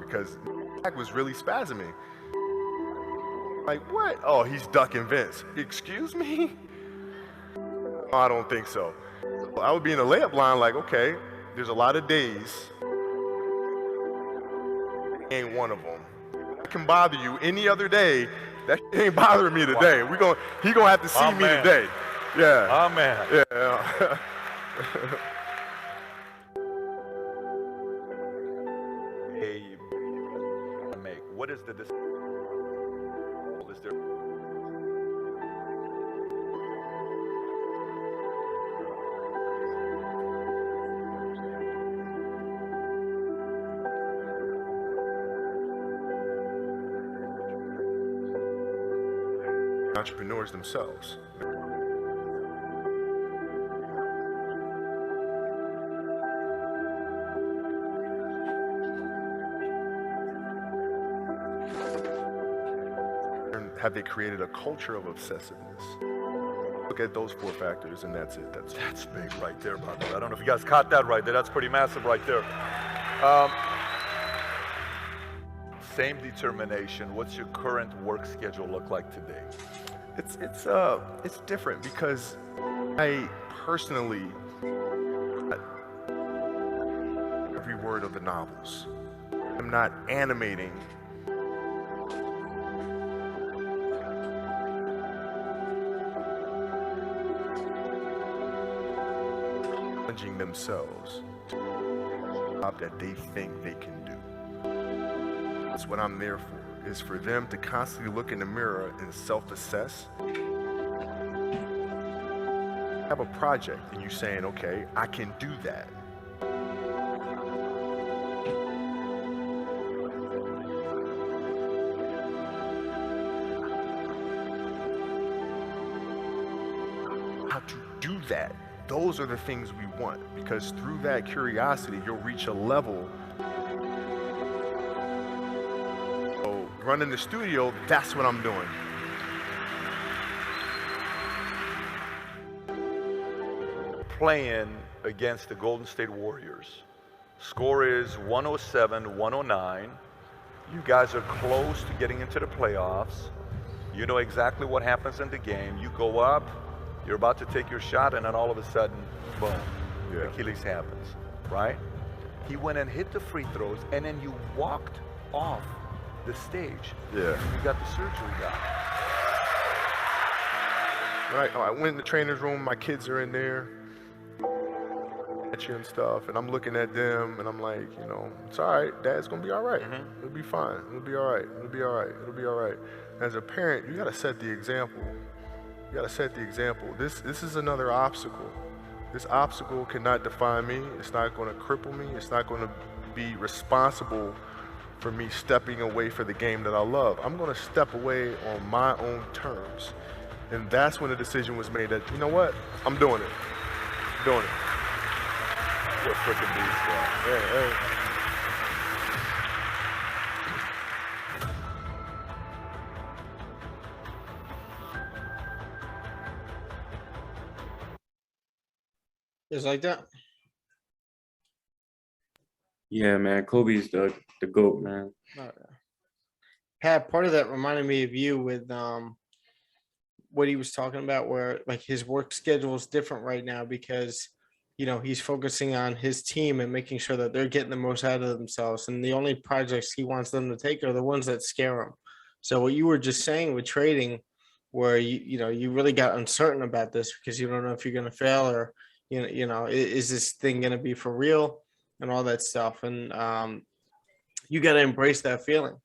Because back was really spasming. Like, what? Oh, he's ducking Vince. Excuse me? Oh, I don't think so. I would be in the layup line like, okay, there's a lot of days. Ain't one of them. I can bother you any other day. That ain't bothering me today. He gonna have to see me today. Yeah. Amen. Yeah. What is the decision? Is there entrepreneurs themselves. Have they created a culture of obsessiveness? Look at those 4 factors, and that's it. That's big right there, brother. I don't know if you guys caught that right there. That's pretty massive right there. Same determination. What's your current work schedule look like today? It's different because I personally every word of the novels. I'm not animating. Themselves that they think they can do. That's what I'm there for, is for them to constantly look in the mirror and self-assess. Have a project and you saying, okay, I can do that. How to do that. Those are the things we want, because through that curiosity, you'll reach a level. So running the studio, that's what I'm doing. Playing against the Golden State Warriors. Score is 107-109. You guys are close to getting into the playoffs. You know exactly what happens in the game. You go up. You're about to take your shot, and then all of a sudden, boom, Achilles happens, right? He went and hit the free throws, and then you walked off the stage. Yeah. You got the surgery done. Right. I went in the trainer's room. My kids are in there, at you and stuff, and I'm looking at them, and I'm like, you know, it's all right. Dad's gonna be all right. It'll be fine. It'll be all right. It'll be all right. It'll be all right. As a parent, you gotta set the example. You gotta set the example. This is another obstacle. This obstacle cannot define me. It's not gonna cripple me. It's not gonna be responsible for me stepping away for the game that I love. I'm gonna step away on my own terms. And that's when the decision was made that, you know what? I'm doing it. I'm doing it. You're a freaking beast, bro. Hey. Just like that. Yeah, man. Kobe's the GOAT, man. Pat, part of that reminded me of you with what he was talking about, where like his work schedule is different right now because, you know, he's focusing on his team and making sure that they're getting the most out of themselves. And the only projects he wants them to take are the ones that scare him. So what you were just saying with trading, where you really got uncertain about this because you don't know if you're going to fail or, is this thing going to be for real and all that stuff. And you got to embrace that feeling.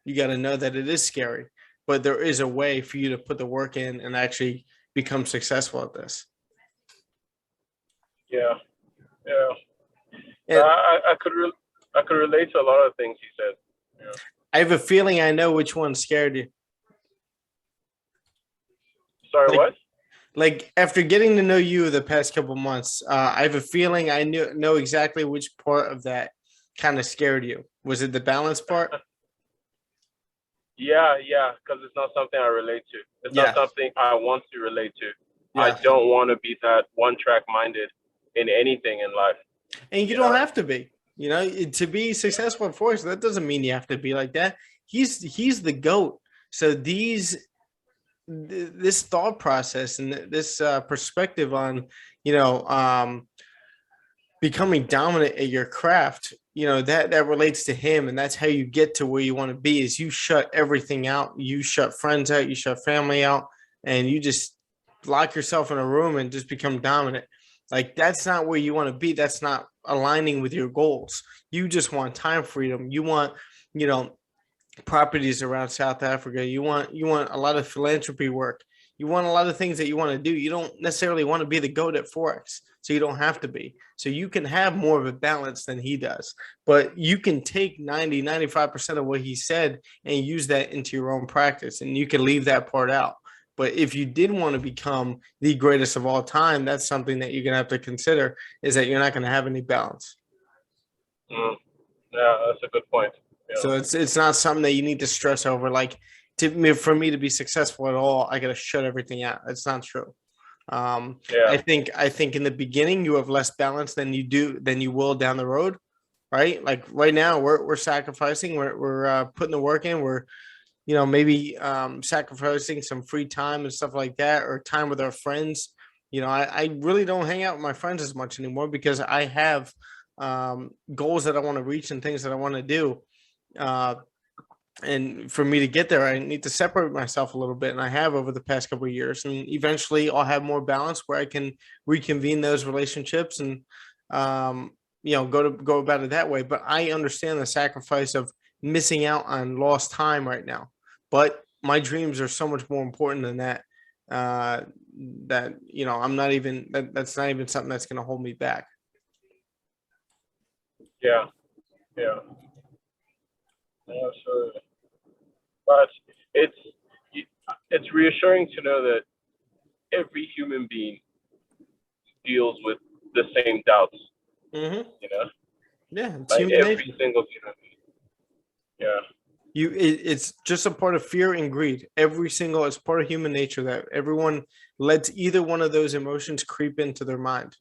You got to know that it is scary, but there is a way for you to put the work in and actually become successful at this. Yeah. I could relate to a lot of things he said. Yeah. I have a feeling I know which one scared you. Sorry, what? Like after getting to know you the past couple months, I have a feeling I know exactly which part of that kind of scared you. Was it the balance part? Yeah, because it's not something I relate to. It's not something I want to relate to. Yeah. I don't want to be that one-track minded in anything in life. And you don't have to be. To be successful in Forex, that doesn't mean you have to be like that. He's the GOAT. So this thought process and this perspective on, you know, becoming dominant at your craft, you know, that relates to him, and that's how you get to where you want to be. Is you shut everything out, you shut friends out, you shut family out, and you just lock yourself in a room and just become dominant. Like, that's not where you want to be. That's not aligning with your goals. You just want time freedom. You want, you know, properties around South Africa. You want a lot of philanthropy work. You want a lot of things that you want to do. You don't necessarily want to be the GOAT at Forex, so you don't have to be. So you can have more of a balance than he does, but you can take 95% of what he said and use that into your own practice, and you can leave that part out. But if you did want to become the greatest of all time, that's something that you're going to have to consider, is that you're not going to have any balance. Yeah, that's a good point. Yeah. So it's not something that you need to stress over. Like, for me to be successful at all, I got to shut everything out. It's not true. Yeah. I think in the beginning you have less balance than you will down the road, right? Like right now we're sacrificing, we're putting the work in, we're, you know, maybe sacrificing some free time and stuff like that, or time with our friends. You know, I really don't hang out with my friends as much anymore because I have goals that I want to reach and things that I want to do. And for me to get there, I need to separate myself a little bit, and I have over the past couple of years. And eventually, I'll have more balance where I can reconvene those relationships and, you know, go about it that way. But I understand the sacrifice of missing out on lost time right now. But my dreams are so much more important than that. That, you know, I'm not even that's not even something that's going to hold me back. Yeah. Yeah. Yeah, sure. But it's reassuring to know that every human being deals with the same doubts. Mm-hmm. You know, Yeah, it's like human every nature. single human being. Yeah. It's just a part of fear and greed. It's part of human nature that everyone lets either one of those emotions creep into their mind,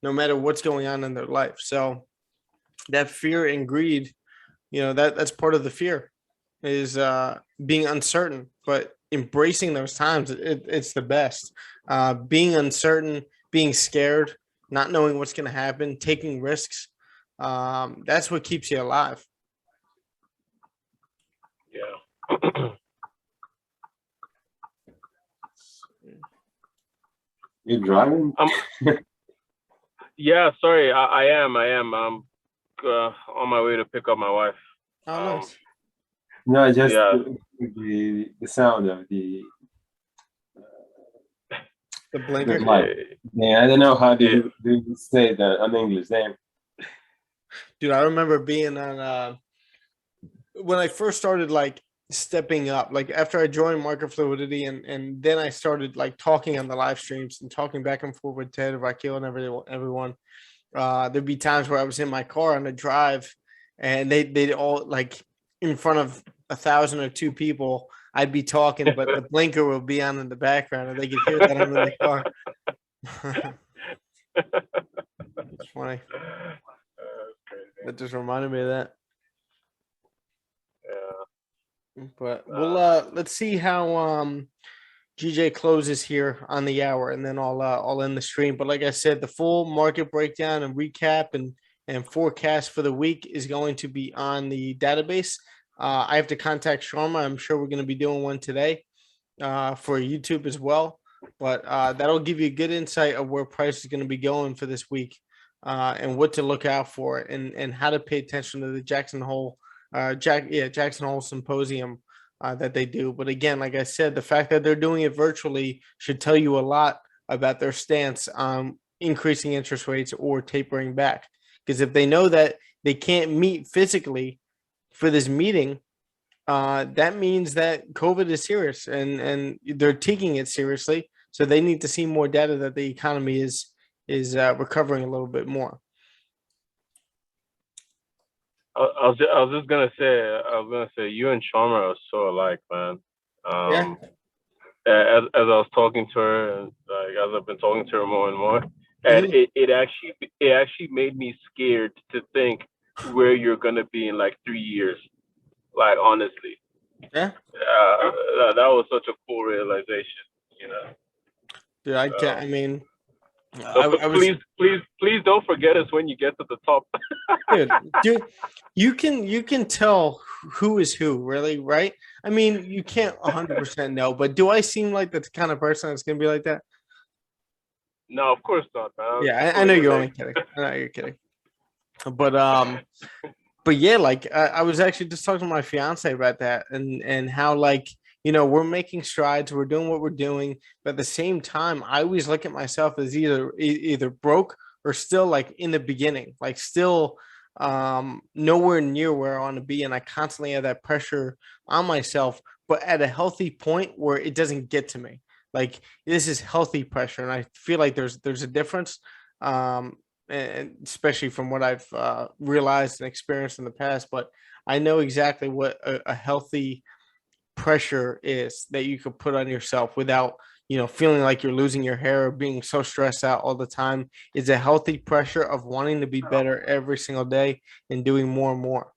no matter what's going on in their life. So that fear and greed, you know, that's part of the fear, is being uncertain, but embracing those times, it's the best. Being uncertain, being scared, not knowing what's going to happen, taking risks, that's what keeps you alive. Yeah. You're driving? Yeah, sorry, I am. I'm on my way to pick up my wife. Oh, nice. No, just Yeah. the sound of the blinker. light. Yeah, I don't know how do you say that on English name. Dude, I remember being on when I first started like stepping up, like after I joined Market Fluidity, and then I started like talking on the live streams and talking back and forth with Ted, Raquel, and everyone. There'd be times where I was in my car on the drive, and they'd all, like, in front of 1,000 or 2 people, I'd be talking, but the blinker would be on in the background, and they could hear that I'm in the car. It's funny. That just reminded me of that. Yeah. But we'll let's see how GJ closes here on the hour, and then I'll end the stream. But like I said, the full market breakdown and recap and forecast for the week is going to be on the database. I have to contact Sharma. I'm sure we're going to be doing one today for YouTube as well. But that'll give you a good insight of where price is going to be going for this week, and what to look out for, and how to pay attention to the Jackson Hole Symposium that they do. But again, like I said, the fact that they're doing it virtually should tell you a lot about their stance on increasing interest rates or tapering back. Because if they know that they can't meet physically for this meeting, that means that COVID is serious, and they're taking it seriously. So they need to see more data that the economy is recovering a little bit more. I was just gonna say, you and Sharma are so alike, man. Yeah. As I was talking to her, and like as I've been talking to her more and more, and it actually made me scared to think where you're gonna be in like 3 years. Like, honestly, Yeah. That was such a cool realization, you know. Dude, I can't. I mean, So I was. please don't forget us when you get to the top. Dude, you can tell who is who, really, right? I mean, you can't 100% know, but do I seem like the kind of person that's gonna be like that? No, of course not, man. Yeah, I know Pulling your you're only leg. kidding. I know you're kidding. But yeah, like I was actually just talking to my fiance about that and how like we're making strides, we're doing what we're doing, but at the same time, I always look at myself as either broke or still like in the beginning, like still nowhere near where I want to be, and I constantly have that pressure on myself, but at a healthy point where it doesn't get to me. Like this is healthy pressure, and I feel like there's a difference. And especially from what I've realized and experienced in the past. But I know exactly what a healthy pressure is that you could put on yourself without, feeling like you're losing your hair or being so stressed out all the time. It's a healthy pressure of wanting to be better every single day and doing more and more.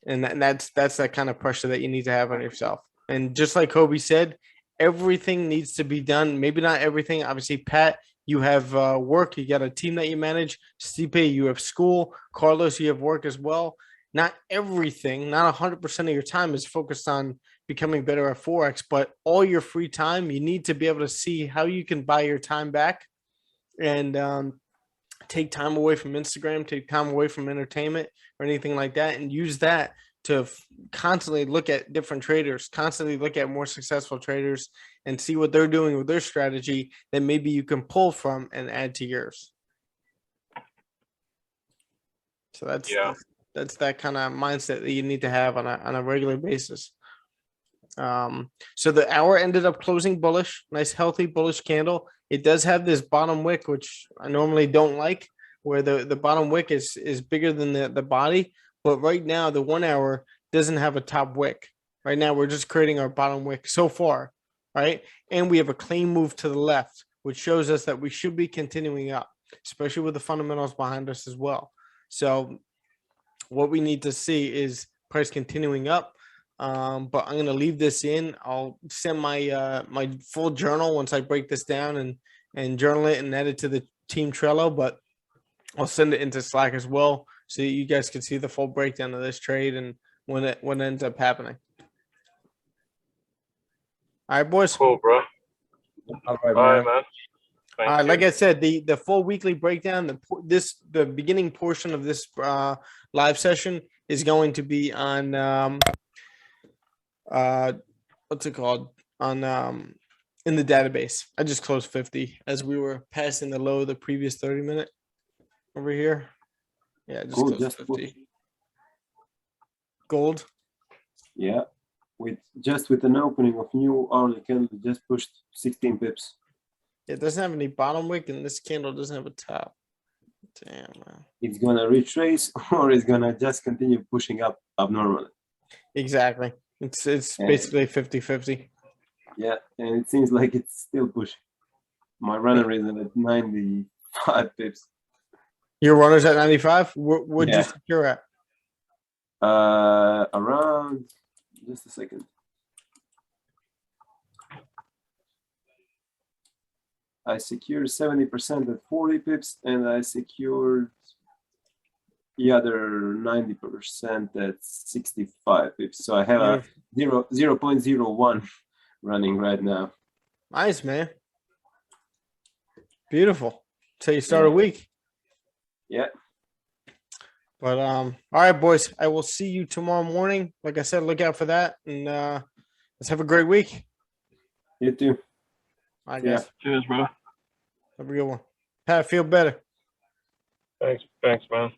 And that's that kind of pressure that you need to have on yourself. And just like Kobe said, everything needs to be done. Maybe not everything. Obviously, Pat, you have work. You got a team that you manage. Stipe, you have school. Carlos, you have work as well. Not everything, not 100% of your time is focused on becoming better at Forex, but all your free time, you need to be able to see how you can buy your time back and take time away from Instagram, take time away from entertainment or anything like that, and use that to constantly look at different traders, constantly look at more successful traders and see what they're doing with their strategy that maybe you can pull from and add to yours. So that's that kind of mindset that you need to have on a regular basis. So the hour ended up closing bullish, nice healthy bullish candle. It does have this bottom wick, which I normally don't like, where the bottom wick is bigger than the body. But right now, the 1 hour doesn't have a top wick. Right now, we're just creating our bottom wick so far, right? And we have a clean move to the left, which shows us that we should be continuing up, especially with the fundamentals behind us as well. So what we need to see is price continuing up. But I'm gonna leave this in. I'll send my my full journal once I break this down and journal it and add it to the team Trello. But I'll send it into Slack as well, so you guys can see the full breakdown of this trade and when it ends up happening. All right, boys. Cool, bro. All right, All right, man. man. Thank All right, you. like I said, the full weekly breakdown, the beginning portion of this live session is going to be on what's it called on in the database. I just closed 50 as we were passing the low of the previous 30-minute over here. Yeah, just Gold closed just 50. Gold. Yeah, with an opening of new hourly candle, just pushed 16 pips. It doesn't have any bottom wick, and this candle doesn't have a top. Damn, man. It's gonna retrace, or it's gonna just continue pushing up abnormally. Exactly. It's And- basically 50-50. Yeah, and it seems like it's still pushing. My runner is at 95 pips. Your runner's at 95. What'd you Yeah. secure at? Around, just a second. I secured 70% at 40 pips, and I secured the other 90% at 65 pips. So I have a 0.01 running right now. Nice, man. Beautiful. So you start a week. Yeah. But all right, boys. I will see you tomorrow morning. Like I said, look out for that, and let's have a great week. You too. All right, Yeah. guys. Cheers, bro. Have a good one. Pat, feel better. Thanks, man.